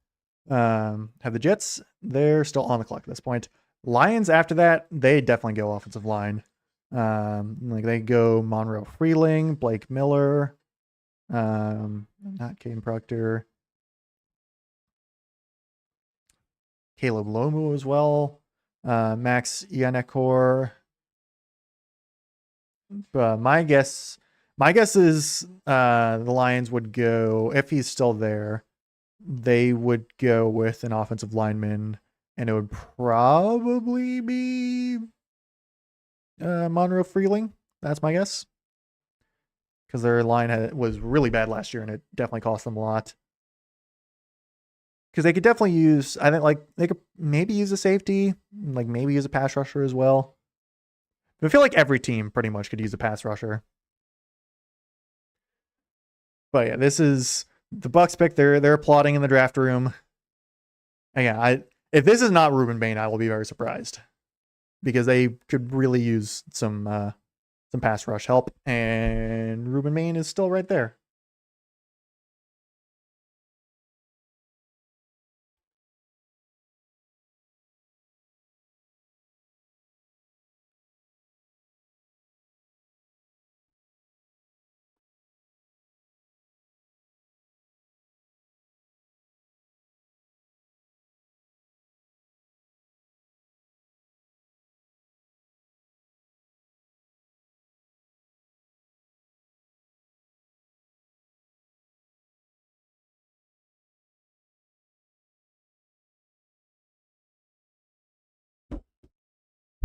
Have the Jets, they're still on the clock at this point. Lions after that, they definitely go offensive line. Like they go Monroe Freeling, Blake Miller, not Caden Proctor, Caleb Lomu as well, Max Yanekor. My guess is the Lions would go, if he's still there, they would go with an offensive lineman, and it would probably be Monroe Freeling. That's my guess. Because their line was really bad last year, and it definitely cost them a lot. Because they could definitely use, I think, like, they could maybe use a safety, like maybe use a pass rusher as well. But I feel like every team pretty much could use a pass rusher. But yeah, this is the Bucks pick. They're applauding in the draft room. Again, if this is not Ruben Bain, I will be very surprised, because they could really use some pass rush help, and Ruben Bain is still right there.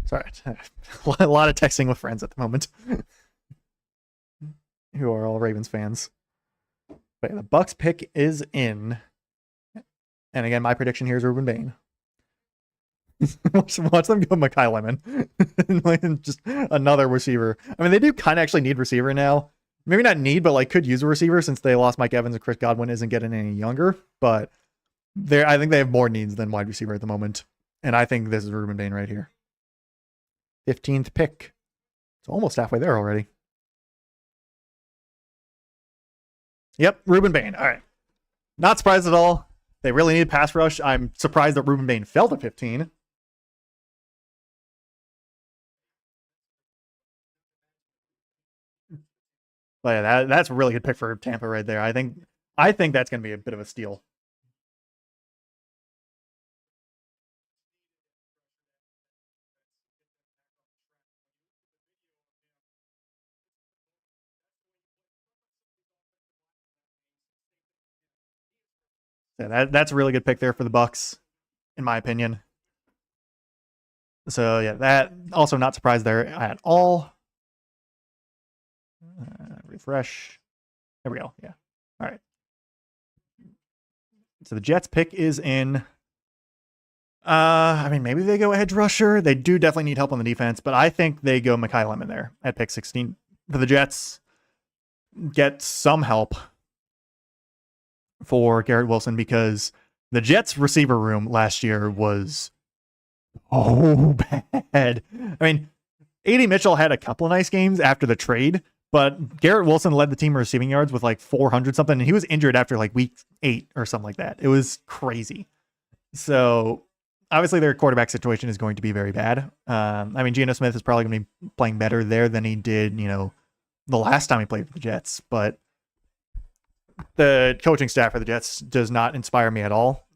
Sorry, a lot of texting with friends at the moment who are all Ravens fans. But yeah, the Bucks pick is in, and again, my prediction here is Ruben Bain. watch them go Mekhi Lemon, just another receiver. I mean, they do kind of actually need receiver now. Maybe not need, but like could use a receiver since they lost Mike Evans and Chris Godwin isn't getting any younger. But I think they have more needs than wide receiver at the moment, and I think this is Ruben Bain right here. 15th pick. It's almost halfway there already. Yep, Ruben Bain. All right. Not surprised at all. They really need pass rush. I'm surprised that Ruben Bain fell to 15. But yeah, that's a really good pick for Tampa right there. I think that's going to be a bit of a steal. Yeah, that's a really good pick there for the Bucks, in my opinion. So yeah, that also not surprised there at all. Refresh. There we go. Yeah. All right. So the Jets pick is in. I mean, maybe they go edge rusher. They do definitely need help on the defense, but I think they go Mekhi Lemon there at pick 16 for the Jets. Get some help for Garrett Wilson because the Jets receiver room last year was bad. I mean, A.D. Mitchell had a couple of nice games after the trade, but Garrett Wilson led the team in receiving yards with like 400 something, and he was injured after like week 8 or something like that. It was crazy. So obviously their quarterback situation is going to be very bad. I mean, Geno Smith is probably going to be playing better there than he did, the last time he played for the Jets, but the coaching staff for the Jets does not inspire me at all.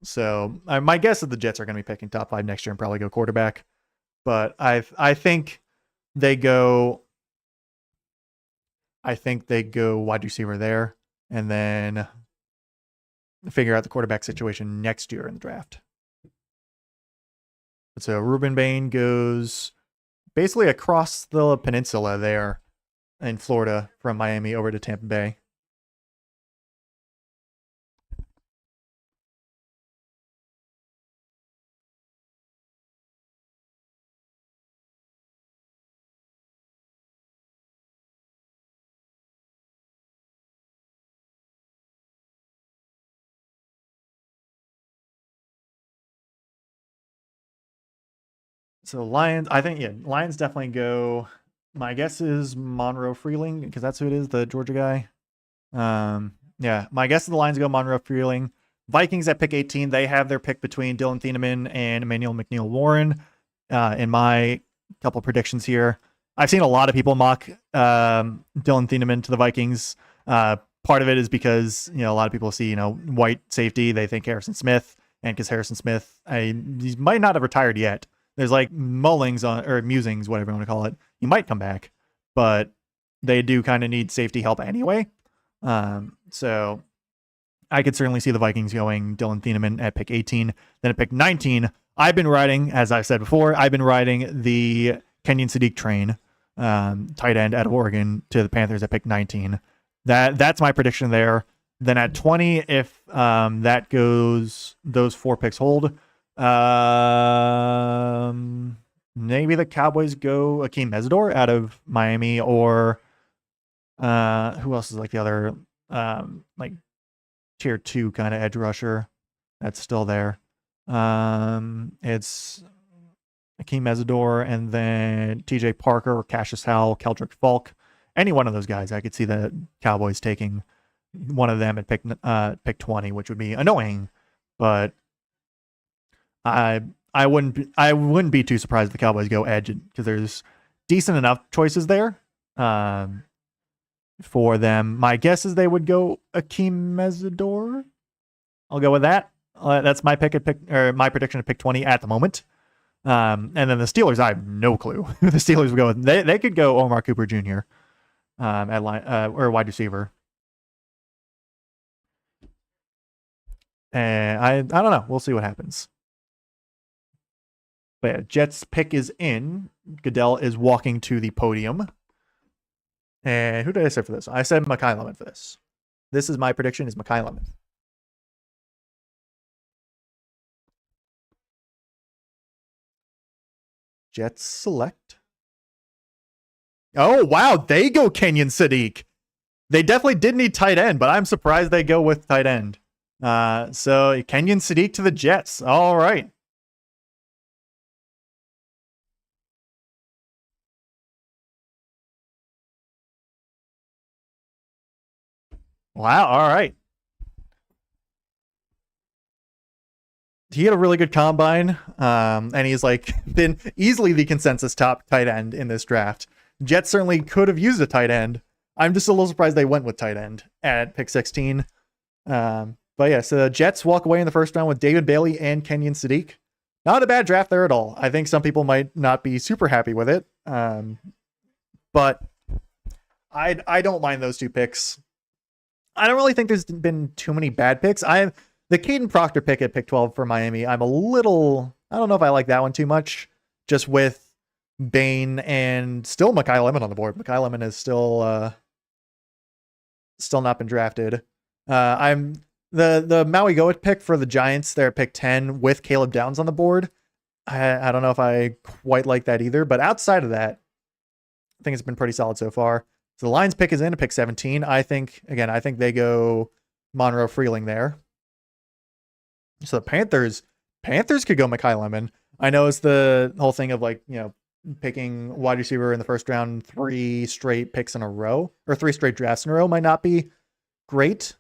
So my guess is the Jets are going to be picking top 5 next year and probably go quarterback. But I think they go wide receiver there and then figure out the quarterback situation next year in the draft. So Ruben Bain goes basically across the peninsula there in Florida from Miami over to Tampa Bay. So Lions, I think, Lions definitely go. My guess is Monroe Freeling because that's who it is, the Georgia guy. Yeah, my guess is the Lions go Monroe Freeling. Vikings at pick 18, they have their pick between Dylan Thieneman and Emmanuel McNeil-Warren. In my couple predictions here, I've seen a lot of people mock Dylan Thieneman to the Vikings. Part of it is because a lot of people see white safety, they think Harrison Smith, and because Harrison Smith, he might not have retired yet. There's like mullings or musings, whatever you want to call it. He might come back, but they do kind of need safety help anyway. So I could certainly see the Vikings going Dylan Thieneman at pick 18. Then at pick 19, I've been riding, as I've said before, the Kenyon Sadiq train, tight end out of Oregon, to the Panthers at pick 19. That's my prediction there. Then at 20, if that goes, those 4 picks hold, maybe the Cowboys go Akeem Mesidor out of Miami, or who else is like the other like tier 2 kind of edge rusher that's still there. It's Akeem Mesidor and then TJ Parker or Cassius Howell, Keldrick Falk. Any one of those guys, I could see the Cowboys taking one of them at pick 20, which would be annoying, but I wouldn't be too surprised if the Cowboys go edge because there's decent enough choices there for them. My guess is they would go Akeem Mesidor. I'll go with that. That's my my prediction at pick 20 at the moment. And then the Steelers, I have no clue who the Steelers would go with. They could go Omar Cooper Jr. At line or wide receiver. And I don't know. We'll see what happens. But yeah, Jets pick is in. Goodell is walking to the podium. And who did I say for this? I said Mekhi Lemon for this. This is my prediction, is Mekhi Lemon. Jets select. Oh, wow. They go Kenyon Sadiq. They definitely did need tight end, but I'm surprised they go with tight end. So Kenyon Sadiq to the Jets. All right. Wow. All right. He had a really good combine, and he's like been easily the consensus top tight end in this draft. Jets certainly could have used a tight end. I'm just a little surprised they went with tight end at pick 16. But yeah, so the Jets walk away in the first round with David Bailey and Kenyon Sadiq. Not a bad draft there at all. I think some people might not be super happy with it, but I don't mind those two picks. I don't really think there's been too many bad picks. The Caden Proctor pick at pick 12 for Miami. I don't know if I like that one too much. Just with Bain and still Mekhi Lemon on the board. Mekhi Lemon is still not been drafted. I'm the Maui Goat pick for the Giants there at pick 10 with Caleb Downs on the board. I don't know if I quite like that either, but outside of that, I think it's been pretty solid so far. So the Lions pick is in at pick 17. I think they go Monroe Freeling there. So the Panthers could go Mekhi Lemon. I know it's the whole thing of like, picking wide receiver in the first round, 3 straight picks in a row or 3 straight drafts in a row might not be great.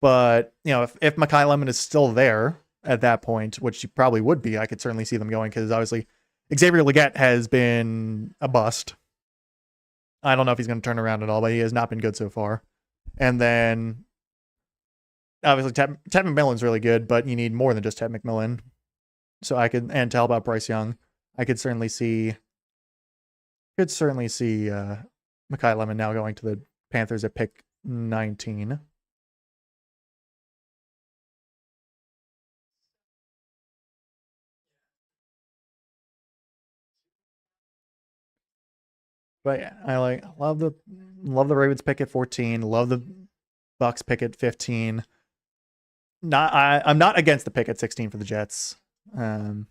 But, if Mekhi Lemon is still there at that point, which he probably would be, I could certainly see them going because obviously Xavier Legette has been a bust. I don't know if he's going to turn around at all, but he has not been good so far. And then obviously Ted McMillan's really good, but you need more than just Ted McMillan. So and to help out Bryce Young, I could certainly see Mekhi Lemon now going to the Panthers at pick 19. But yeah, I love the Ravens pick at 14. Love the Bucks pick at 15. I'm not against the pick at 16 for the Jets. And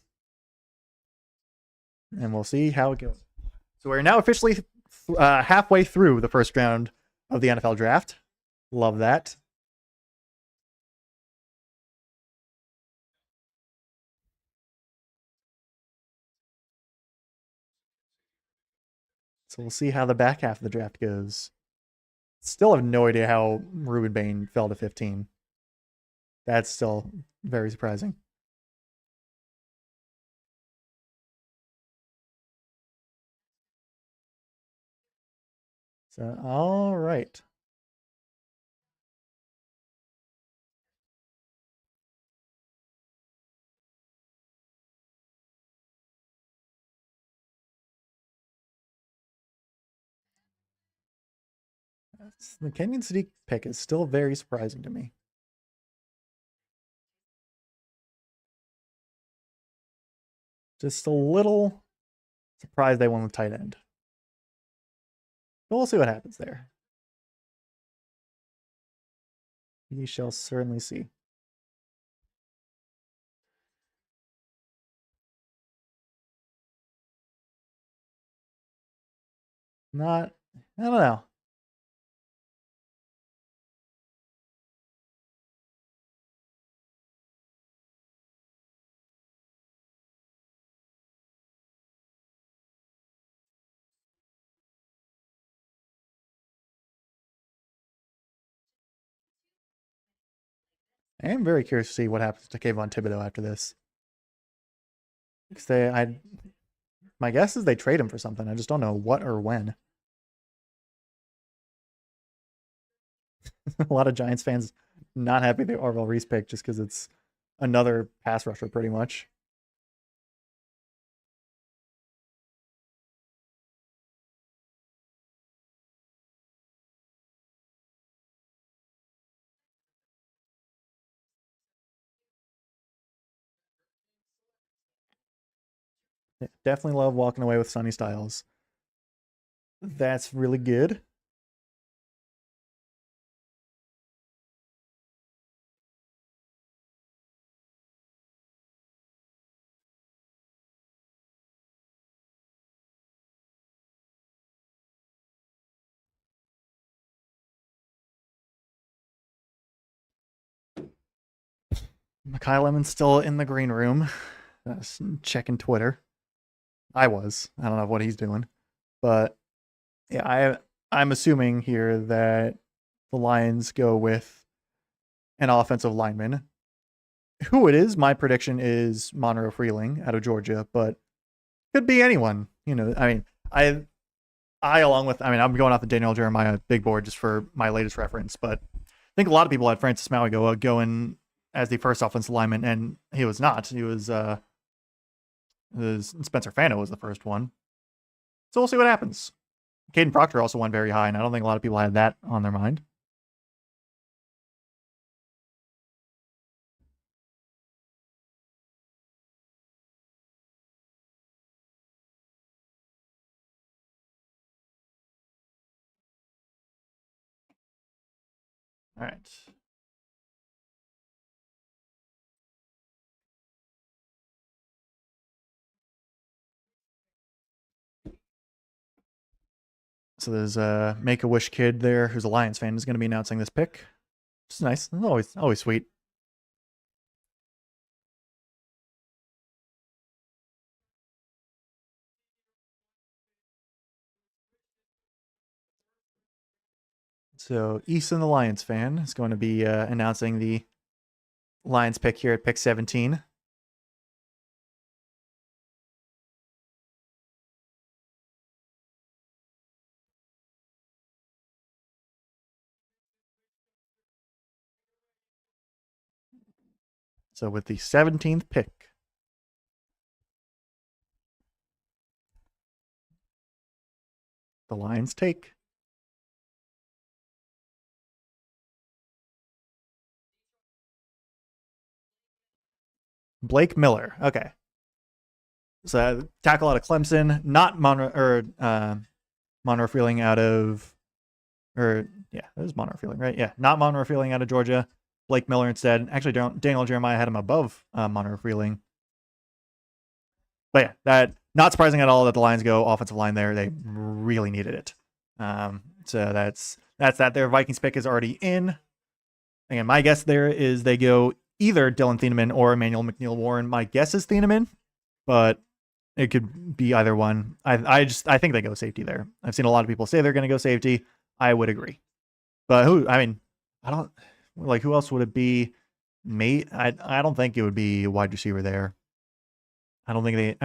we'll see how it goes. So we're now officially halfway through the first round of the NFL draft. Love that. So we'll see how the back half of the draft goes. Still have no idea how Ruben Bain fell to 15. That's still very surprising. So, all right. The Kenyon Sadiq pick is still very surprising to me. Just a little surprised they went with tight end. But we'll see what happens there. We shall certainly see. I don't know. I am very curious to see what happens to Kayvon Thibodeau after this. Because my guess is they trade him for something. I just don't know what or when. A lot of Giants fans not happy the Orville Reese pick just because it's another pass rusher pretty much. Definitely love walking away with Sonny Styles. That's really good. Mekhi Lemon's still in the green room. Checking Twitter. I don't know what he's doing. But yeah, I'm assuming here that the Lions go with an offensive lineman. Who it is, my prediction is Monroe Freeling out of Georgia, but could be anyone. You know, I mean, I along with, I mean, I'm going off the Daniel Jeremiah big board just for my latest reference, but I think a lot of people had Francis Mauigoa going as the first offensive lineman, and he was not. He was Spencer Fano was the first one. So we'll see what happens. Caden Proctor also went very high, and I don't think a lot of people had that on their mind. All right. So there's a Make-A-Wish kid there who's a Lions fan who's going to be announcing this pick. It's nice. It's always sweet. So Easton, the Lions fan, is going to be announcing the Lions pick here at pick 17. So with the 17th pick, the Lions take Blake Miller. Okay. So tackle out of Clemson, not Monroe Freeling out of, it was Monroe Freeling, right? Yeah, not Monroe Freeling out of Georgia. Blake Miller instead. Actually, Daniel Jeremiah had him above Monroe Freeling. But yeah, that not surprising at all that the Lions go offensive line there. They really needed it. So that's that. Their Vikings pick is already in. Again, my guess there is they go either Dylan Thieneman or Emmanuel McNeil-Warren. My guess is Thieneman, but it could be either one. I think they go safety there. I've seen a lot of people say they're going to go safety. I would agree. But who else would it be? I don't think it would be a wide receiver there. I don't think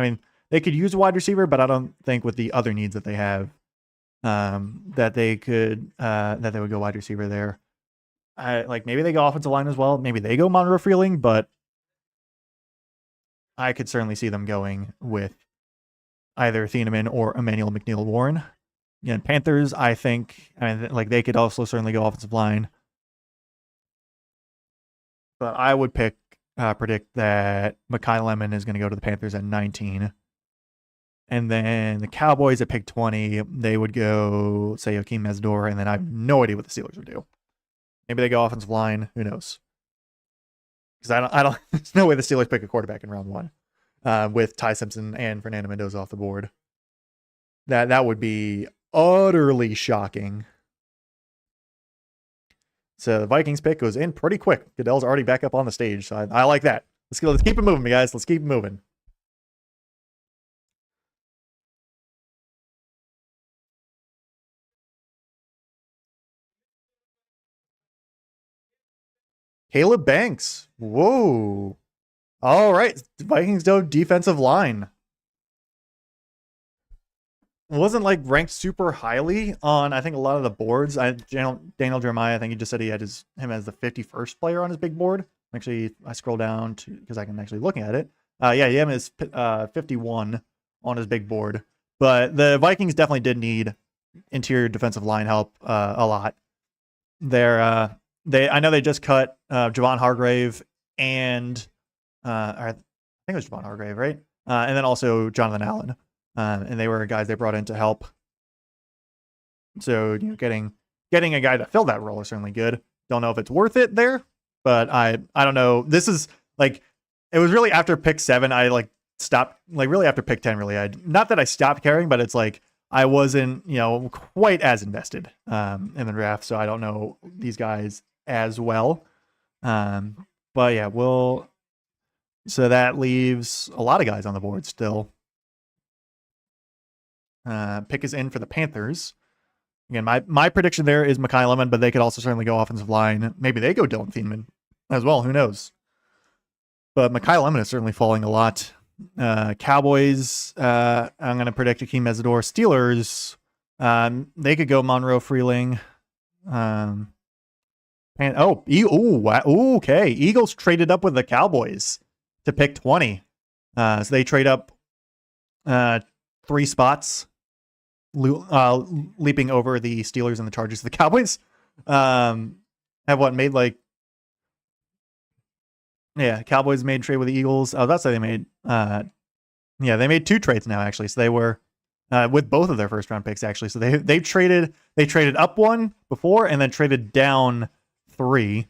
they could use a wide receiver, but I don't think with the other needs that they have, that they would go wide receiver there. Maybe they go offensive line as well. Maybe they go Monroe Freeling, but I could certainly see them going with either Thieneman or Emmanuel McNeil-Warren. Again, Panthers, I think, they could also certainly go offensive line. But I would predict that Mekhi Lemon is going to go to the Panthers at 19. And then the Cowboys at pick 20, they would go, say, Hakeem Mesdor, and then I have no idea what the Steelers would do. Maybe they go offensive line. Who knows? Because I don't. There's no way the Steelers pick a quarterback in round 1 with Ty Simpson and Fernando Mendoza off the board. That would be utterly shocking. So the Vikings pick goes in pretty quick. Goodell's already back up on the stage, so I like that. Let's keep it moving, guys. Let's keep it moving. Caleb Banks. Whoa. All right. Vikings go defensive line. Wasn't ranked super highly on, I think, a lot of the boards. Daniel Jeremiah, I think he just said he had him as the 51st player on his big board. Actually, I scroll down to because I can actually look at it. He had him as 51 on his big board. But the Vikings definitely did need interior defensive line help a lot. I know they just cut Javon Hargrave and I think it was Javon Hargrave, right? And then also Jonathan Allen. And they were guys they brought in to help. So, getting a guy to fill that role is certainly good. Don't know if it's worth it there, but I don't know. This is it was really after pick 7. I stopped really after pick 10. Really, not that I stopped caring, but it's I wasn't quite as invested in the draft, so I don't know these guys as well. But yeah, so that leaves a lot of guys on the board still. Pick is in for the Panthers. Again, my prediction there is Mekhi Lemon, but they could also certainly go offensive line. Maybe they go Dylan Thieneman as well. Who knows? But Mekhi Lemon is certainly falling a lot. Cowboys, I'm going to predict Akeem Mesidor. Steelers, they could go Monroe Freeling. Okay. Eagles traded up with the Cowboys to pick 20. So they trade up 3 spots, leaping over the Steelers and the Chargers. The Cowboys have made Cowboys made trade with the Eagles. Oh, that's how they made. They made 2 trades now actually. So they were with both of their first round picks actually. So they traded up 1 before and then traded down 3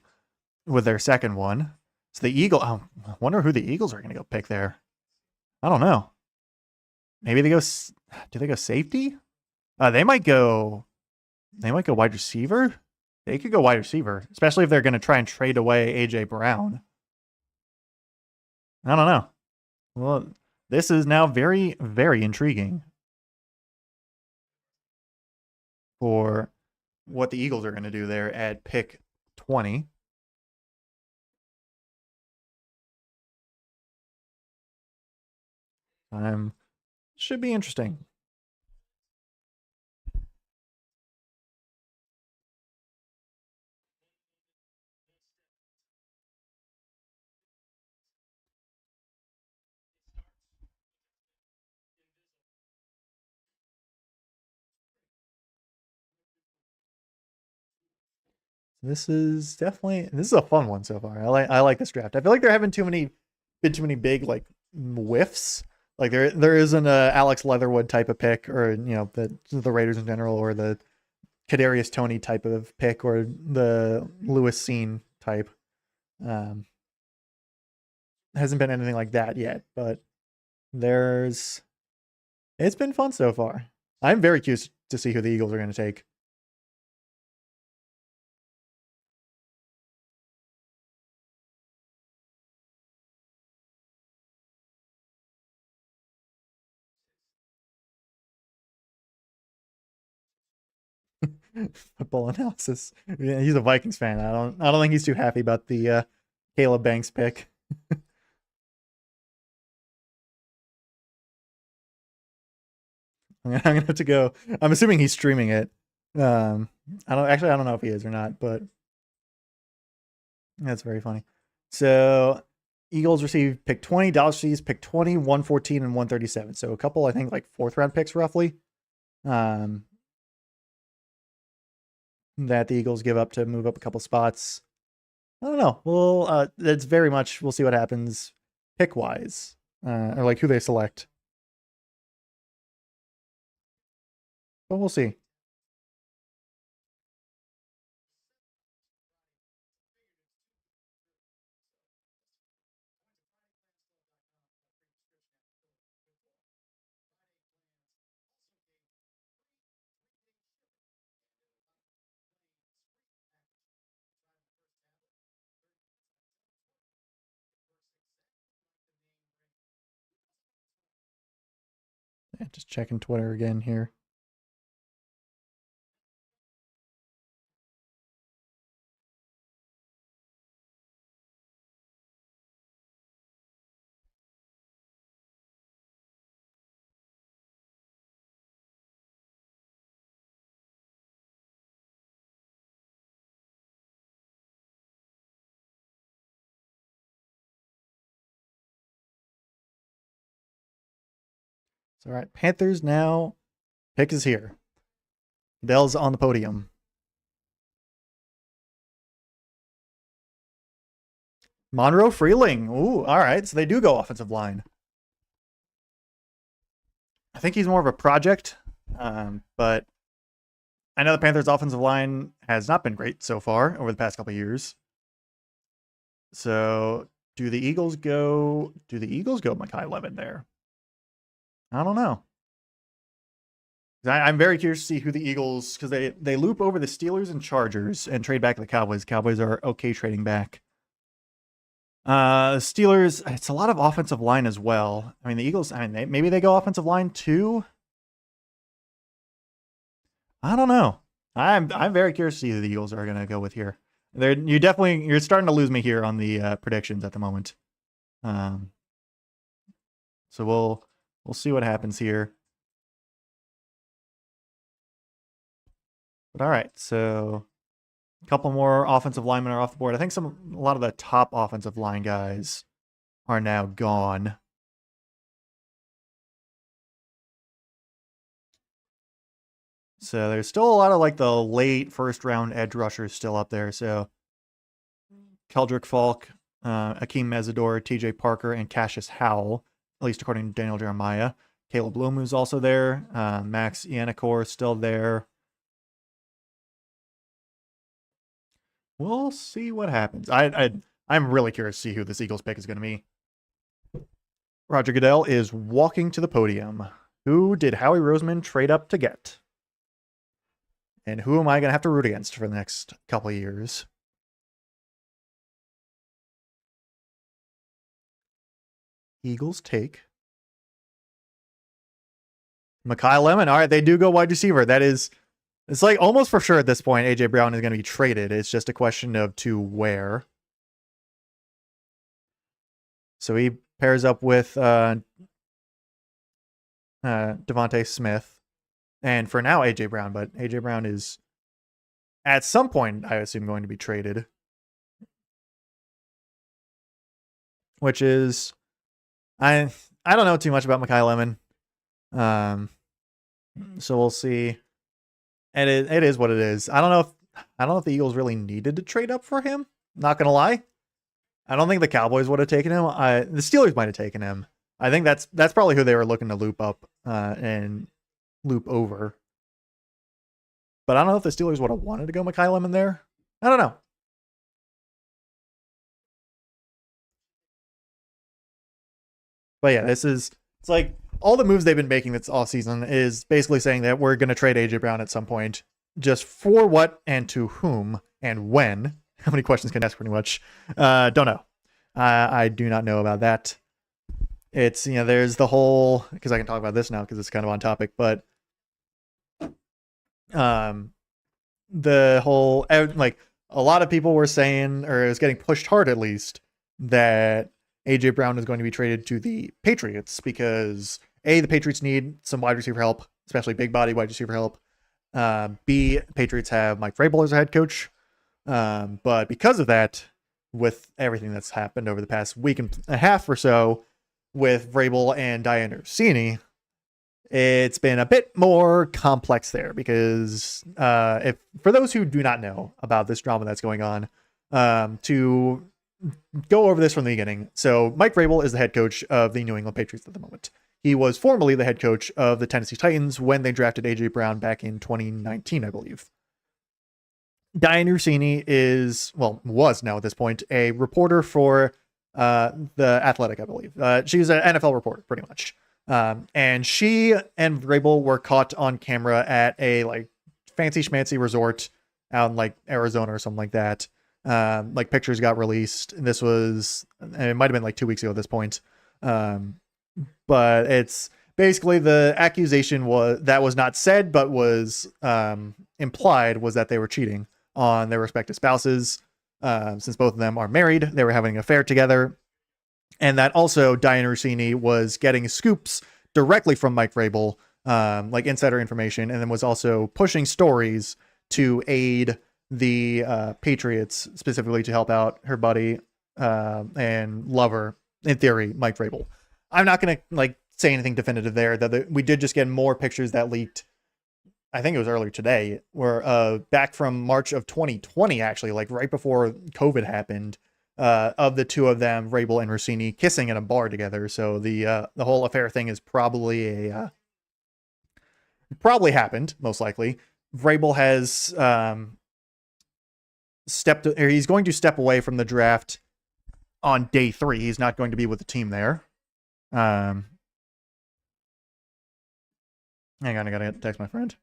with their second one. So the I wonder who the Eagles are going to go pick there. I don't know. Maybe they go. Do they go safety? They might go wide receiver. They could go wide receiver, especially if they're going to try and trade away AJ Brown. I don't know. Well, this is now very, very intriguing for what the Eagles are going to do there at pick 20. Should be interesting. This is a fun one so far. I like this draft. I feel like there haven't been too many big like whiffs. Like there isn't a Alex Leatherwood type of pick, or the Raiders in general, or the Kadarius Toney type of pick, or the Lewis Cine type. Hasn't been anything like that yet, but it's been fun so far. I'm very curious to see who the Eagles are going to take. Football analysis. Yeah, he's a Vikings fan. I don't think he's too happy about the Caleb Banks pick. I'm gonna have to go. I'm assuming he's streaming it. I don't know if he is or not, but that's very funny. So Eagles receive pick 20, Dallas receives pick 20, 114, and 137. So a couple, I think, like 4th round picks roughly. That the Eagles give up to move up a couple spots. I don't know. We'll see what happens pick wise, or like who they select. But we'll see. Yeah, just checking Twitter again here. So, all right, Panthers now. Pick is here. Dell's on the podium. Monroe Freeling. Ooh, all right. So they do go offensive line. I think he's more of a project, but I know the Panthers' offensive line has not been great so far over the past couple of years. So do the Eagles go Mekhi Lemon there? I don't know. I'm very curious to see who the Eagles, because they loop over the Steelers and Chargers and trade back to the Cowboys. Cowboys are okay trading back. Steelers, it's a lot of offensive line as well. I mean, the Eagles, maybe they go offensive line too. I don't know. I'm very curious to see who the Eagles are going to go with here. You're starting to lose me here on the predictions at the moment. Um, so we'll see what happens here. But all right, so a couple more offensive linemen are off the board. I think a lot of the top offensive line guys are now gone. So there's still a lot of like the late first round edge rushers still up there. So Keldrick Falk, Akeem Mesidor, TJ Parker, and Cassius Howell, at least according to Daniel Jeremiah. Caleb Lomu's also there. Max Iannacor still there. We'll see what happens. I'm really curious to see who this Eagles pick is going to be. Roger Goodell is walking to the podium. Who did Howie Roseman trade up to get? And who am I going to have to root against for the next couple of years? Eagles take Mekhi Lemon. All right, they do go wide receiver. It's like almost for sure at this point, AJ Brown is going to be traded. It's just a question of to where. So he pairs up with Devontae Smith. And for now, AJ Brown. But AJ Brown is at some point, I assume, going to be traded. Which is, I don't know too much about Mekhi Lemon. So we'll see. And it is what it is. I don't know if the Eagles really needed to trade up for him. Not gonna lie. I don't think the Cowboys would have taken him. The Steelers might have taken him. I think that's probably who they were looking to loop up and loop over. But I don't know if the Steelers would have wanted to go Mekhi Lemon there. I don't know. But yeah, it's like all the moves they've been making this all season is basically saying that we're going to trade AJ Brown at some point. Just for what and to whom and when. How many questions can I ask pretty much? Don't know. I do not know about that. It's, there's the whole, because I can talk about this now because it's kind of on topic, but the whole, like, a lot of people were saying, or it was getting pushed hard at least, that AJ Brown is going to be traded to the Patriots because A, the Patriots need some wide receiver help, especially big body wide receiver help. B, Patriots have Mike Vrabel as a head coach. But because of that, with everything that's happened over the past week and a half or so with Vrabel and Diane Ursini, it's been a bit more complex there because if for those who do not know about this drama that's going on, to go over this from the beginning. So Mike Vrabel is the head coach of the New England Patriots at the moment. He was formerly the head coach of the Tennessee Titans when they drafted AJ Brown back in 2019, I believe. Diane Ursini was now at this point a reporter for The Athletic, I believe. She's an NFL reporter, pretty much. And she and Vrabel were caught on camera at a like fancy schmancy resort out in like Arizona or something like that. Like pictures got released. And this was, it might have been like 2 weeks ago at this point. But it's basically the accusation was not said, but was implied was that they were cheating on their respective spouses. Since both of them are married, they were having an affair together. And that also Diane Ursini was getting scoops directly from Mike Vrabel, like insider information, and then was also pushing stories to aid the Patriots, specifically to help out her buddy and lover, in theory, Mike Vrabel. I'm not going to like say anything definitive there. We did just get more pictures that leaked. I think it was earlier today, where back from March of 2020, actually, like right before COVID happened, of the two of them, Vrabel and Ursini, kissing in a bar together. So the whole affair thing is probably probably happened, most likely. Vrabel has he's going to step away from the draft on day 3. He's not going to be with the team there. Hang on, I gotta text my friend.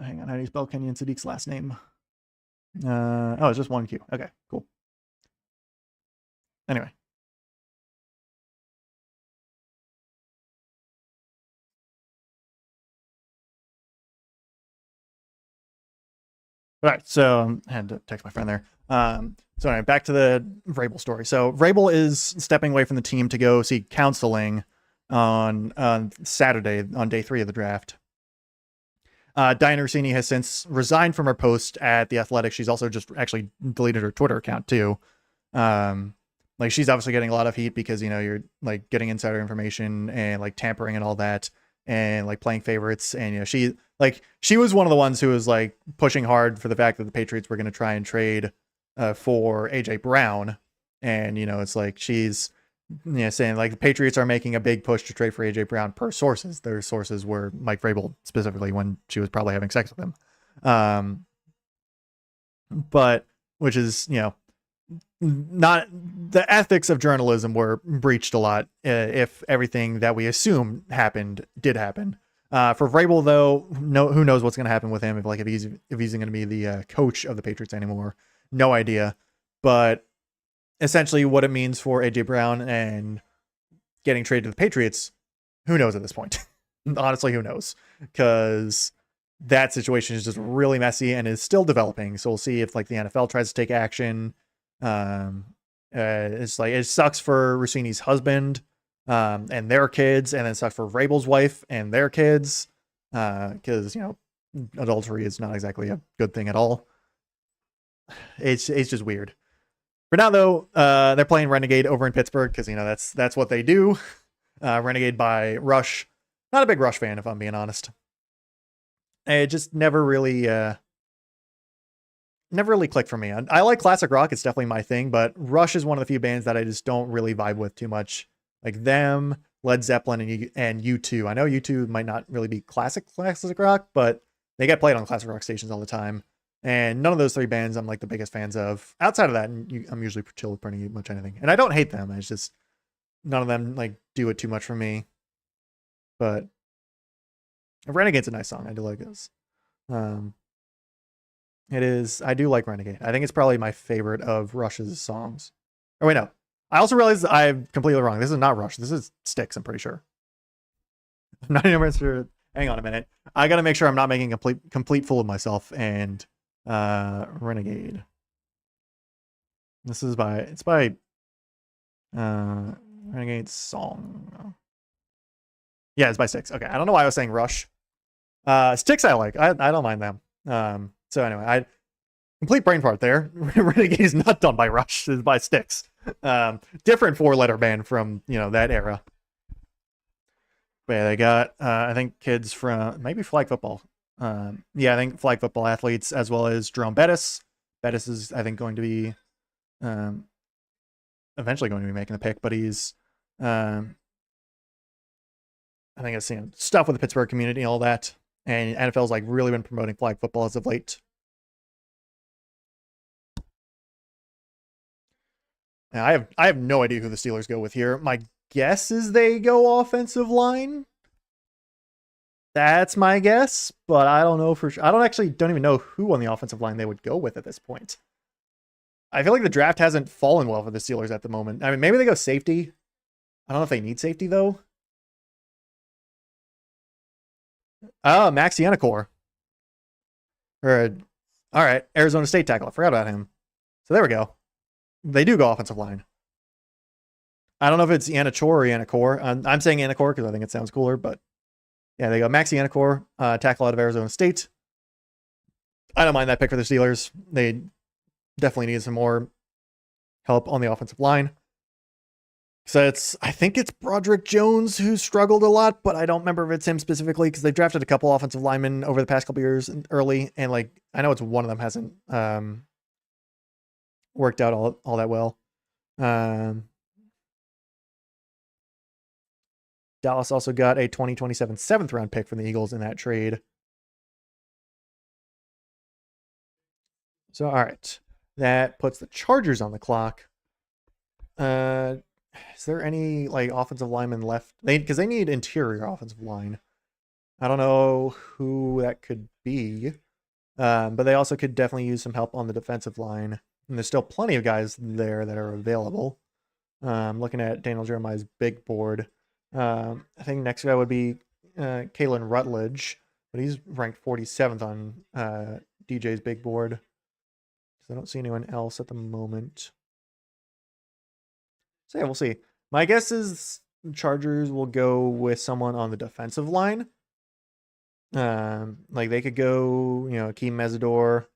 hang on. How do you spell Kenyon Sadiq's last name? Oh, it's just one Q. Okay, cool. Anyway. All right, so I had to text my friend there. So anyway, back to the Vrabel story. So Vrabel is stepping away from the team to go seek counseling on Saturday on day 3 of the draft. Diana Rossini has since resigned from her post at The Athletic. She's also just actually deleted her Twitter account too. Like she's obviously getting a lot of heat because, you know, you're like getting insider information and like tampering and all that and like playing favorites. And, you know, she was one of the ones who was like pushing hard for the fact that the Patriots were going to try and trade for AJ Brown. And, you know, it's like she's, you know, saying like the Patriots are making a big push to trade for AJ Brown per sources. Their sources were Mike Vrabel specifically when she was probably having sex with him. But which is, you know, not the ethics of journalism were breached a lot if everything that we assume happened did happen. For Vrabel though, who knows what's going to happen with him if he's going to be the coach of the Patriots anymore. No idea. But essentially what it means for AJ Brown and getting traded to the Patriots, who knows at this point? Honestly, who knows? Because that situation is just really messy and is still developing. So we'll see if like the NFL tries to take action. It's like, it sucks for Rossini's husband and their kids, and then it sucks for Vrabel's wife and their kids. Because, you know, adultery is not exactly a good thing at all. It's just weird. For now, though, they're playing Renegade over in Pittsburgh because, you know, that's what they do. Renegade by Rush. Not a big Rush fan, if I'm being honest. It just never really clicked for me. I like classic rock. It's definitely my thing, but Rush is one of the few bands that I just don't really vibe with too much. Like them, Led Zeppelin, and U2. I know U2 might not really be classic rock, but they get played on classic rock stations all the time. And none of those 3 bands I'm like the biggest fans of. Outside of that, I'm usually chill with pretty much anything. And I don't hate them. It's just none of them like do it too much for me. But Renegade's a nice song. I do like this. It is. I do like Renegade. I think it's probably my favorite of Rush's songs. Oh wait, no. I also realized I'm completely wrong. This is not Rush. This is Styx, I'm pretty sure. I'm not even sure. Hang on a minute. I got to make sure I'm not making a complete fool of myself and Renegade. This is by Renegade's song. Yeah, it's by Styx. Okay, I don't know why I was saying Rush. Styx I like. I don't mind them. So anyway, complete brain fart there. Renegade is not done by Rush. It's by Styx. Different 4-letter band from, you know, that era. But yeah, they got I think kids from maybe flag football. Yeah, I think flag football athletes as well as Jerome Bettis. Bettis is, I think, going to be eventually going to be making the pick, but he's I think I've seen stuff with the Pittsburgh community and all that. And NFL's like really been promoting flag football as of late. Now, I have no idea who the Steelers go with here. My guess is they go offensive line. That's my guess, but I don't know for sure. I don't even know who on the offensive line they would go with at this point. I feel like the draft hasn't fallen well for the Steelers at the moment. I mean, maybe they go safety. I don't know if they need safety though. Oh, Max Yannicor. All right, Arizona State tackle. I forgot about him. So there we go. They do go offensive line. I don't know if it's Yannichor or Yannicor. I'm saying Yannicor because I think it sounds cooler, but yeah, they go Max Yannicor, tackle out of Arizona State. I don't mind that pick for the Steelers. They definitely need some more help on the offensive line. So I think it's Broderick Jones who struggled a lot, but I don't remember if it's him specifically because they drafted a couple offensive linemen over the past couple years early, and like I know it's one of them hasn't worked out all that well. Dallas also got a 2027 7th round pick from the Eagles in that trade. So all right, that puts the Chargers on the clock. Is there any like offensive linemen left? Because they need interior offensive line. I don't know who that could be, but they also could definitely use some help on the defensive line. And there's still plenty of guys there that are available. Looking at Daniel Jeremiah's big board, I think next guy would be Kalen Rutledge, but he's ranked 47th on DJ's big board. So I don't see anyone else at the moment. So yeah, we'll see. My guess is Chargers will go with someone on the defensive line. Like they could go, Akeem Mesidor,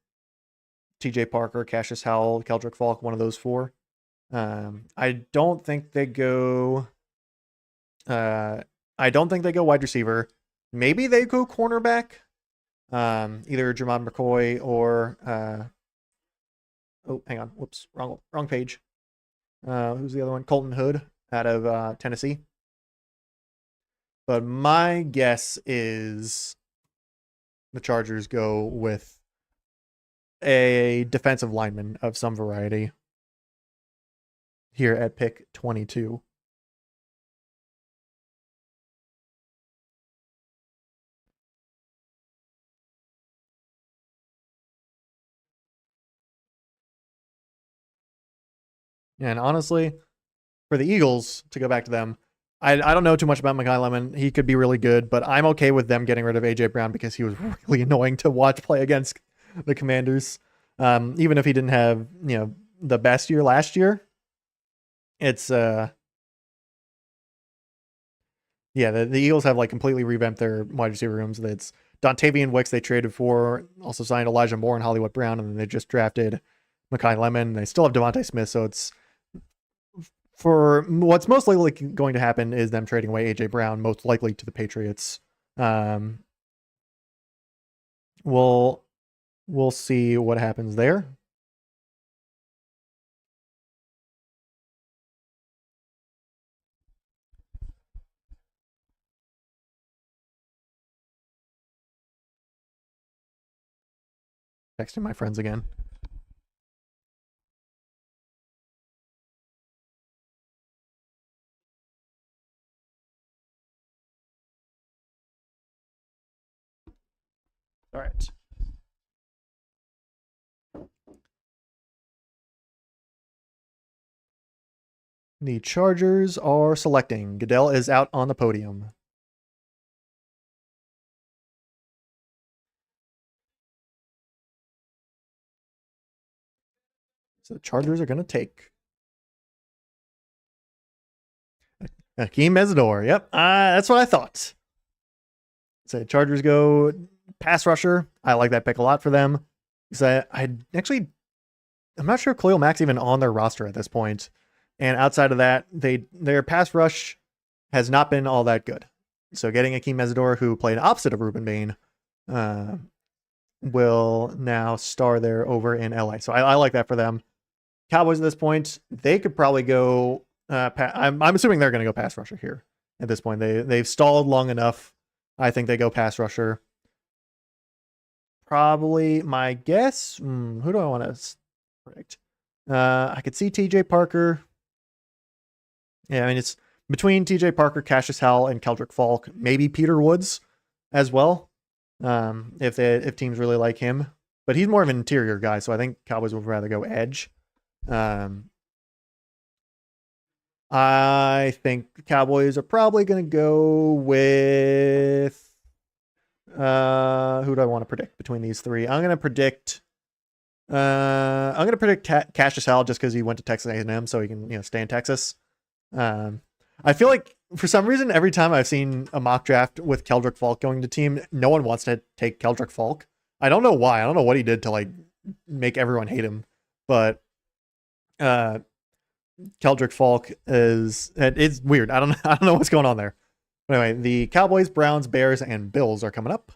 TJ Parker, Cassius Howell, Keldrick Falk, one of those four. I don't think they go. I don't think they go wide receiver. Maybe they go cornerback. Either Jermon McCoy or oh, hang on, whoops, wrong page. Who's the other one? Colton Hood out of Tennessee. But my guess is the Chargers go with a defensive lineman of some variety here at pick 22. And honestly, for the Eagles, to go back to them, I don't know too much about Mekhi Lemon. He could be really good, but I'm okay with them getting rid of AJ Brown because he was really annoying to watch play against the Commanders. Even if he didn't have, the best year last year, it's yeah, the Eagles have like completely revamped their wide receiver rooms. That's Dontavian Wicks they traded for, also signed Elijah Moore and Hollywood Brown, and then they just drafted Mekhi Lemon. They still have Devontae Smith, so it's for what's most likely going to happen is them trading away AJ Brown, most likely to the Patriots. We'll see what happens there. Texting my friends again. All right. The Chargers are selecting. Goodell is out on the podium. So the Chargers are going to take Akeem Mesidor. Yep, that's what I thought. So Chargers go pass rusher. I like that pick a lot for them. Because I'm not sure if Khalil Mack's even on their roster at this point. And outside of that, their pass rush has not been all that good. So getting Akeem Mesidor, who played opposite of Ruben Bain, will now star there over in LA. So I like that for them. Cowboys at this point, they could probably go. I'm assuming they're going to go pass rusher here at this point. They've stalled long enough. I think they go pass rusher. Probably my guess. Who do I want to predict? I could see TJ Parker. Yeah, I mean it's between TJ Parker, Cassius Howell, and Keldrick Falk. Maybe Peter Woods as well. If teams really like him, but he's more of an interior guy, so I think Cowboys would rather go edge. I think the Cowboys are probably going to go with who do I want to predict between these three? I'm going to predict Cassius Howell just because he went to Texas A&M, so he can stay in Texas. I feel like for some reason every time I've seen a mock draft with Keldrick Falk going to team, no one wants to take Keldrick Falk. I don't know why. I don't know what he did to like make everyone hate him, but Keldrick Falk it's weird. I don't know what's going on there. But anyway, the Cowboys, Browns, Bears, and Bills are coming up.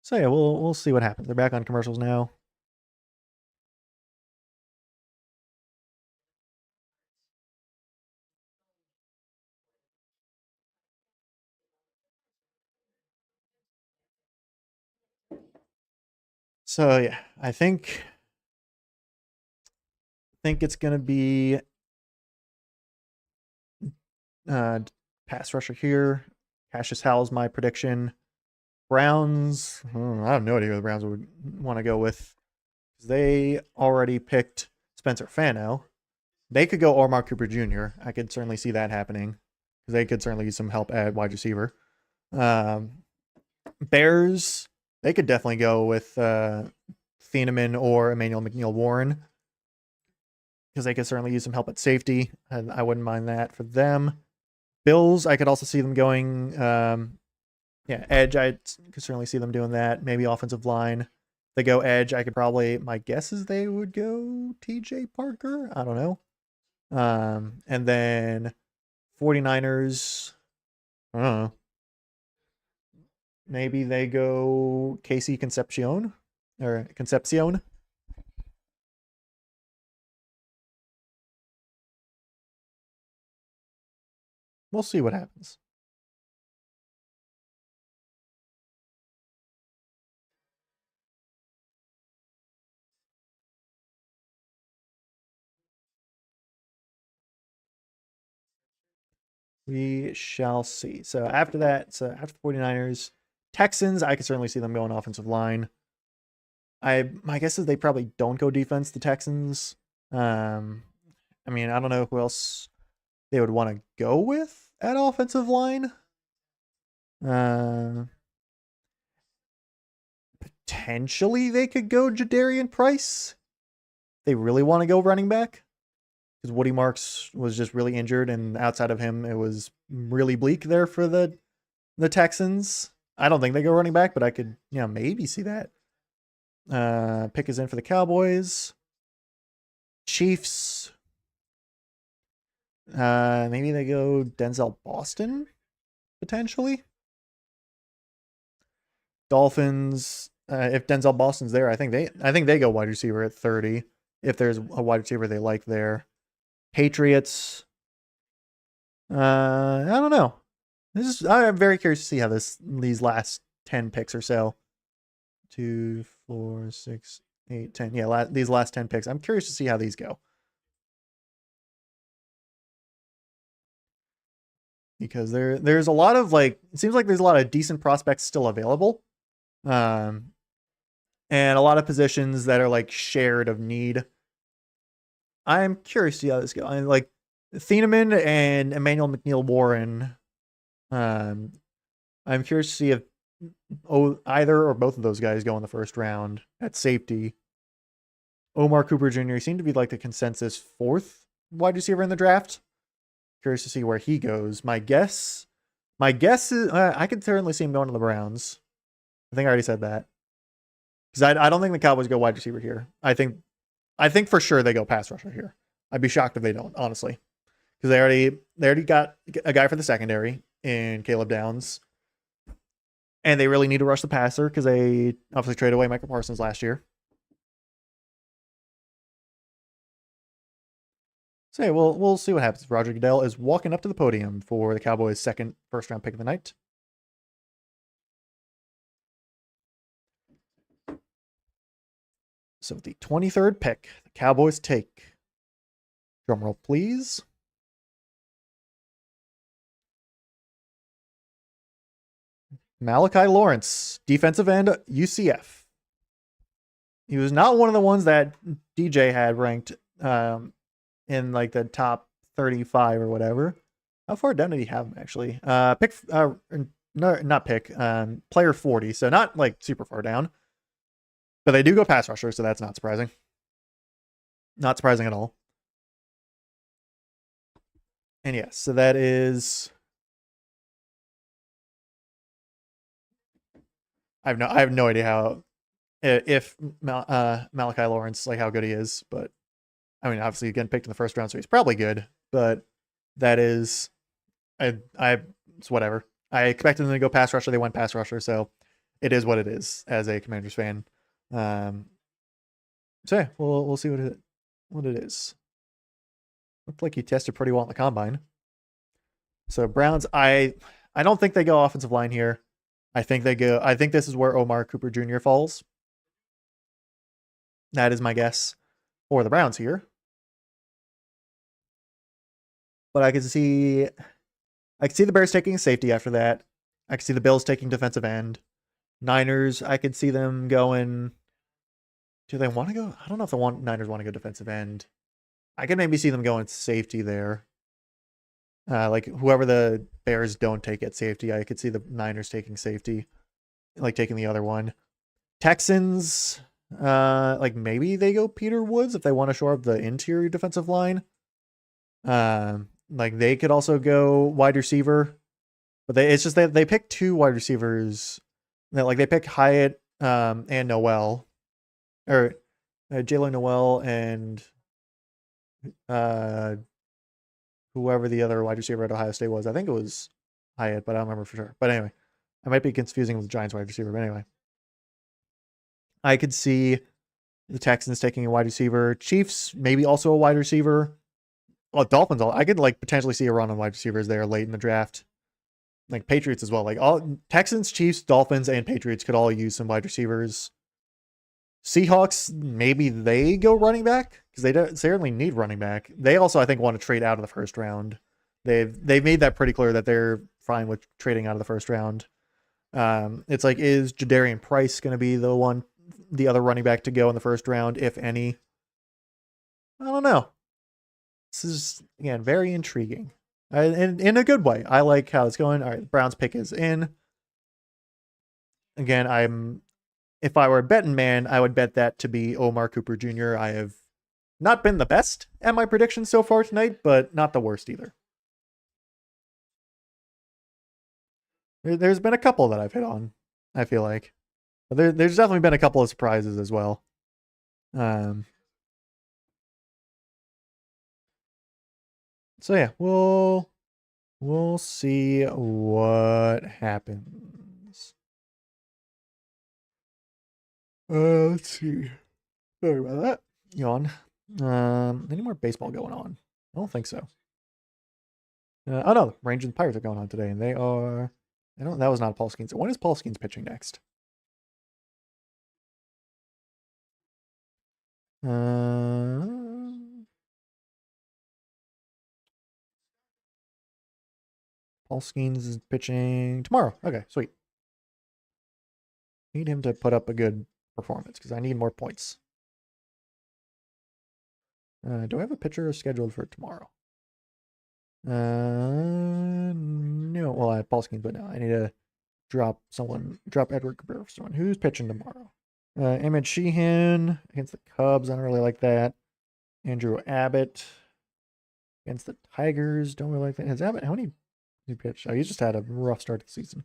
So yeah, we'll see what happens. They're back on commercials now. So yeah, I think it's gonna be pass rusher here. Cassius Howell's my prediction. Browns, I have no idea who the Browns would want to go with. They already picked Spencer Fano. They could go Omar Cooper Jr. I could certainly see that happening because they could certainly use some help at wide receiver. Bears, they could definitely go with Thieneman or Emmanuel McNeil-Warren because they could certainly use some help at safety, and I wouldn't mind that for them. Bills, I could also see them going, edge. I could certainly see them doing that. Maybe offensive line. If they go edge, I could probably, my guess is they would go TJ Parker. I don't know. And then 49ers, I don't know. Maybe they go Casey Concepcion. We'll see what happens. We shall see. So after that, after the 49ers, Texans, I could certainly see them going offensive line. My guess is they probably don't go defense, the Texans. I mean, I don't know who else they would want to go with at offensive line. Potentially they could go Jadarian Price. They really want to go running back because Woody Marks was just really injured, and outside of him, it was really bleak there for the Texans. I don't think they go running back, but I could, maybe see that. Pick is in for the Cowboys. Chiefs. Maybe they go Denzel Boston, potentially. Dolphins. If Denzel Boston's there, I think they go wide receiver at 30. If there's a wide receiver they like there. Patriots. I don't know. I'm very curious to see how these last 10 picks or so. 2, 4, 6, 8, 10. Yeah, these last 10 picks. I'm curious to see how these go. Because there's a lot of it seems like there's a lot of decent prospects still available. And a lot of positions that are shared of need. I'm curious to see how this goes. I mean, Thieneman and Emmanuel McNeil-Warren. I'm curious to see if either or both of those guys go in the first round at safety. Omar Cooper Jr. seemed to be the consensus 4th wide receiver in the draft. Curious to see where he goes. My guess is I could certainly see him going to the Browns. I think I already said that. Because I don't think the Cowboys go wide receiver here. I think for sure they go pass rusher here. I'd be shocked if they don't, honestly. Because they already got a guy for the secondary in Caleb Downs. And they really need to rush the passer because they obviously traded away Michael Parsons last year. So yeah, we'll see what happens. Roger Goodell is walking up to the podium for the Cowboys' second first-round pick of the night. So the 23rd pick, the Cowboys take, drumroll please, Malachi Lawrence, defensive end, UCF. He was not one of the ones that DJ had ranked in the top 35 or whatever. How far down did he have him actually? Player 40, so not super far down. But they do go pass rusher, so that's not surprising. Not surprising at all. And yes, so that is. I have no idea how, if Malachi Lawrence, how good he is, but I mean, obviously getting picked in the first round, so he's probably good. But that is, it's whatever. I expected them to go pass rusher. They went pass rusher, so it is what it is as a Commanders fan. So yeah, we'll see what it is. Looked like he tested pretty well in the combine. So Browns, I don't think they go offensive line here. I think this is where Omar Cooper Jr. falls. That is my guess for the Browns here. But I can see the Bears taking safety after that. I can see the Bills taking defensive end. Niners, I could see them going. Do they want to go? I don't know if the Niners want to go defensive end. I could maybe see them going safety there. Like whoever the Bears don't take at safety, I could see the Niners taking safety, like taking the other one. Texans, like maybe they go Peter Woods if they want to shore up the interior defensive line. Like they could also go wide receiver, but it's just that they pick two wide receivers. Like they pick Hyatt and Noel, or Jalen Noel and whoever the other wide receiver at Ohio State was. I think it was Hyatt, but I don't remember for sure. But anyway, I might be confusing with the Giants wide receiver. But anyway, I could see the Texans taking a wide receiver. Chiefs maybe also a wide receiver. Well, Dolphins, I could like potentially see a run on wide receivers there late in the draft. Like Patriots as well. Like all Texans, Chiefs, Dolphins, and Patriots could all use some wide receivers. Seahawks, maybe they go running back because they don't certainly need running back. They also, I think, want to trade out of the first round. They've made that pretty clear that they're fine with trading out of the first round. It's like, is Jadarian Price going to be the other running back to go in the first round, if any? I don't know. This is again very intriguing, in a good way. I like how it's going. All right, the Browns pick is in. Again, if I were a betting man, I would bet that to be Omar Cooper Jr. I have not been the best at my predictions so far tonight, but not the worst either. There's been a couple that I've hit on, I feel like. But there's definitely been a couple of surprises as well. So yeah, we'll see what happens. Let's see. Sorry about that. Yawn. Any more baseball going on? I don't think so. Oh no, Rangers and Pirates are going on today, and they are. That was not Paul Skeens. When is Paul Skeens pitching next? Paul Skeens is pitching tomorrow. Okay, sweet. Need him to put up a good performance because I need more points. Do I have a pitcher scheduled for tomorrow? No. Well, I have Paul Skeens, but no, I need to drop Edward Cabrera for someone. Who's pitching tomorrow? Emmett Sheehan against the Cubs. I don't really like that. Andrew Abbott against the Tigers. Don't really like that. Has Abbott, how many he pitched? Oh, he just had a rough start to the season.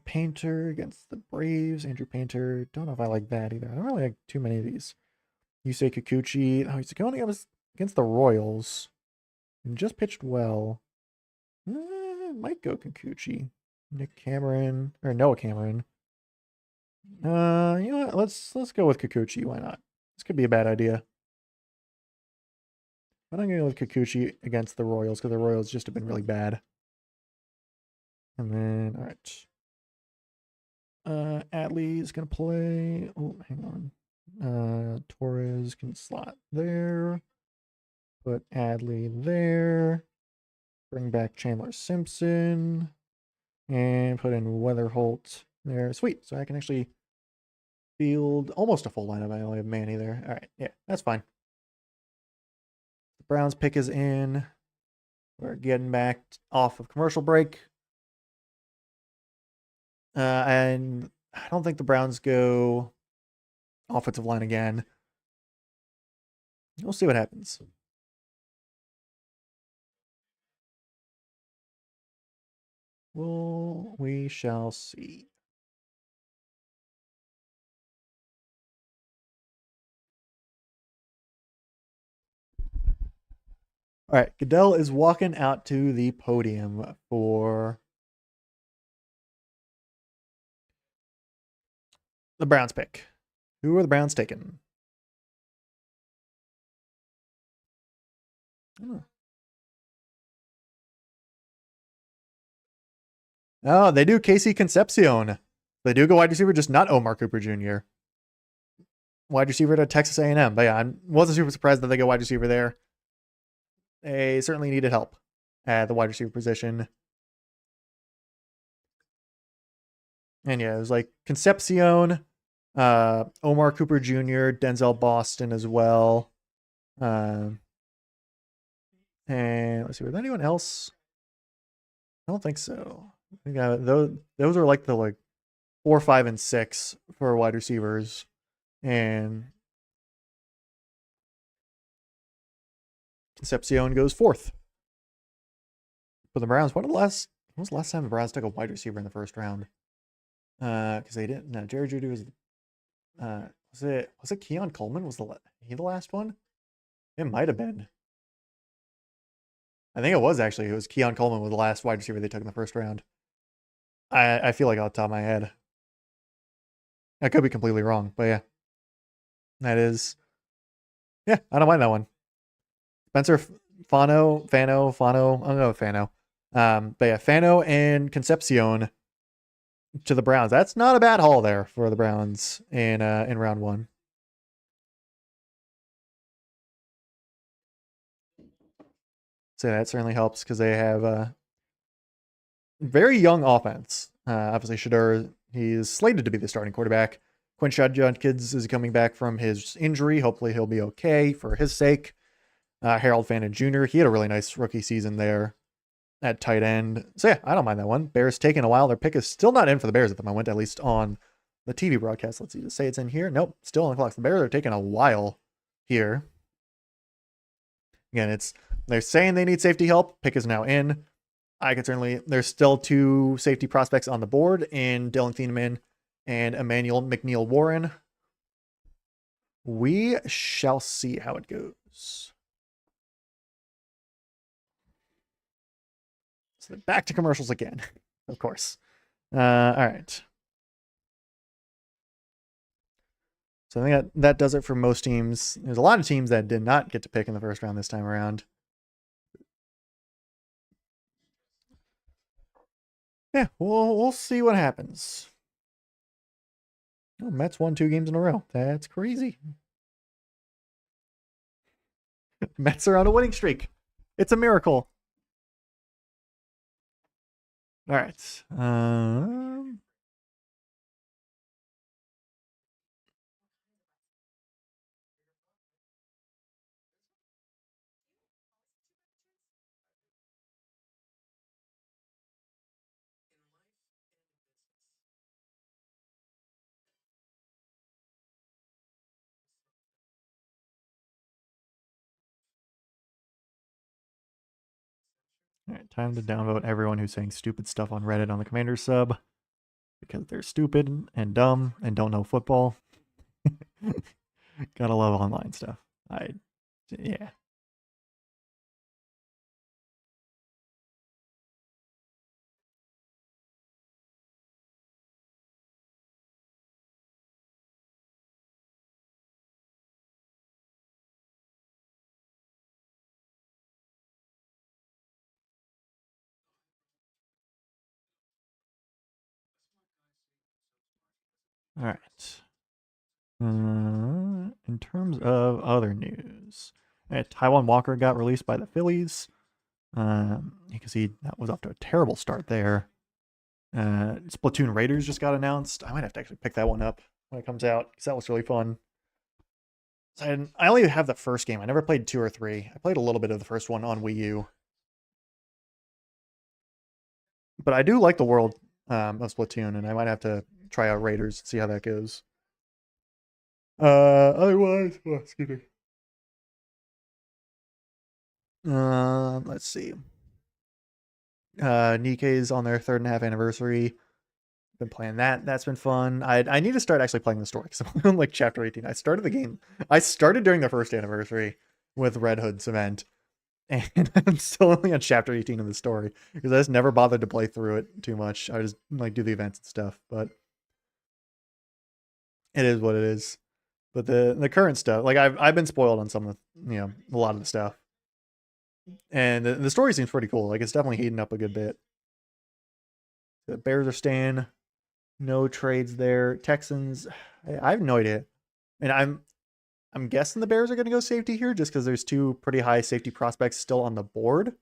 Painter against the Braves. Andrew Painter. Don't know if I like that either. I don't really like too many of these. Yusei Kikuchi. Oh, he's going against the Royals. And just pitched well. Might go Kikuchi. Nick Cameron. Or Noah Cameron. You know what? Let's go with Kikuchi. Why not? This could be a bad idea. But I'm going to go with Kikuchi against the Royals because the Royals just have been really bad. And then, all right. Adley is going to play. Oh, hang on. Torres can slot there. Put Adley there. Bring back Chandler Simpson. And put in Weatherholt there. Sweet. So I can actually field almost a full lineup. I only have Manny there. All right. Yeah, that's fine. The Browns pick is in. We're getting back off of commercial break. And I don't think the Browns go offensive line again. We'll see what happens. We shall see. All right, Goodell is walking out to the podium for the Browns pick. Who are the Browns taking? Oh, they do Casey Concepcion. They do go wide receiver, just not Omar Cooper Jr. wide receiver to Texas A&M. But yeah, I wasn't super surprised that they go wide receiver there. They certainly needed help at the wide receiver position. And yeah, it was like Concepcion, Omar Cooper Jr., Denzel Boston as well. And let's see, was there anyone else? I don't think so. I think those are like the 4, 5, and 6 for wide receivers. And Concepcion goes 4th for the Browns. When was the last time the Browns took a wide receiver in the first round? Because they didn't. No, Jerry Jeudy was. Was it Keon Coleman? Was he the last one? It might have been. I think it was actually. It was Keon Coleman was the last wide receiver they took in the first round. I feel like off the top of my head. I could be completely wrong, but yeah. That is. Yeah, I don't mind that one. Spencer Fano. I don't know Fano. But yeah, Fano and Concepcion to the Browns. That's not a bad haul there for the Browns in round 1. So that certainly helps because they have a very young offense. Obviously, Shedeur, he's slated to be the starting quarterback. Quinshad Judkins is coming back from his injury. Hopefully, he'll be okay for his sake. Harold Fannin Jr., he had a really nice rookie season there at tight end. So yeah, I don't mind that one. Bears taking a while. Their pick is still not in for the Bears at the moment, at least on the TV broadcast. Let's see, to say it's in here. Nope, still on the clock. The Bears are taking a while here. Again, they're saying they need safety help. Pick is now in. There's still 2 safety prospects on the board in Dylan Thieneman and Emmanuel McNeil Warren. We shall see how it goes. So back to commercials again, of course. All right. So I think that does it for most teams. There's a lot of teams that did not get to pick in the first round this time around. Yeah, we'll see what happens. Oh, Mets won 2 games in a row. That's crazy. Mets are on a winning streak. It's a miracle. All right. All right, time to downvote everyone who's saying stupid stuff on Reddit on the Commander sub because they're stupid and dumb and don't know football. Gotta love online stuff. Yeah. All right. In terms of other news, Taiwan Walker got released by the Phillies. You can see that was off to a terrible start there. Splatoon Raiders just got announced. I might have to actually pick that one up when it comes out because that looks really fun. I only have the first game. I never played 2 or 3. I played a little bit of the first one on Wii U. But I do like the world of Splatoon, and I might have to try out Raiders and see how that goes. Otherwise, excuse me. Let's see. Nikkei's on their 3.5 anniversary. Been playing that. That's been fun. I need to start actually playing the story because I'm on like chapter 18. I started the game. I started during the first anniversary with Red Hood's event, and I'm still only on chapter 18 of the story because I just never bothered to play through it too much. I just like do the events and stuff, but it is what it is. But the current stuff, like I've been spoiled on some of the, a lot of the stuff, and the story seems pretty cool. Like it's definitely heating up a good bit. The Bears are staying. No trades there. Texans, I have no idea. And I'm guessing the Bears are going to go safety here just because there's two pretty high safety prospects still on the board.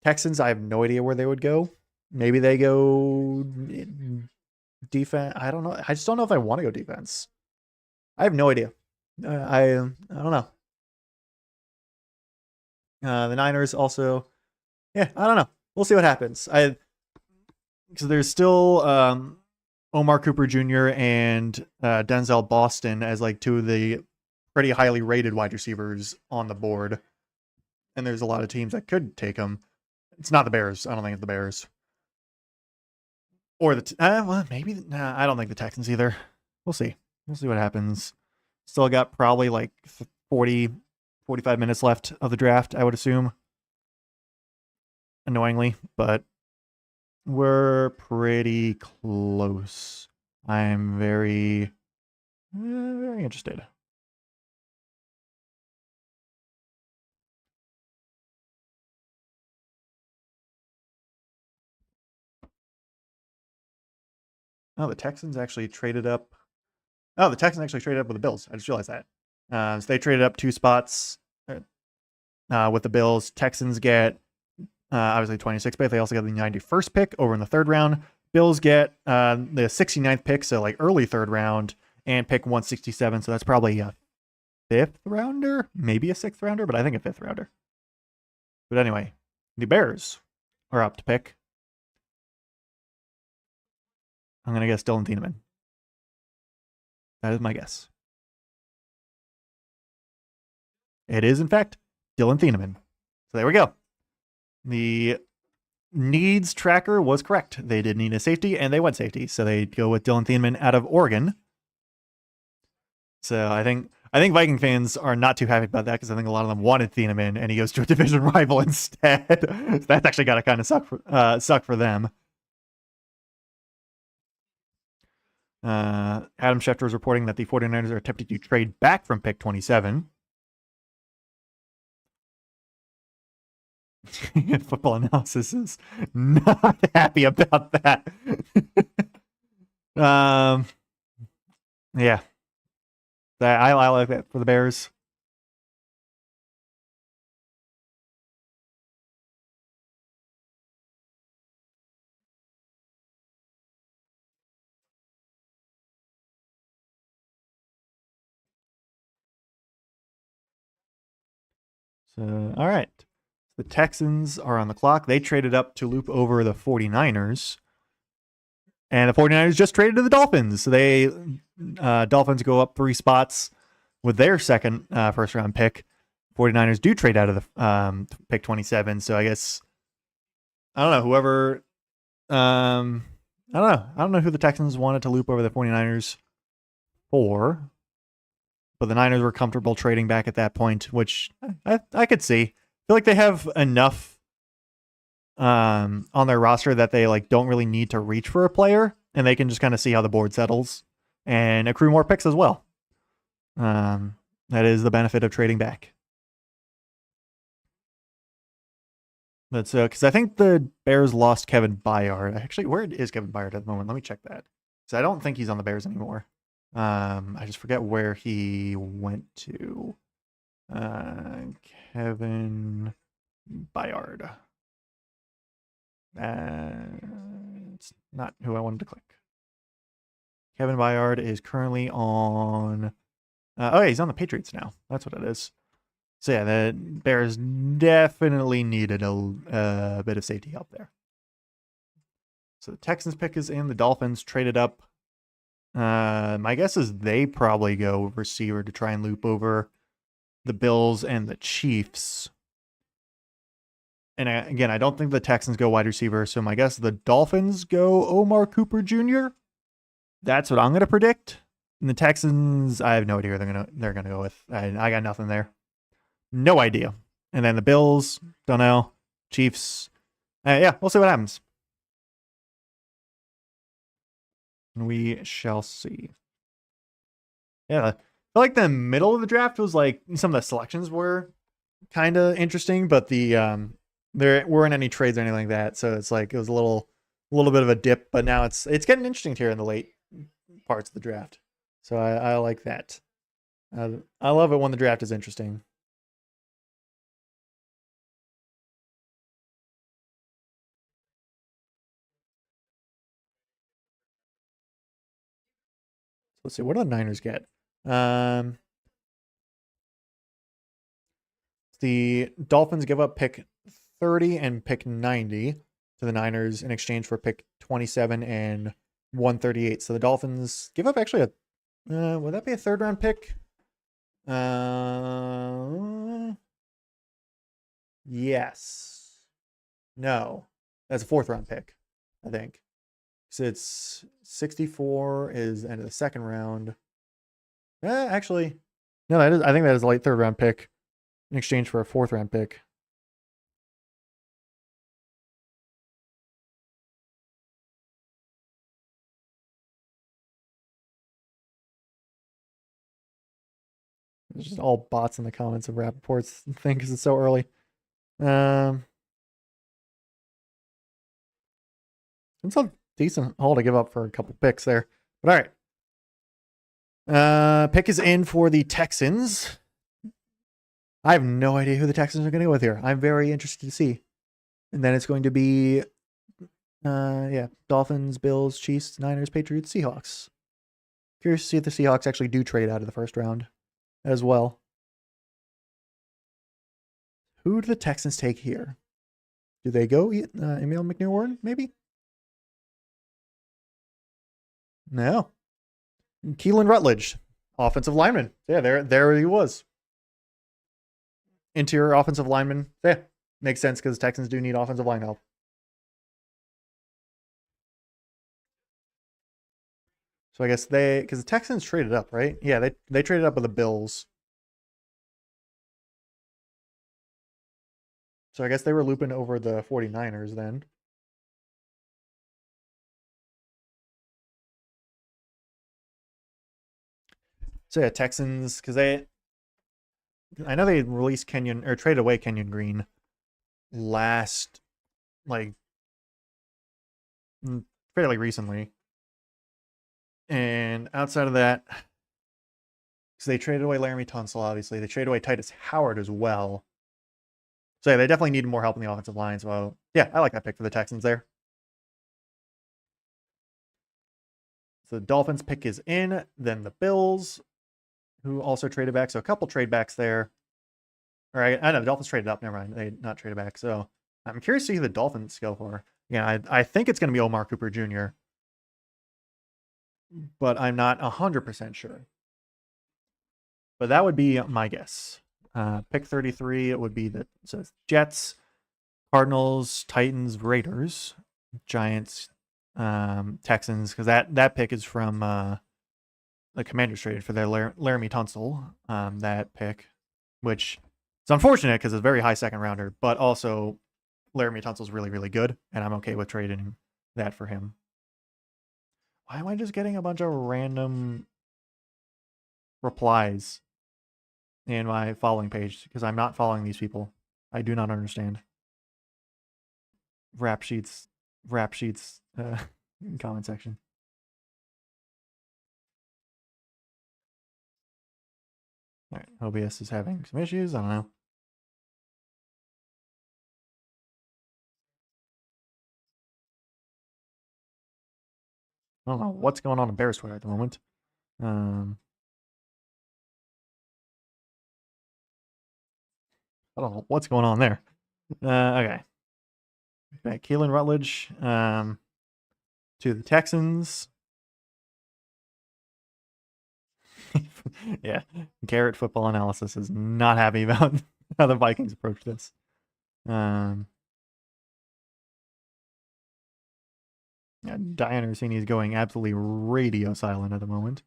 Texans, I have no idea where they would go. Maybe they go defense. I don't know. I just don't know if I want to go defense. I have no idea. I don't know. The Niners also, yeah, I don't know. We'll see what happens. Because there's still Omar Cooper Jr. and Denzel Boston as like two of the pretty highly rated wide receivers on the board, and there's a lot of teams that could take them. It's not the Bears. I don't think it's the Bears. Or well, maybe. Nah, I don't think the Texans either. We'll see. We'll see what happens. Still got probably like 40, 45 minutes left of the draft, I would assume. Annoyingly, but we're pretty close. I'm very, very interested. Oh, the Texans actually traded up. Oh, the Texans actually traded up with the Bills. I just realized that. So they traded up 2 spots with the Bills. Texans get obviously 26th pick. They also get the 91st pick over in the 3rd round. Bills get the 69th pick, so like early 3rd round, and pick 167. So that's probably a 5th rounder, maybe a 6th rounder, but I think a 5th rounder. But anyway, the Bears are up to pick. I'm going to guess Dylan Thieneman. That is my guess. It is, in fact, Dylan Thieneman. So there we go. The needs tracker was correct. They did need a safety, and they went safety. So they go with Dylan Thieneman out of Oregon. So I think Viking fans are not too happy about that because I think a lot of them wanted Thieneman, and he goes to a division rival instead. So that's actually got to kind of suck for them. Adam Schefter is reporting that the 49ers are attempting to trade back from pick 27. Football Analysis is not happy about that. Yeah. I like that for the Bears. So, all right. The Texans are on the clock. They traded up to loop over the 49ers. And the 49ers just traded to the Dolphins. So they Dolphins go up 3 spots with their second first round pick. 49ers do trade out of the pick 27. So I guess I don't know, whoever I don't know who the Texans wanted to loop over the 49ers for. But the Niners were comfortable trading back at that point, which I could see. I feel like they have enough on their roster that they like don't really need to reach for a player, and they can just kind of see how the board settles and accrue more picks as well. That is the benefit of trading back. But because I think the Bears lost Kevin Byard. Actually, where is Kevin Byard at the moment? Let me check that. Because I don't think he's on the Bears anymore. I just forget where he went to. Kevin Byard. It's not who I wanted to click. Kevin Byard is currently on. Oh, yeah, he's on the Patriots now. That's what it is. So yeah, the Bears definitely needed a bit of safety help there. So the Texans pick is in. The Dolphins traded up. My guess is they probably go receiver to try and loop over the Bills and the Chiefs. And again, I don't think the Texans go wide receiver, so my guess is the Dolphins go Omar Cooper Jr. That's what I'm going to predict. And the Texans, I have no idea who they're gonna go with. I got nothing there. No idea. And then the Bills, don't know. Chiefs, yeah, we'll see what happens. We shall see. Yeah, I feel like the middle of the draft was like some of the selections were kind of interesting, but there weren't any trades or anything like that. So it's like it was a little bit of a dip, but now it's getting interesting here in the late parts of the draft. So I like that. I love it when the draft is interesting. Let's see, what do the Niners get? Um, the Dolphins give up pick 30 and pick 90 to the Niners in exchange for pick 27 and 138. So the Dolphins give up actually a would that be a third round pick? Yes. No. That's a fourth round pick, I think. So it's 64 is the end of the second round. Actually, no, that is. I think that is a late third round pick in exchange for a fourth round pick. It's just all bots in the comments of Rappaport's thing because it's so early. It's a decent haul to give up for a couple picks there. But all right. Pick is in for the Texans. I have no idea who the Texans are going to go with here. I'm very interested to see. And then it's going to be, Dolphins, Bills, Chiefs, Niners, Patriots, Seahawks. Curious to see if the Seahawks actually do trade out of the first round as well. Who do the Texans take here? Do they go Emil McNeil-Warren, maybe? No. Keelan Rutledge, offensive lineman. Yeah, there he was. Interior offensive lineman. Yeah, makes sense because Texans do need offensive line help. So I guess because the Texans traded up, right? Yeah, they traded up with the Bills. So I guess they were looping over the 49ers then. So yeah, Texans, because I know they released Kenyon or traded away Kenyon Green last, like, fairly recently. And outside of that, because they traded away Laramie Tunsil, obviously. They traded away Titus Howard as well. So yeah, they definitely needed more help in the offensive line. So yeah, I like that pick for the Texans there. So the Dolphins pick is in, then the Bills, who also traded back. So a couple trade backs there. Or I know the Dolphins traded up. Never mind, they not traded back. So I'm curious to see who the Dolphins go for. Yeah, I think it's going to be Omar Cooper Jr., but I'm not 100% sure. But that would be my guess. Pick 33, it would be the Jets, Cardinals, Titans, Raiders, Giants, Texans, because that pick is from the Commanders traded for their Laramie Tunsil, that pick, which it's unfortunate because it's a very high second rounder, but also Laramie Tunsil's really, really good, and I'm okay with trading that for him. Why am I just getting a bunch of random replies in my following page? Because I'm not following these people. I do not understand. Rap sheets, comment section. All right, OBS is having some issues. I don't know. I don't know what's going on in Bears Twitter at the moment. I don't know what's going on there. Okay. Back Keelan Rutledge to the Texans. Yeah. Garrett Football Analysis is not happy about how the Vikings approach this. Yeah, Diane Orsini is going absolutely radio silent at the moment.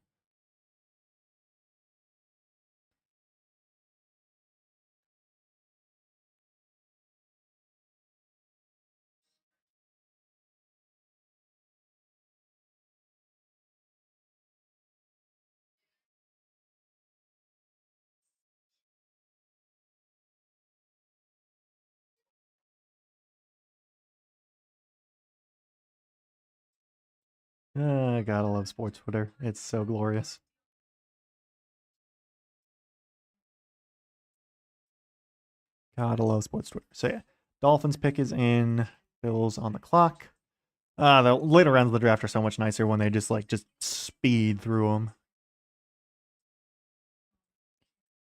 Gotta love sports Twitter. It's so glorious. Gotta love sports Twitter. So yeah, Dolphins pick is in. Bills on the clock. The later rounds of the draft are so much nicer when they just speed through them.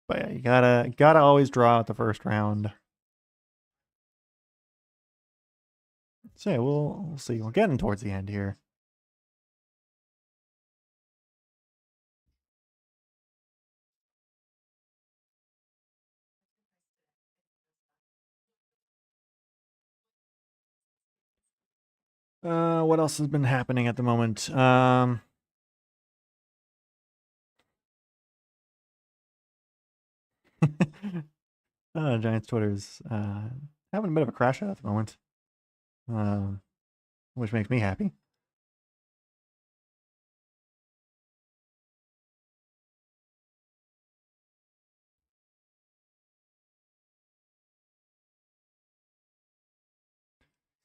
But yeah, you gotta always draw out the first round. So yeah, we'll see. We're getting towards the end here. What else has been happening at the moment? Giants Twitter's having a bit of a crash out at the moment, which makes me happy.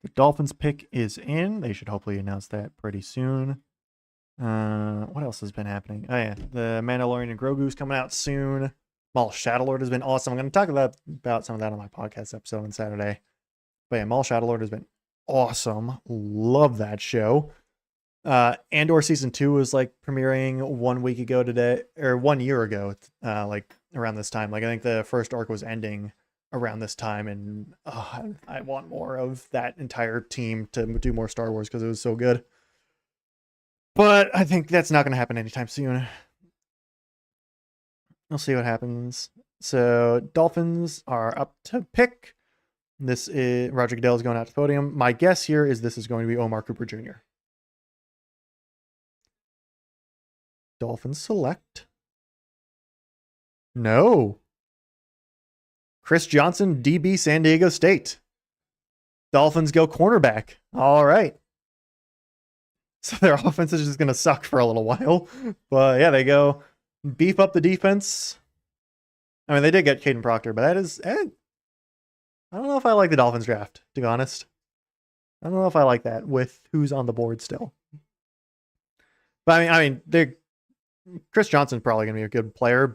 The Dolphins pick is in. They should hopefully announce that pretty soon. What else has been happening? Oh yeah, the Mandalorian and Grogu's coming out soon. Maul Shadowlord has been awesome. I'm going to talk about some of that on my podcast episode on Saturday. But yeah, Maul Shadowlord has been awesome. Love that show. Andor season 2 was like premiering 1 week ago today, or 1 year ago, like around this time. Like I think the first arc was ending around this time, and I want more of that entire team to do more Star Wars because it was so good. But I think that's not going to happen anytime soon. We'll see what happens. So Dolphins are up to pick. This is Roger Goodell is going out to the podium. My guess here is this is going to be Omar Cooper Jr. Dolphins select. No. Chris Johnson, DB, San Diego State. Dolphins go cornerback. All right. So their offense is just going to suck for a little while. But yeah, they go beef up the defense. I mean, they did get Caden Proctor, but that is... I don't know if I like the Dolphins draft, to be honest. I don't know if I like that with who's on the board still. But I mean, Chris Johnson's probably going to be a good player,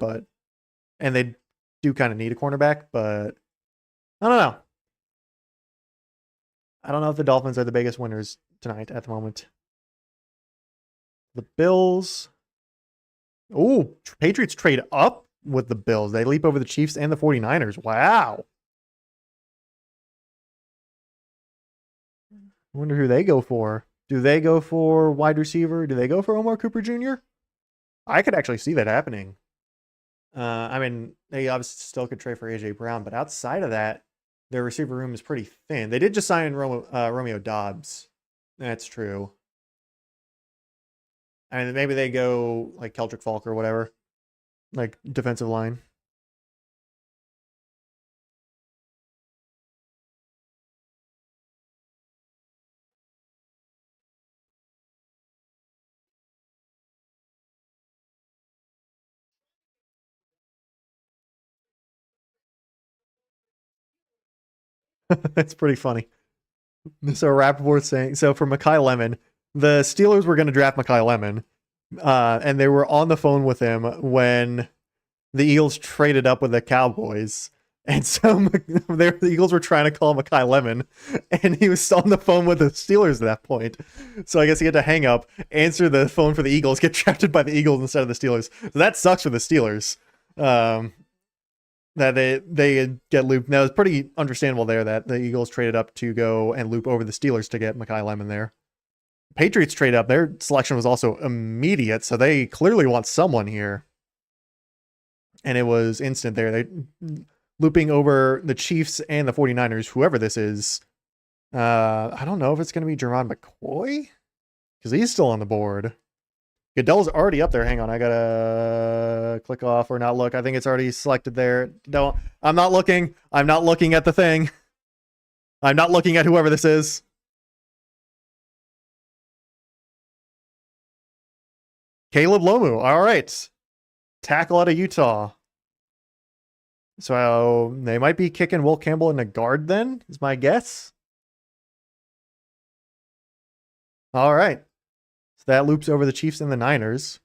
and they do kind of need a cornerback, but I don't know. I don't know if the Dolphins are the biggest winners tonight at the moment. The Bills. Oh, Patriots trade up with the Bills. They leap over the Chiefs and the 49ers. Wow. I wonder who they go for. Do they go for wide receiver? Do they go for Omar Cooper Jr.? I could actually see that happening. I mean, they obviously still could trade for AJ Brown, but outside of that, their receiver room is pretty thin. They did just sign Romeo Dobbs. That's true. I mean, maybe they go like Keldrick Falk or whatever, like defensive line. That's pretty funny. So Rappaport's saying, so for Mekhi Lemon, the Steelers were going to draft Mekhi Lemon, and they were on the phone with him when the Eagles traded up with the Cowboys. And so the Eagles were trying to call Mekhi Lemon, and he was on the phone with the Steelers at that point. So I guess he had to hang up, answer the phone for the Eagles, get drafted by the Eagles instead of the Steelers. So that sucks for the Steelers. That they get looped. Now it's pretty understandable there that the Eagles traded up to go and loop over the Steelers to get Mekhi Lemon there. Patriots trade up. Their selection was also immediate, so they clearly want someone here. And it was instant there. They looping over the Chiefs and the 49ers, whoever this is. I don't know if it's going to be Jerron McCoy, because he's still on the board. Goodell's already up there. Hang on, I gotta click off or not look. I think it's already selected there. No, I'm not looking. I'm not looking at the thing. I'm not looking at whoever this is. Caleb Lomu. All right. Tackle out of Utah. So they might be kicking Will Campbell in a guard then, is my guess. All right. So that loops over the Chiefs and the Niners.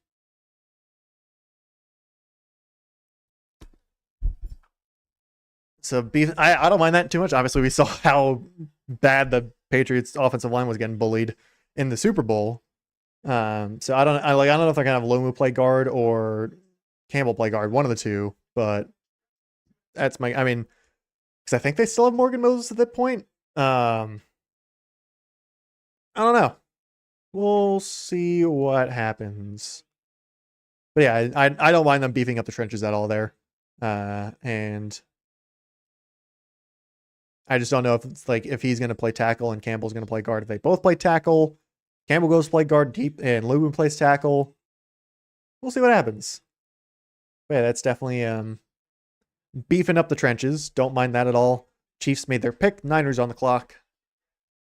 So I don't mind that too much. Obviously, we saw how bad the Patriots offensive line was getting bullied in the Super Bowl. So I don't know if they're gonna have Lomu play guard or Campbell play guard, one of the two. But that's I mean, because I think they still have Morgan Moses at that point. I don't know. We'll see what happens. But yeah, I don't mind them beefing up the trenches at all there. And I just don't know if it's like if he's going to play tackle and Campbell's going to play guard. If they both play tackle, Campbell goes play guard deep and Lubin plays tackle. We'll see what happens. But yeah, that's definitely beefing up the trenches. Don't mind that at all. Chiefs made their pick. Niners on the clock.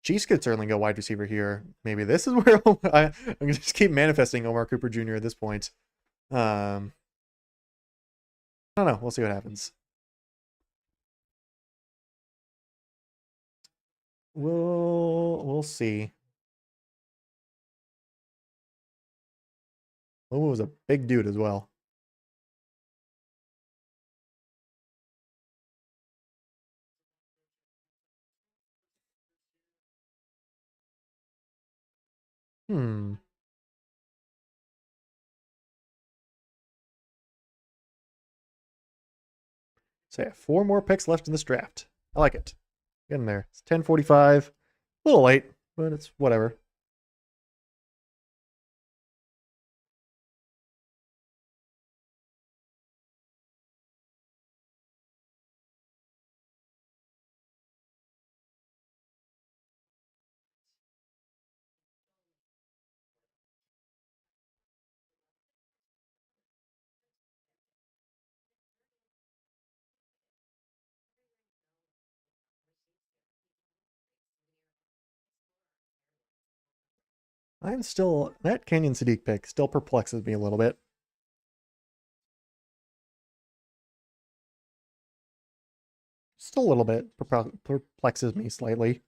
Chiefs could certainly go wide receiver here. Maybe this is where I'm going to just keep manifesting Omar Cooper Jr. at this point. I don't know. We'll see what happens. We'll see. Lomu was a big dude as well. So yeah, 4 more picks left in this draft. I like it. Getting there. It's 10:45. A little late, but it's whatever. I'm still that Canyon Sadiq pick still perplexes me a little bit. Still a little bit perplexes me slightly.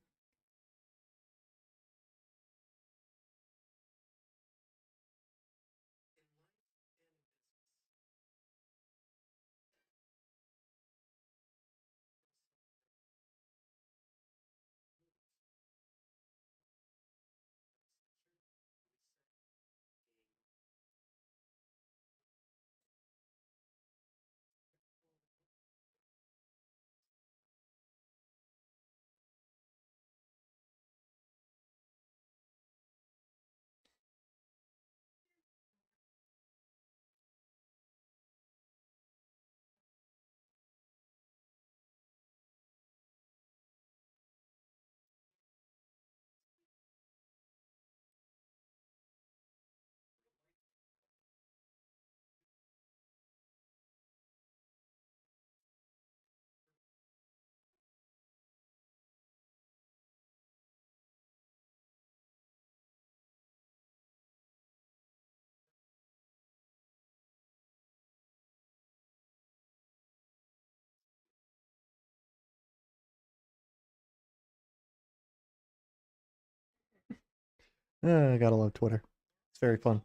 I gotta love Twitter. It's very fun.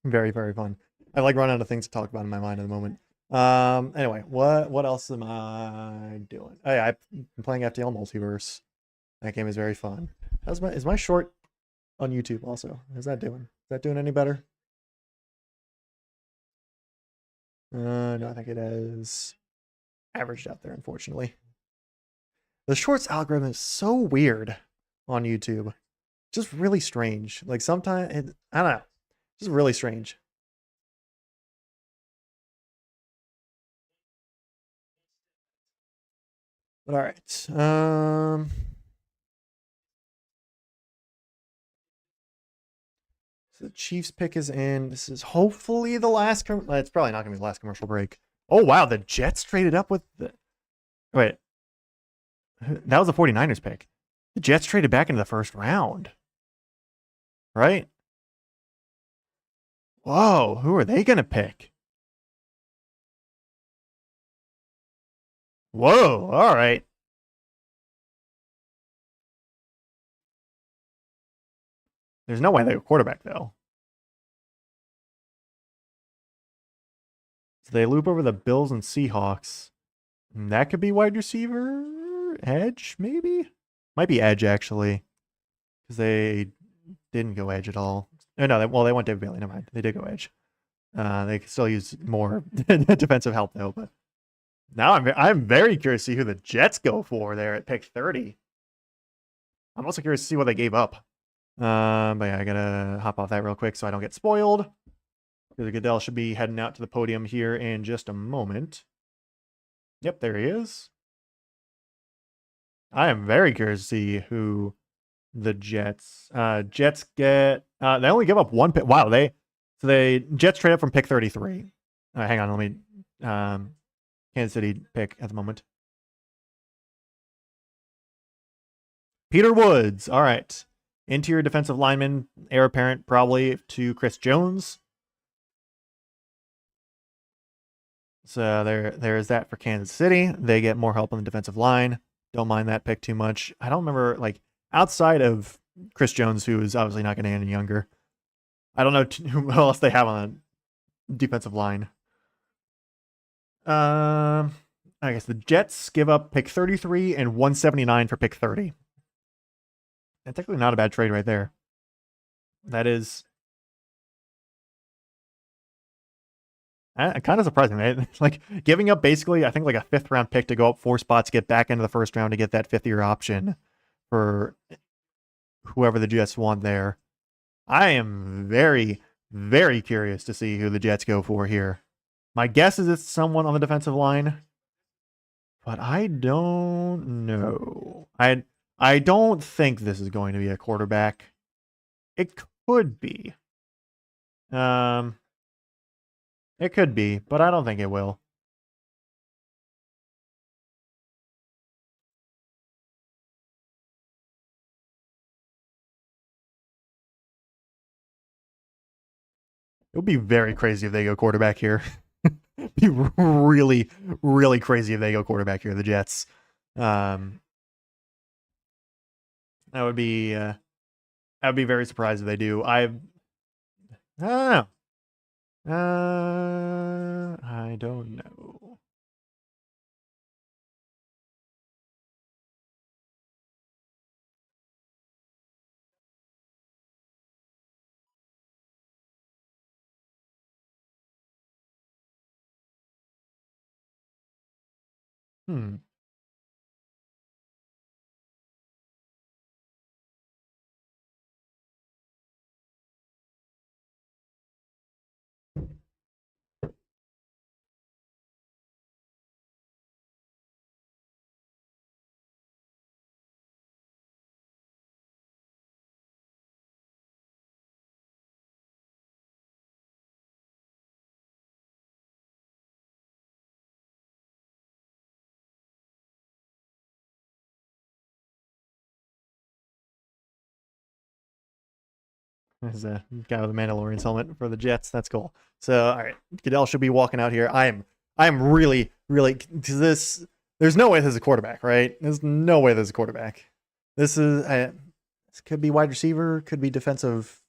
Very, very fun. I like running out of things to talk about in my mind at the moment. Anyway, what else am I doing? Oh, yeah, I'm playing FTL Multiverse. That game is very fun. Is my short on YouTube also? How's that doing? Is that doing any better? No, I think it is averaged out there, unfortunately. The shorts algorithm is so weird on YouTube. Just really strange. Like sometimes, I don't know. Just really strange. But all right. So the Chiefs pick is in. This is hopefully the last. It's probably not gonna be the last commercial break. Oh wow, the Jets traded up with the. Wait, that was the 49ers pick. The Jets traded back into the first round. Right? Whoa, who are they gonna pick? Whoa, all right. There's no way they go quarterback though. So they loop over the Bills and Seahawks. That could be wide receiver, edge, maybe? Might be edge, actually. Because they didn't go edge at all. Oh, no, they went David Bailey. Never mind. They did go edge. They could still use more defensive help, though. But now I'm very curious to see who the Jets go for there at pick 30. I'm also curious to see what they gave up. But yeah, I gotta hop off that real quick so I don't get spoiled. Because Goodell should be heading out to the podium here in just a moment. Yep, there he is. I am very curious to see who the Jets get. They only give up one pick. Wow, Jets trade up from pick 33. Hang on, let me Kansas City pick at the moment. Peter Woods. All right. Interior defensive lineman, heir apparent probably to Chris Jones. So there's that for Kansas City. They get more help on the defensive line. Don't mind that pick too much. I don't remember, like, outside of Chris Jones, who is obviously not getting any younger. I don't know who else they have on the defensive line. I guess the Jets give up pick 33 and 179 for pick 30. That's technically not a bad trade right there. That is kind of surprising, right? Like giving up basically, I think, like a 5th round pick to go up 4 spots, get back into the 1st round to get that 5th year option for whoever the Jets want there. I am very, very curious to see who the Jets go for here. My guess is it's someone on the defensive line, but I don't know. I don't think this is going to be a quarterback. It could be. It could be, but I don't think it will. It would be very crazy if they go quarterback here. Be really, really crazy if they go quarterback here, the Jets. I would be very surprised if they do. I don't know. I don't know. There's a guy with a Mandalorian's helmet for the Jets. That's cool. So, all right, Goodell should be walking out here. I am really, really this. There's no way this is a quarterback, right? There's no way this is a quarterback. This could be wide receiver, could be defensive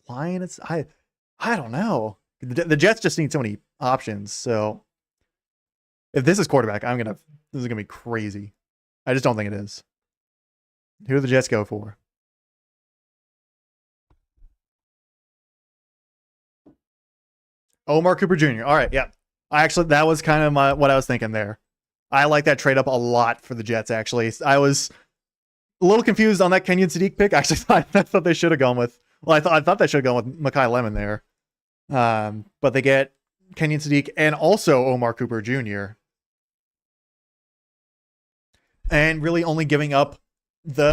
line. I don't know. The Jets just need so many options. So, if this is quarterback, this is gonna be crazy. I just don't think it is. Who do the Jets go for? Omar Cooper Jr. All right, yeah. That was kind of what I was thinking there. I like that trade up a lot for the Jets, actually. I was a little confused on that Kenyon Sadiq pick. Actually, I thought they should have gone with, I thought they should have gone with Mekhi Lemon there. But they get Kenyon Sadiq and also Omar Cooper Jr. And really only giving up like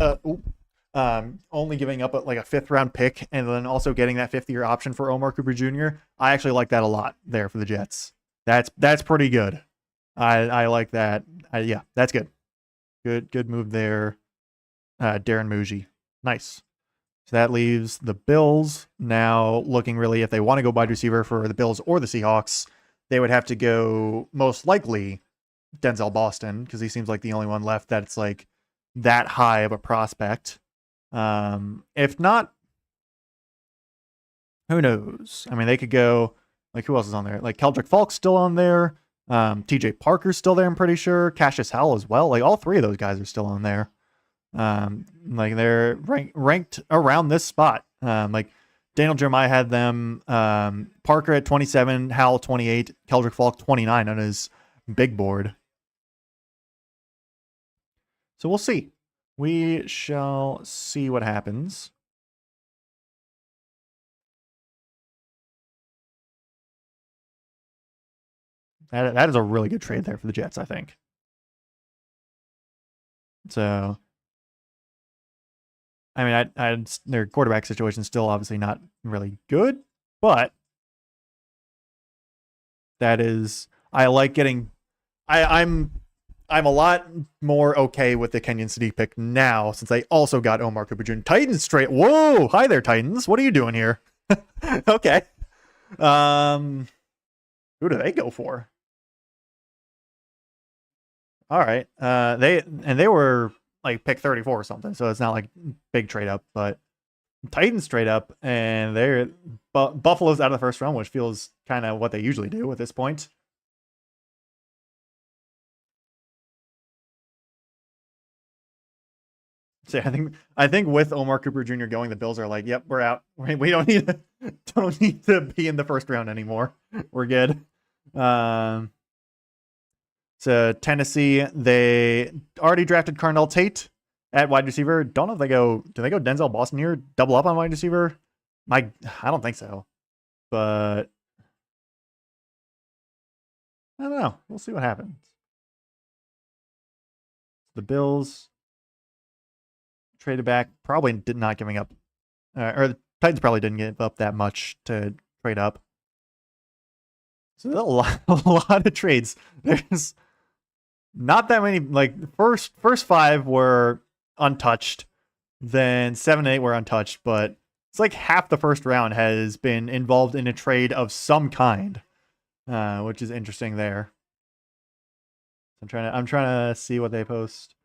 a 5th round pick and then also getting that 5th year option for Omar Cooper Jr. I actually like that a lot there for the Jets. That's pretty good. I like that. Yeah, that's good. Good move there. Darren Muji. Nice. So that leaves the Bills now looking really, if they want to go wide receiver for the Bills or the Seahawks, they would have to go most likely Denzel Boston because he seems like the only one left that's like that high of a prospect. If not, who knows? I mean, they could go, like, who else is on there? Like, Keldrick Falk's still on there. TJ Parker's still there, I'm pretty sure. Cassius Howell as well. Like, all three of those guys are still on there. Like, they're ranked around this spot. Like, Daniel Jeremiah had them, Parker at 27, Howell 28, Keldrick Falk 29 on his big board. So we'll see. We shall see what happens. That is a really good trade there for the Jets, I think. So, I mean, their quarterback situation is still obviously not really good, but that is, I like getting, I'm a lot more okay with the Kenyon City pick now since I also got Omar Cooper Jr. Titans straight. Whoa, hi there, Titans. What are you doing here? Okay. Who do they go for? All right. They were like pick 34 or something, so it's not like big trade up, but Titans straight up, and they're Buffalo's out of the first round, which feels kind of what they usually do at this point. So I think with Omar Cooper Jr. going, the Bills are like, "Yep, we're out. We don't need to be in the first round anymore. We're good." So Tennessee, they already drafted Carnell Tate at wide receiver. Don't know if do they go Denzel Boston here? Double up on wide receiver? I don't think so. But I don't know. We'll see what happens. The Bills traded back, probably did not giving up, or the Titans probably didn't give up that much to trade up. So there's a lot of trades. There's not that many. Like first five were untouched, then 7 and 8 were untouched, but it's like half the first round has been involved in a trade of some kind, which is interesting there. I'm trying to see what they post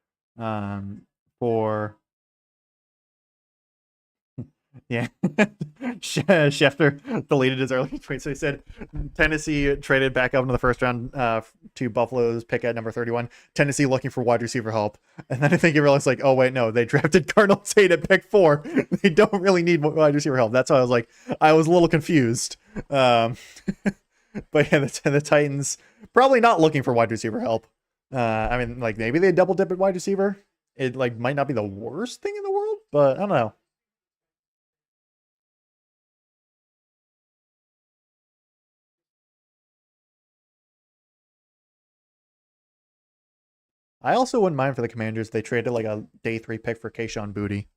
for. Yeah, Schefter deleted his early tweet. So he said Tennessee traded back up into the first round to Buffalo's pick at number 31. Tennessee looking for wide receiver help, and then I think he realized like, oh wait, no, they drafted Carnell Tate at pick 4. They don't really need wide receiver help. That's why I was a little confused. But yeah, the Titans probably not looking for wide receiver help. I mean, like maybe they double dip at wide receiver. It like might not be the worst thing in the world, but I don't know. I also wouldn't mind for the Commanders if they traded like a day 3 pick for Kayshon Boutte.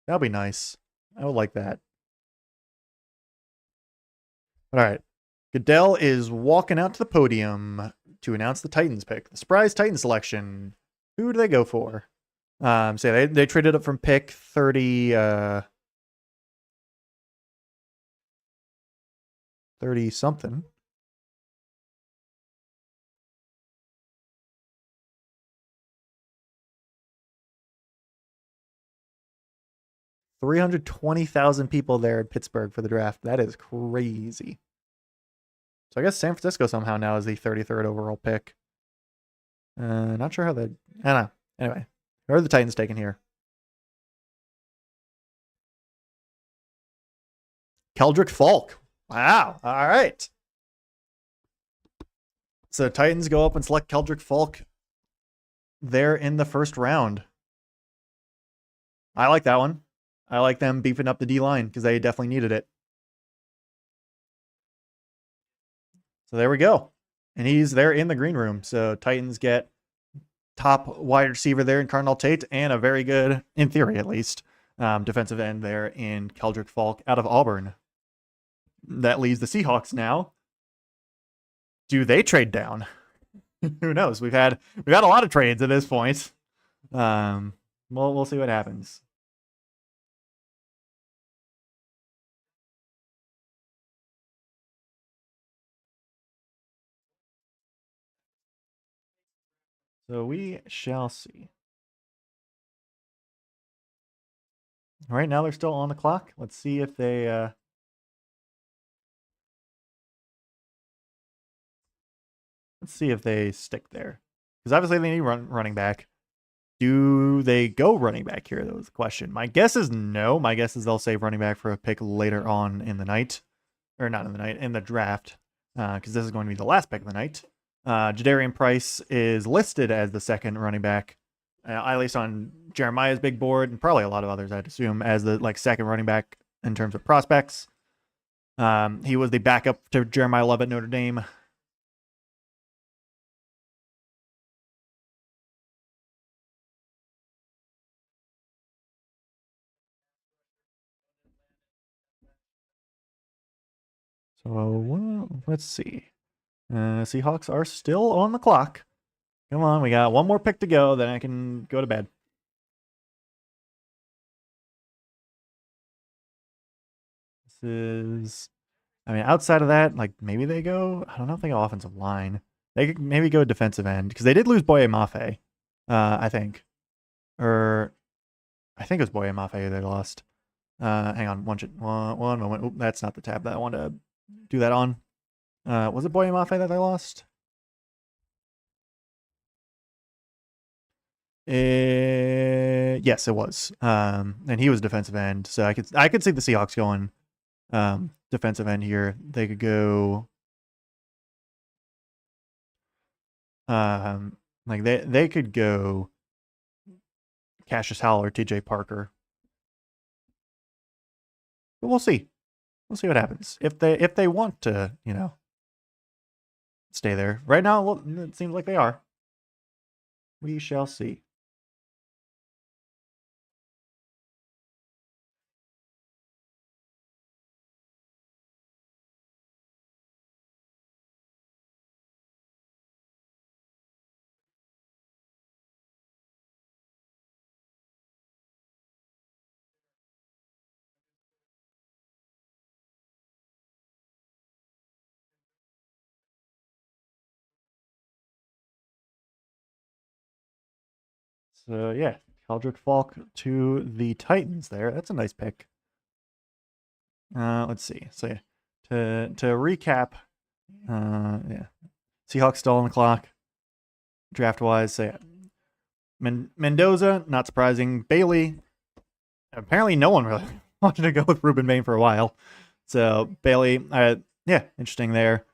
That'd be nice. I would like that. All right. Goodell is walking out to the podium to announce the Titans pick. The surprise Titans selection. Who do they go for? So they traded up from pick 30 30 something. $320,000 people there in Pittsburgh for the draft. That is crazy. So I guess San Francisco somehow now is the 33rd overall pick. Not sure how that. I don't know. Anyway, who are the Titans taking here? Keldrick Falk. Wow. All right. So Titans go up and select Keldrick Falk there in the first round. I like that one. I like them beefing up the D line because they definitely needed it. So there we go. And he's there in the green room. So Titans get top wide receiver there in Carnell Tate and a very good, in theory at least, defensive end there in Keldrick Falk out of Auburn. That leaves the Seahawks now. Do they trade down? Who knows? We've had a lot of trades at this point. We'll see what happens. So we shall see. Right now they're still on the clock. Let's see if they Let's see if they stick there. Because obviously they need running back. Do they go running back here? That was the question. My guess is no. My guess is they'll save running back for a pick later on in the night. Or not in the night, in the draft. Because this is going to be the last pick of the night. Jadarian Price is listed as the second running back. At least on Jeremiah's big board, and probably a lot of others, I'd assume, as the second running back in terms of prospects. He was the backup to Jeremiah Love at Notre Dame. So, let's see. Seahawks are still on the clock. Come on, we got one more pick to go, then I can go to bed. This is... I mean, outside of that, maybe they go... I don't know if they go offensive line. They could maybe go defensive end, because they did lose Boye Mafe, I think. Or... I think it was Boye Mafe they lost. Hang on, one moment. Oop, that's not the tab that I wanted to do that on. Was it Boye Mafe that they lost? Yes, it was. And he was defensive end, so I could see the Seahawks going defensive end here. They could go they could go Cassius Howell or TJ Parker. But we'll see. We'll see what happens. If they want to, stay there. Right now, it seems like they are. We shall see. So yeah, Keldrick Falk to the Titans there. That's a nice pick. Let's see. So yeah, to recap, yeah, Seahawks still on the clock. Draft wise, so yeah. Mendoza, not surprising. Bailey, apparently no one really wanted to go with Ruben Bain for a while. So Bailey, yeah, interesting there.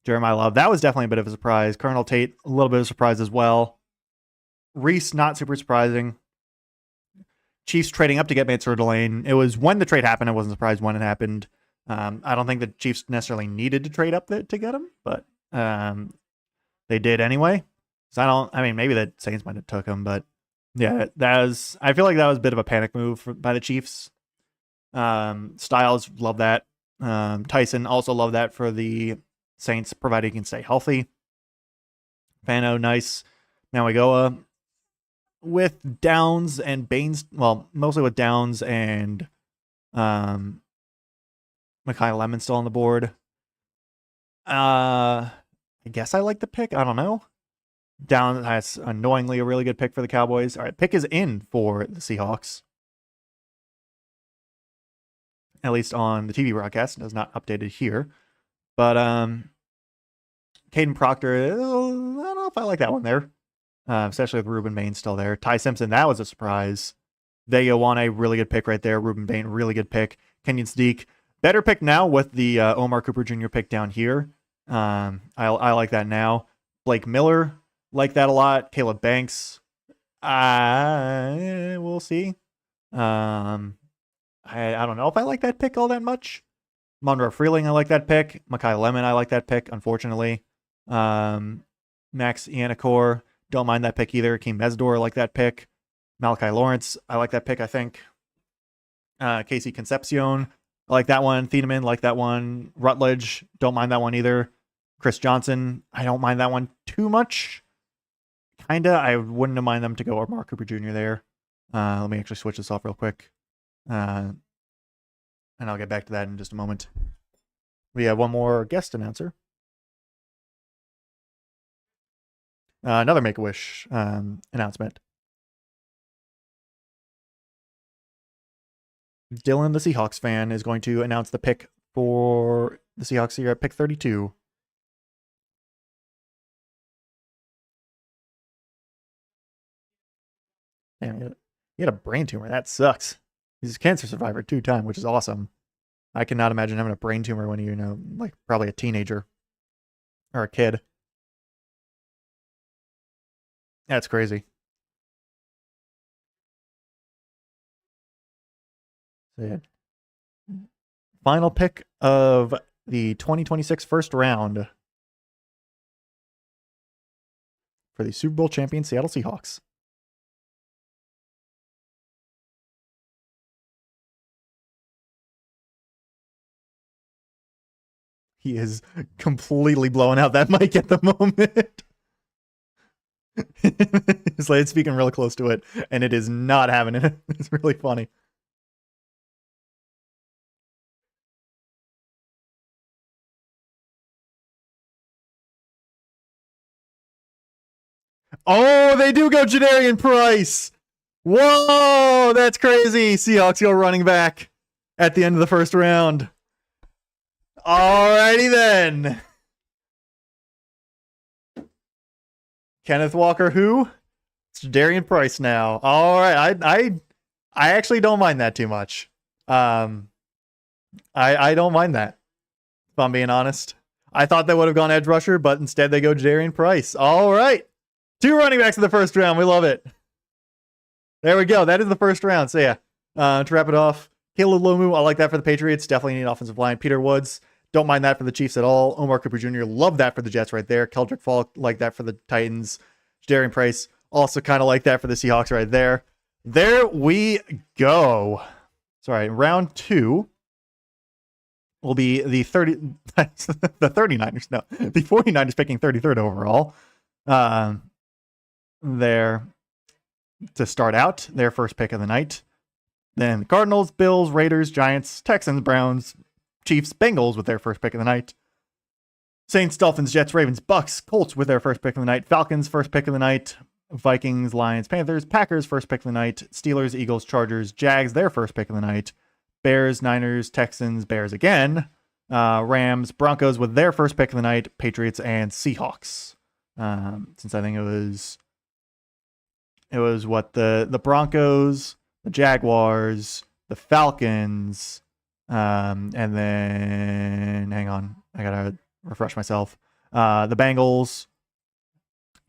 Jeremiah Love, that was definitely a bit of a surprise. Colonel Tate, a little bit of a surprise as well. Reese, not super surprising. Chiefs trading up to get Mansour Delane. It was when the trade happened. I wasn't surprised when it happened. I don't think the Chiefs necessarily needed to trade up to get him, but they did anyway. So maybe the Saints might have took him, but yeah, I feel like that was a bit of a panic move by the Chiefs. Styles, love that. Tyson, also love that for the Saints, provided he can stay healthy. Fano, nice. Mawigoa, with Downs and Baines, well, mostly with Downs and Mekhi Lemon still on the board. I guess I like the pick. I don't know. Downs has annoyingly a really good pick for the Cowboys. All right, pick is in for the Seahawks. At least on the TV broadcast. It is not updated here. But Caden Proctor, I don't know if I like that one there. Especially with Ruben Bain still there. Ty Simpson, that was a surprise. Vega won a really good pick right there. Ruben Bain, really good pick. Kenyon Sadiq, better pick now with the Omar Cooper Jr. pick down here. I like that now. Blake Miller, like that a lot. Caleb Banks, we'll see. I don't know if I like that pick all that much. Monroe Freeling, I like that pick. Mekhi Lemon, I like that pick, unfortunately. Max Iannacor, don't mind that pick either. Keem Mesdor, I like that pick. Malachi Lawrence, I like that pick, I think. Casey Concepcion, I like that one. Thiedemann, like that one. Rutledge, don't mind that one either. Chris Johnson, I don't mind that one too much. Kinda. I wouldn't have mind them to go or Mark Cooper Jr. there. Let me actually switch this off real quick. And I'll get back to that in just a moment. We have one more guest announcer. Another Make-A-Wish announcement. Dylan, the Seahawks fan, is going to announce the pick for the Seahawks here at pick 32. Damn, he had a brain tumor. That sucks. He's a cancer survivor 2 times, which is awesome. I cannot imagine having a brain tumor when you're, like probably a teenager or a kid. That's crazy. So yeah. Final pick of the 2026 first round for the Super Bowl champion Seattle Seahawks. He is completely blowing out that mic at the moment. It's like it's speaking real close to it, and it is not having it. It's really funny. Oh, they do go Jadarian Price. Whoa, that's crazy. Seahawks go running back at the end of the first round. Alrighty then. Kenneth Walker, who? It's Jadarian Price now. All right, I actually don't mind that too much. I don't mind that. If I'm being honest, I thought they would have gone edge rusher, but instead they go Jadarian Price. All right, 2 running backs in the first round. We love it. There we go. That is the first round. So yeah, to wrap it off, Caleb Lomu, I like that for the Patriots. Definitely need offensive line. Peter Woods, don't mind that for the Chiefs at all. Omar Cooper Jr., love that for the Jets right there. Keldrick Falk, like that for the Titans. Jadarian Price, also kind of like that for the Seahawks right there. There we go. Sorry, round 2 will be the 39ers. No, the 49ers picking 33rd overall. There to start out, their first pick of the night. Then the Cardinals, Bills, Raiders, Giants, Texans, Browns, Chiefs, Bengals with their first pick of the night. Saints, Dolphins, Jets, Ravens, Bucks, Colts with their first pick of the night. Falcons, first pick of the night. Vikings, Lions, Panthers, Packers, first pick of the night. Steelers, Eagles, Chargers, Jags, their first pick of the night. Bears, Niners, Texans, Bears again. Rams, Broncos with their first pick of the night. Patriots and Seahawks. Since I think it was what the Broncos, the Jaguars, the Falcons, and then hang on, I gotta refresh myself. The Bengals.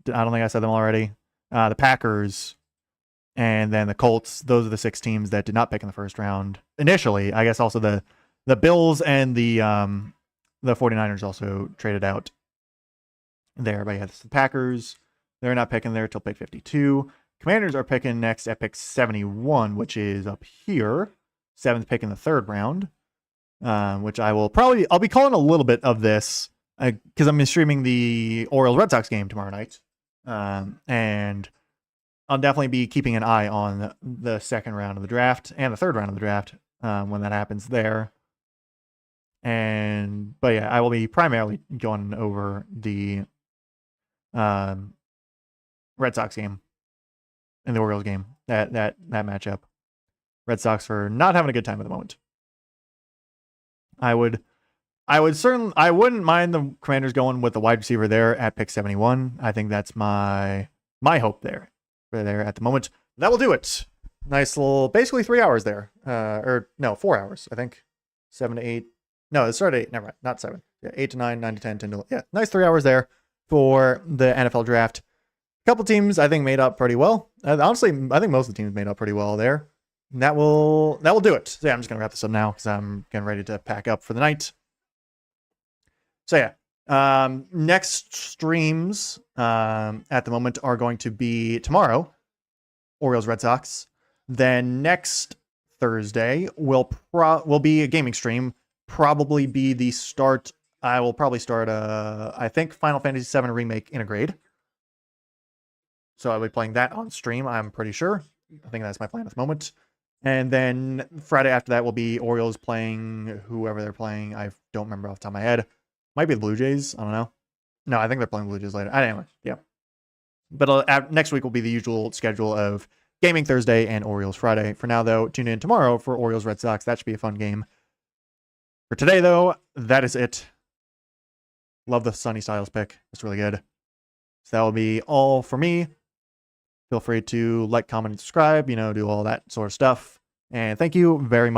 I don't think I said them already. The Packers, and then the Colts. Those are the 6 teams that did not pick in the first round initially. I guess also the Bills and the 49ers also traded out there. But yeah, it's the Packers. They're not picking there till pick 52. Commanders are picking next at pick 71, which is up here. 7th pick in the 3rd round, which I'll be calling a little bit of this because I'm streaming the Orioles Red Sox game tomorrow night. And I'll definitely be keeping an eye on the 2nd round of the draft and the 3rd round of the draft when that happens there. But yeah, I will be primarily going over the Red Sox game and the Orioles game. That matchup. Red Sox are not having a good time at the moment. I wouldn't mind the Commanders going with the wide receiver there at pick 71. I think that's my hope there at the moment. That will do it. Nice little, basically 3 hours there. Or no, 4 hours, I think. 7 to 8. No, it started at 8. Never mind, not 7. Yeah, 8 to 9, 9 to 10, 10 to 11. Yeah, nice 3 hours there for the NFL draft. A couple teams I think made up pretty well. Honestly, I think most of the teams made up pretty well there. And that will do it. So yeah, I'm just gonna wrap this up now because I'm getting ready to pack up for the night. So yeah, next streams at the moment are going to be tomorrow, Orioles Red Sox. Then next Thursday will be a gaming stream. Probably be the start. I will probably start I think Final Fantasy VII Remake Intergrade. So I'll be playing that on stream, I'm pretty sure. I think that's my plan at the moment. And then Friday after that will be Orioles playing whoever they're playing. I don't remember off the top of my head. Might be the Blue Jays. I don't know. No, I think they're playing Blue Jays later. Anyway, yeah. But next week will be the usual schedule of Gaming Thursday and Orioles Friday. For now, though, tune in tomorrow for Orioles Red Sox. That should be a fun game. For today, though, that is it. Love the Sonny Styles pick. It's really good. So that will be all for me. Feel free to like, comment, and subscribe, do all that sort of stuff. And thank you very much.